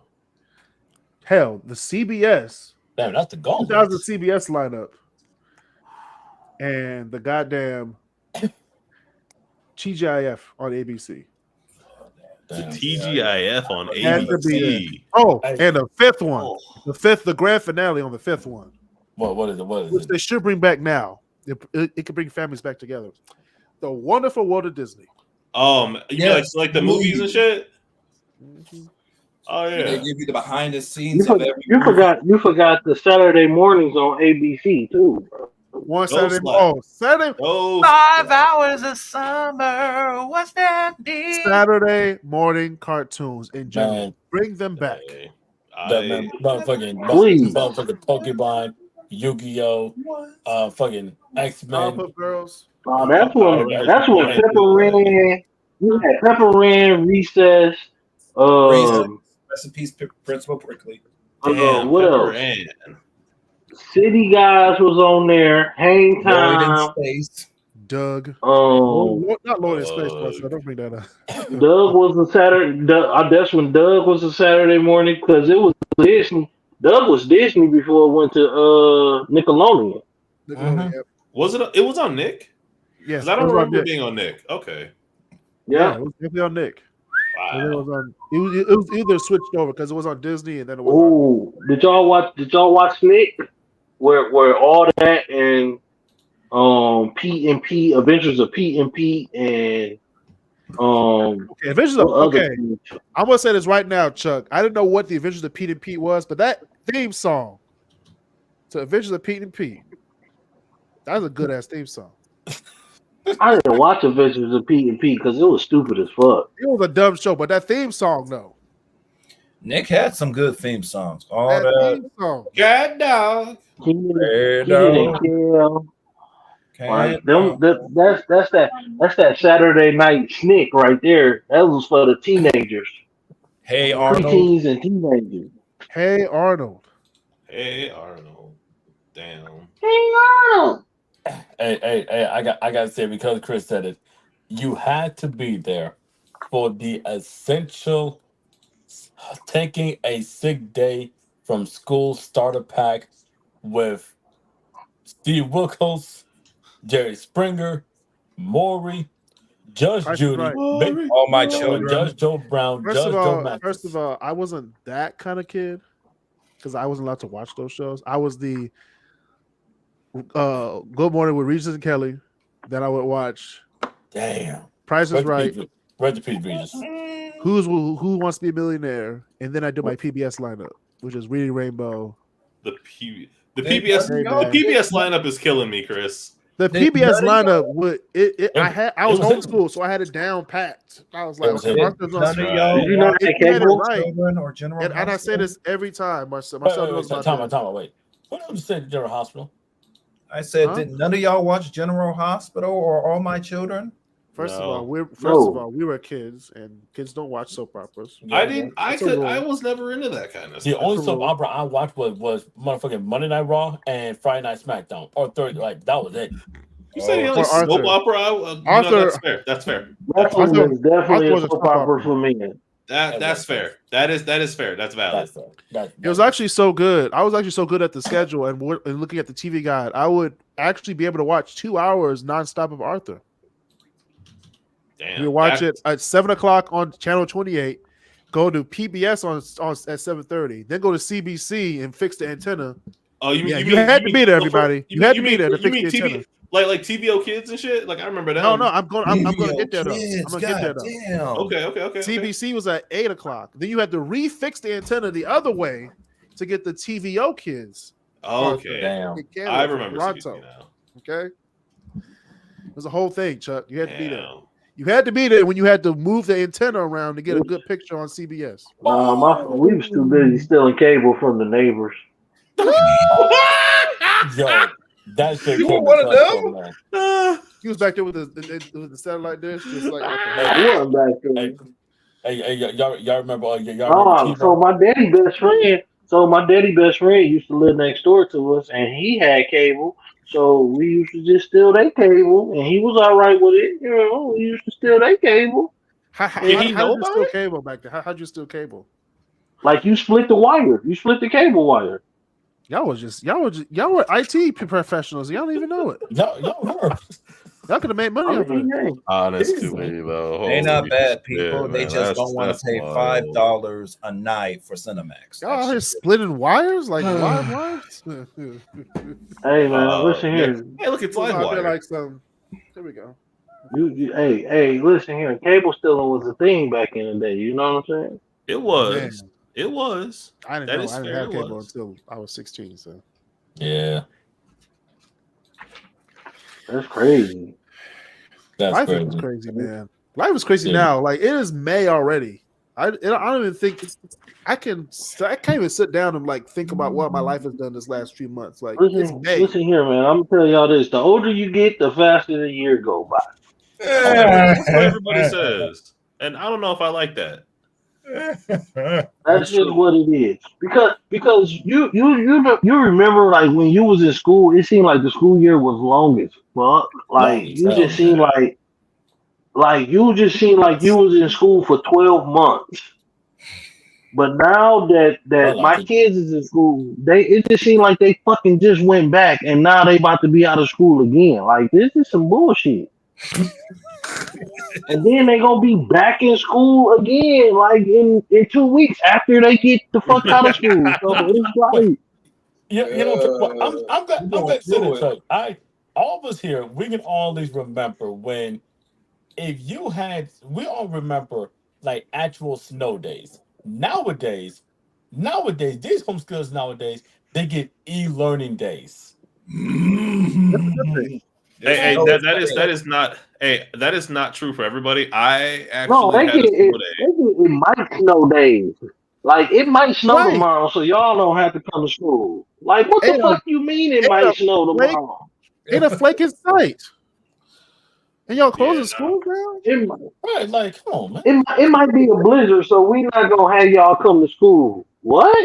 hell, the CBS, damn, that's the goal. 2000 CBS lineup, and the goddamn TGIF on ABC. the TGIF on Had to be ABC. Oh, Hey. and the fifth one, Oh. the grand finale on the fifth one, What is it? What is which it? they should bring back now. It could bring families back together. The Wonderful World of Disney. You mean Yes. like the movies and shit? Oh They yeah. give you the behind the You, scenes of every you forgot the Saturday mornings on ABC too, bro. One Those Saturday. slap. Oh, Saturday. Oh, 5 hours of summer. What's that? Saturday morning cartoons in general. Man. Bring them back. okay. That man, motherfucking Please. Pokemon, Yu-Gi-Oh, fucking X-Men. Powerpuff Girls. That's when Yeah. Pepper ran. You had Pepper ran, Recess. Rest in peace, Principal Prickly. Damn, What Pepper else? Ann. City Guys was on there. Hang Lloyd Time. in Space. Doug. Um, Not Lord in Space, so don't bring that up. Doug was the Saturday. That's when Doug was a Saturday morning because it was Disney. Doug was Disney before it went to Nickelodeon. Nickelodeon, yep. Was it? It was on Nick. Yes, Because I don't it was on remember Nick. being on Nick. Okay. Yeah. It was definitely on Nick. And it Wow. was on. It was either switched over because it was on Disney and then it was. Oh, did y'all watch Nick? Where all that and Pete and Pete, Adventures of Pete and Pete and Okay, Adventures of what other okay. Pete? I'm gonna say this right now, Chuck. I didn't know what the Adventures of Pete and Pete was, but that theme song to Adventures of Pete and Pete, that was a good ass theme song. I didn't watch Adventures of Pete and Pete because it was stupid as fuck. It was a dumb show, but that theme song though, Nick had some good theme songs. All that that. theme song. God dog. Kid There and Kill. Like Can't- that's that Saturday night snick right there. That was for the teenagers, Hey Arnold. preteens and teenagers. Hey Arnold. Hey Arnold. Damn. Hey Arnold. Hey, I gotta say, because Chris said it, you had to be there for the essential taking a sick day from school starter pack with Steve Wilkos, Jerry Springer, Maury, Judge Price is Judy, Right. All my children. Judge Joe Brown, Judge Joe Mathis. First of all, I wasn't that kind of kid because I wasn't allowed to watch those shows. I was the Good Morning with Regis and Kelly. Then I would watch Damn. Price is Right, Reggie P. Regis. Who Wants to Be a Millionaire, and then I do my PBS lineup, which is Reading Rainbow. The PBS Hey, man. PBS lineup is killing me, Chris. The Did PBS none of lineup would it I was it was homeschooled, so I had it down packed. I was like, It was okay, him. Arthur's on None of screen. y'all Did you not watch have If you had it cable? right, Children or General and I say Hospital? this every time, Marcel Wait, knows about time this. out. Wait. What else you said, General Hospital? I said, Huh? did none of y'all watch General Hospital or All My Children? First of No. all, No. we were kids, and kids don't watch soap operas. I didn't. That's a rule. I was never into that kind of The stuff. only soap opera I watched was motherfucking Monday Night Raw and Friday Night SmackDown, or Thursday. Like that was it. You said the only For Arthur. soap opera. Arthur- that's fair. That's fair. Wrestling Arthur- is definitely Arthur a was a soap soap opera opera. for me. That's fair. That is fair. That's valid. That's fair. It was actually so good. I was actually so good at the schedule and looking at the TV guide. I would actually be able to watch 2 hours nonstop of Arthur. Damn. We watch it at 7:00 on channel 28. Go to PBS on at 7:30. Then go to CBC and fix the antenna. Oh, you mean You had to be there, everybody. You had to be there to fix the TV, antenna. like TVO Kids and shit. Like I remember that. No, one. I'm going to get there though. I'm going to get there though. Damn. Okay. CBC was at 8:00. Then you had to refix the antenna the other way to get the TVO Kids. Okay. Damn. in Canada I from remember Toronto. CBC now. Okay, it was a whole thing, Chuck. You had to be there. Damn. You had to be there when you had to move the antenna around to get a good picture on CBS. We was too busy stealing cable from the neighbors. Yo, that shit. You killed were me one of so them? bad. He was back there with the satellite dish, just like I wasn't back there. Hey, y'all remember? Y'all remember So my daddy best friend used to live next door to us, and he had cable. So we used to just steal their cable, and he was all right with it. You know, we used to steal their cable. how Did he did know you about steal it? cable back there? How'd you steal cable? Like you split the wire, you split the cable wire. Y'all were IT professionals. Y'all don't even know it. Y'all could have made money off of it. Honestly, though. They not holy bad shit, people. They man. just don't want That's to pay wild. $5 a night for Cinemax. Y'all out here splitting wires like live wires. Hey man, listen yeah. here. Hey, look, it's Out live there wire. like some. There we go. Hey, listen here. Cable stealing was a thing back in the day. You know what I'm saying? It was. Man. It was. I didn't That know. is I didn't fair, have it cable was. until I was 16. So Yeah, That's crazy. that's life crazy. is crazy, man. Life is crazy Yeah. now. Like it is May already. I don't even think I can't even sit down and like think about what my life has done this last few months. Like it's May. Listen here, man. I'm gonna tell y'all this: the older you get, the faster the year go by. That's what everybody says. And I don't know if I like that. That's just what it is. Because you remember like when you was in school, it seemed like the school year was long as fuck. Like you just seemed like you was in school for 12 months. But now that my kids is in school, it just seemed like they fucking just went back and now they about to be out of school again. Like this is some bullshit. And then they gonna be back in school again, like in 2 weeks after they get the fuck out of school. So it's like, I'm gonna say this, right? All of us here, we can always remember when, we all remember like actual snow days. Nowadays, these homeschoolers nowadays, they get e-learning days. Hey, that is not true for everybody. I actually they had get a school day. it might snow days. Like it might snow Right. tomorrow, so y'all don't have to come to school. Like what the Ain't fuck you mean it might snow tomorrow? Ain't a flake in sight. And y'all closing Yeah, school now? It might, Right, like, come on, man. it might be a blizzard, so we not gonna have y'all come to school. What?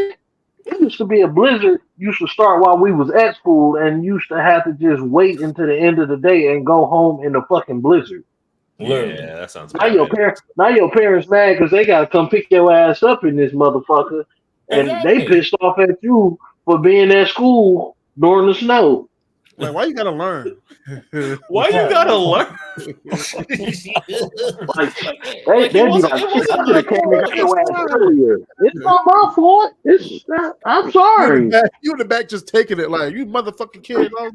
It used to be a blizzard. Used to start while we was at school, and used to have to just wait until the end of the day and go home in the fucking blizzard. Yeah, that sounds Now your parents mad because they gotta come pick your ass up in this motherfucker, and they pissed off at you for being at school during the snow. Like, why you gotta learn? Why you gotta learn? Like, they be like, I should have came and got your ass earlier. It's not my fault. It's not, I'm sorry. You in the back just taking it like you motherfucking kid. I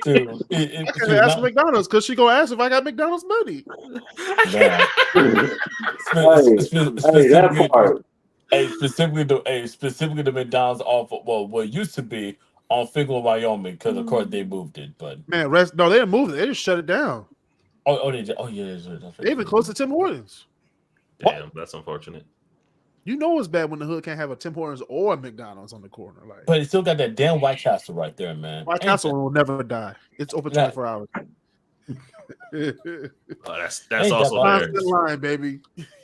can't ask McDonald's because she gonna ask if I got McDonald's money. Hey, that part. Specifically the McDonald's off what used to be on Figler, Wyoming, because of course they moved it. But Man, they didn't move it. They just shut it down. they did. Oh yeah, that's right. They even close to Tim Hortons. Damn, that's unfortunate. You know it's bad when the hood can't have a Tim Hortons or a McDonald's on the corner. Like, but it still got that damn White Castle right there, man. White Castle will never die. It's open 24 hours. That's Ain't also that fair. Constant line, baby.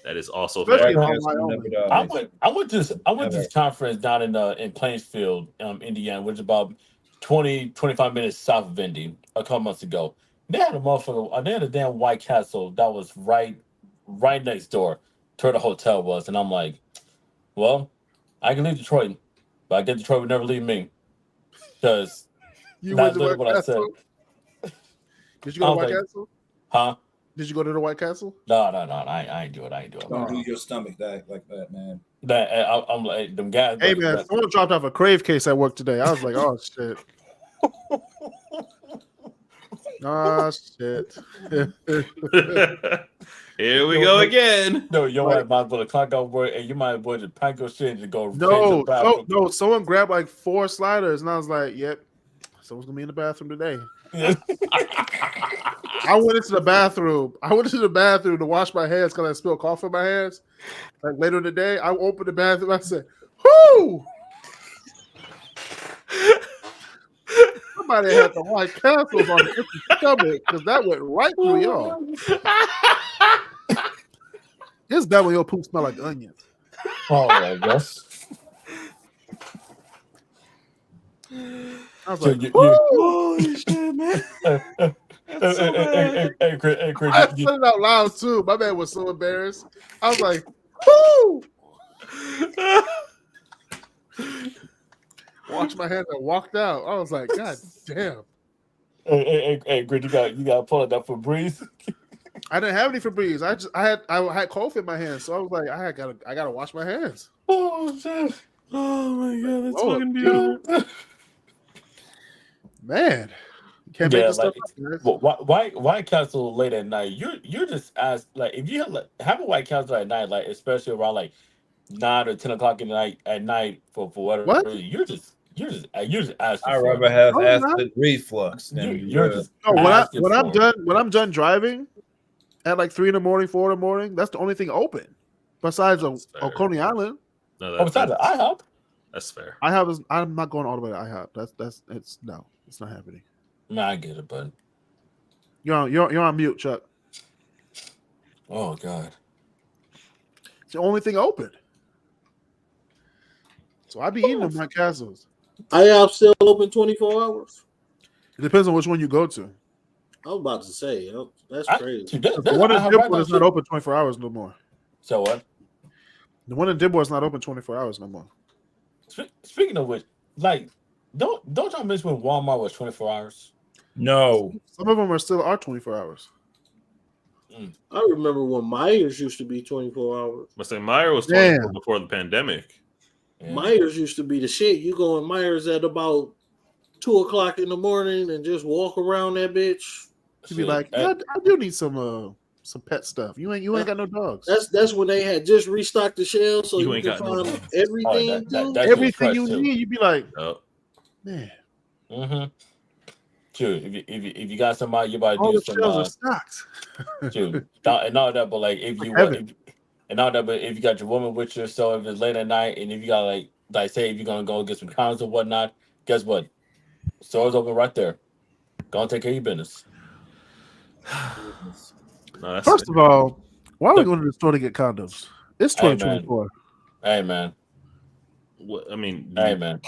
That is also Especially fair. in Wyoming. I went to this conference down in Plainsfield, Indiana, which is about 25 minutes south of Indy a couple months ago. They had they had a damn White Castle that was right next door to where the hotel was, and I'm like, well, I can leave Detroit, but I guess Detroit would never leave me because You that's went to literally White what I said. Castle? Did you go to White like, Castle? Huh? Did you go to the White Castle? No, I ain't do it. Don't do your stomach like that, man. I'm like them guys. Hey man, someone dropped off a Crave case at work today. I was like, oh shit. Oh shit. Here we go again. No, you might as well clock out work, and you might as well just pack your shit and go. No, someone grabbed like 4 sliders, and I was like, yep, someone's gonna be in the bathroom today. I went into the bathroom. To wash my hands because I spilled coffee in my hands. Like later in the day, I opened the bathroom. I said, "Whoo!" Somebody had the White Castles on the stomach because that went right through y'all. It's bad when your poop smell like onions. Oh my gosh. I was like, holy shit, man. Hey, Chris, I said it out loud too. My man was so embarrassed. I was like, "Whoo!" Washed my hands and walked out. I was like, God damn. Hey, Chris, you got to pull it up for Breeze. I didn't have any Febreze. I had coffee in my hands, so I was like, I gotta wash my hands. Oh shit! Oh my god, that's Lord, fucking beautiful. Man, you can't make this stuff up, guys. White Castle late at night. You're just asked like if you have a White Castle at night, like especially around like 9 or 10 o'clock at night for whatever. What? You're just asking. I'd for rather it. have No, I'm acid reflux than You're just No, asking when I'm for it. done when I'm done driving at like 3 in the morning, 4 in the morning, that's the only thing open besides Coney Island. No, Besides the IHOP. That's fair. I'm not going all the way to IHOP. It's not happening. Nah, I get it, but You're on mute, Chuck. oh god. It's the only thing open. So I be eating them White Castles. IHOP still open 24 hours? It depends on which one you go to. I was about to say, that's crazy. The one in Dipwood is not open 24 hours no more. So what? The one in Dipwood is not open 24 hours no more. Speaking of which, like, don't y'all miss when Walmart was 24 hours? no. Some of them are 24 hours. I remember when Myers used to be 24 hours. I say Meyer was 24 before the pandemic. Yeah. Myers used to be the shit. You go in Myers at about 2 o'clock in the morning and just walk around that bitch. You'd be like, yeah, I do need some pet stuff. You ain't got no dogs. That's when they had just restocked the shelves, so You you ain't can got no find dogs. everything. That's Everything you too. need, you'd be like, Oh. man, Mm-hmm. Dude, if you got somebody, you about all to the do shelves are some. stocked. Dude, and all that, but like if you if you got your woman with you, so if it's late at night, and if you got like say if you're gonna go get some condoms or whatnot, guess what? Store's open right there. Go and take care of your business. No, that's First of all, why are we going to the store to get condoms? It's Hey, man. 2024. Hey man. what, I mean, Hey man.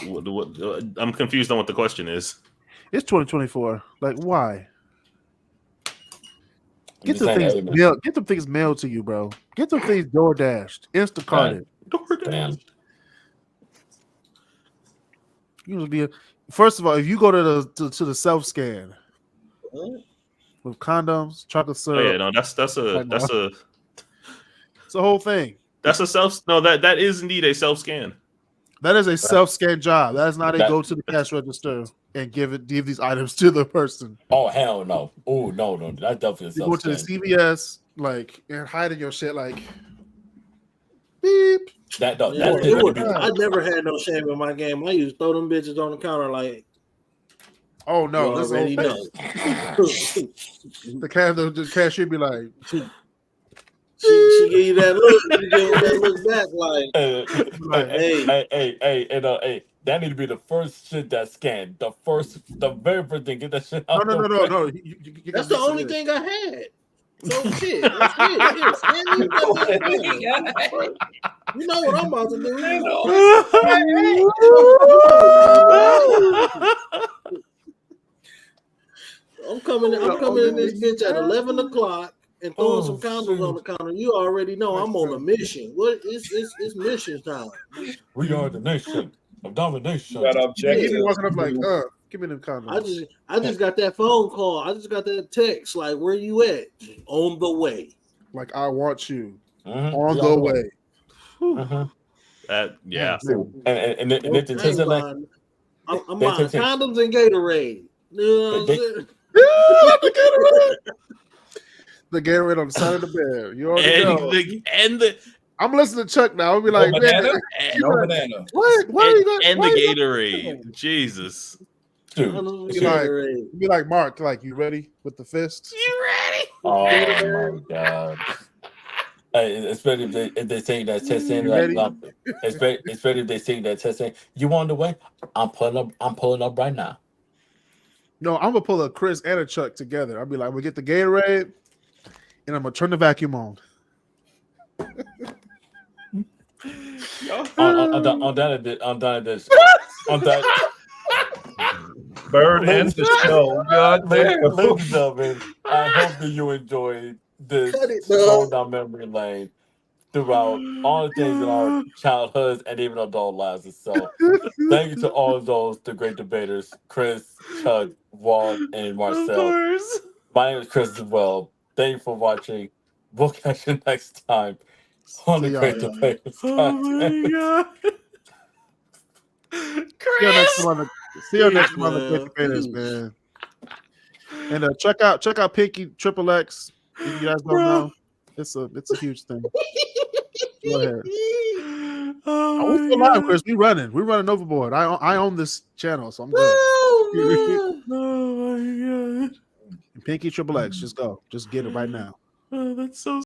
I'm confused on what the question is. It's 2024. Like, why? Get I'm them just things saying, hey, man. mailed. Get them things mailed to you, bro. Get them things door dashed, Instacarted. Damn. Usually, first of all, if you go to the self scan with condoms, chocolate Oh syrup, yeah, no, that's it's the whole thing. a self. No, that is indeed a self scan. That is a self scan job. That is not a That- go to the cash register and give these items to the person. Oh hell no. Oh no. That's definitely a You go to the self-scan. CVS, like, and hiding your shit, like, beep. That dog. Yeah, That thing need to be. I never had no shame in my game. I used to throw them bitches on the counter like. Oh no, you this already whole know. the cashier be like, She give you that look. You give her that look back like, hey, that need to be the first shit that scanned. The very first thing. Get that shit out. no. You that's the only thing I had. So shit, that's it. Yeah, scan these motherfuckers. You know what I'm about to do. I'm coming in this bitch at 11 o'clock and throwing some condoms on the counter. You already know I'm on a mission. What it's mission time. We are the nation of domination. He be walking up like, give me them condoms. I just got that phone call. I just got that text. Like, where you at? On the way. Like, I want you on the way. That and if the test like I'm buying condoms and Gatorade. You know what I'm saying? The Gatorade on the side of the bed. You already know. I'm listening to Chuck now. I'll be like, banana? No Like, banana. What? Why are you going? And the Gatorade. Jesus. Dude, be like Mark, like, you ready with the fist? You ready? Oh my god. Especially if they say that testing, especially if they say that testing, you on the way? I'm pulling up right now. No, I'm gonna pull a Chris and a Chuck together. I'll be like, we'll get the Gatorade, and I'm gonna turn the vacuum on. on that. Bird ends the show. God damn. Ladies and gentlemen, I hope that you enjoyed this going down memory lane throughout all the things in our childhoods and even adult lives. So thank you to all of those, the great debaters, Chris, Chuck, Walt, and Marcel. My name is Chris as well. Thank you for watching. We'll catch you next time on the Great Debaters. Oh my god. See you next time on the Great Debaters, man. And check out Pinky Triple X. If you guys don't know, it's a huge thing. Go ahead. We still live, Chris. We're running overboard. I own this channel, so I'm good. Oh my god. Pinky Triple X, just go. Just get it right now. Oh, that's so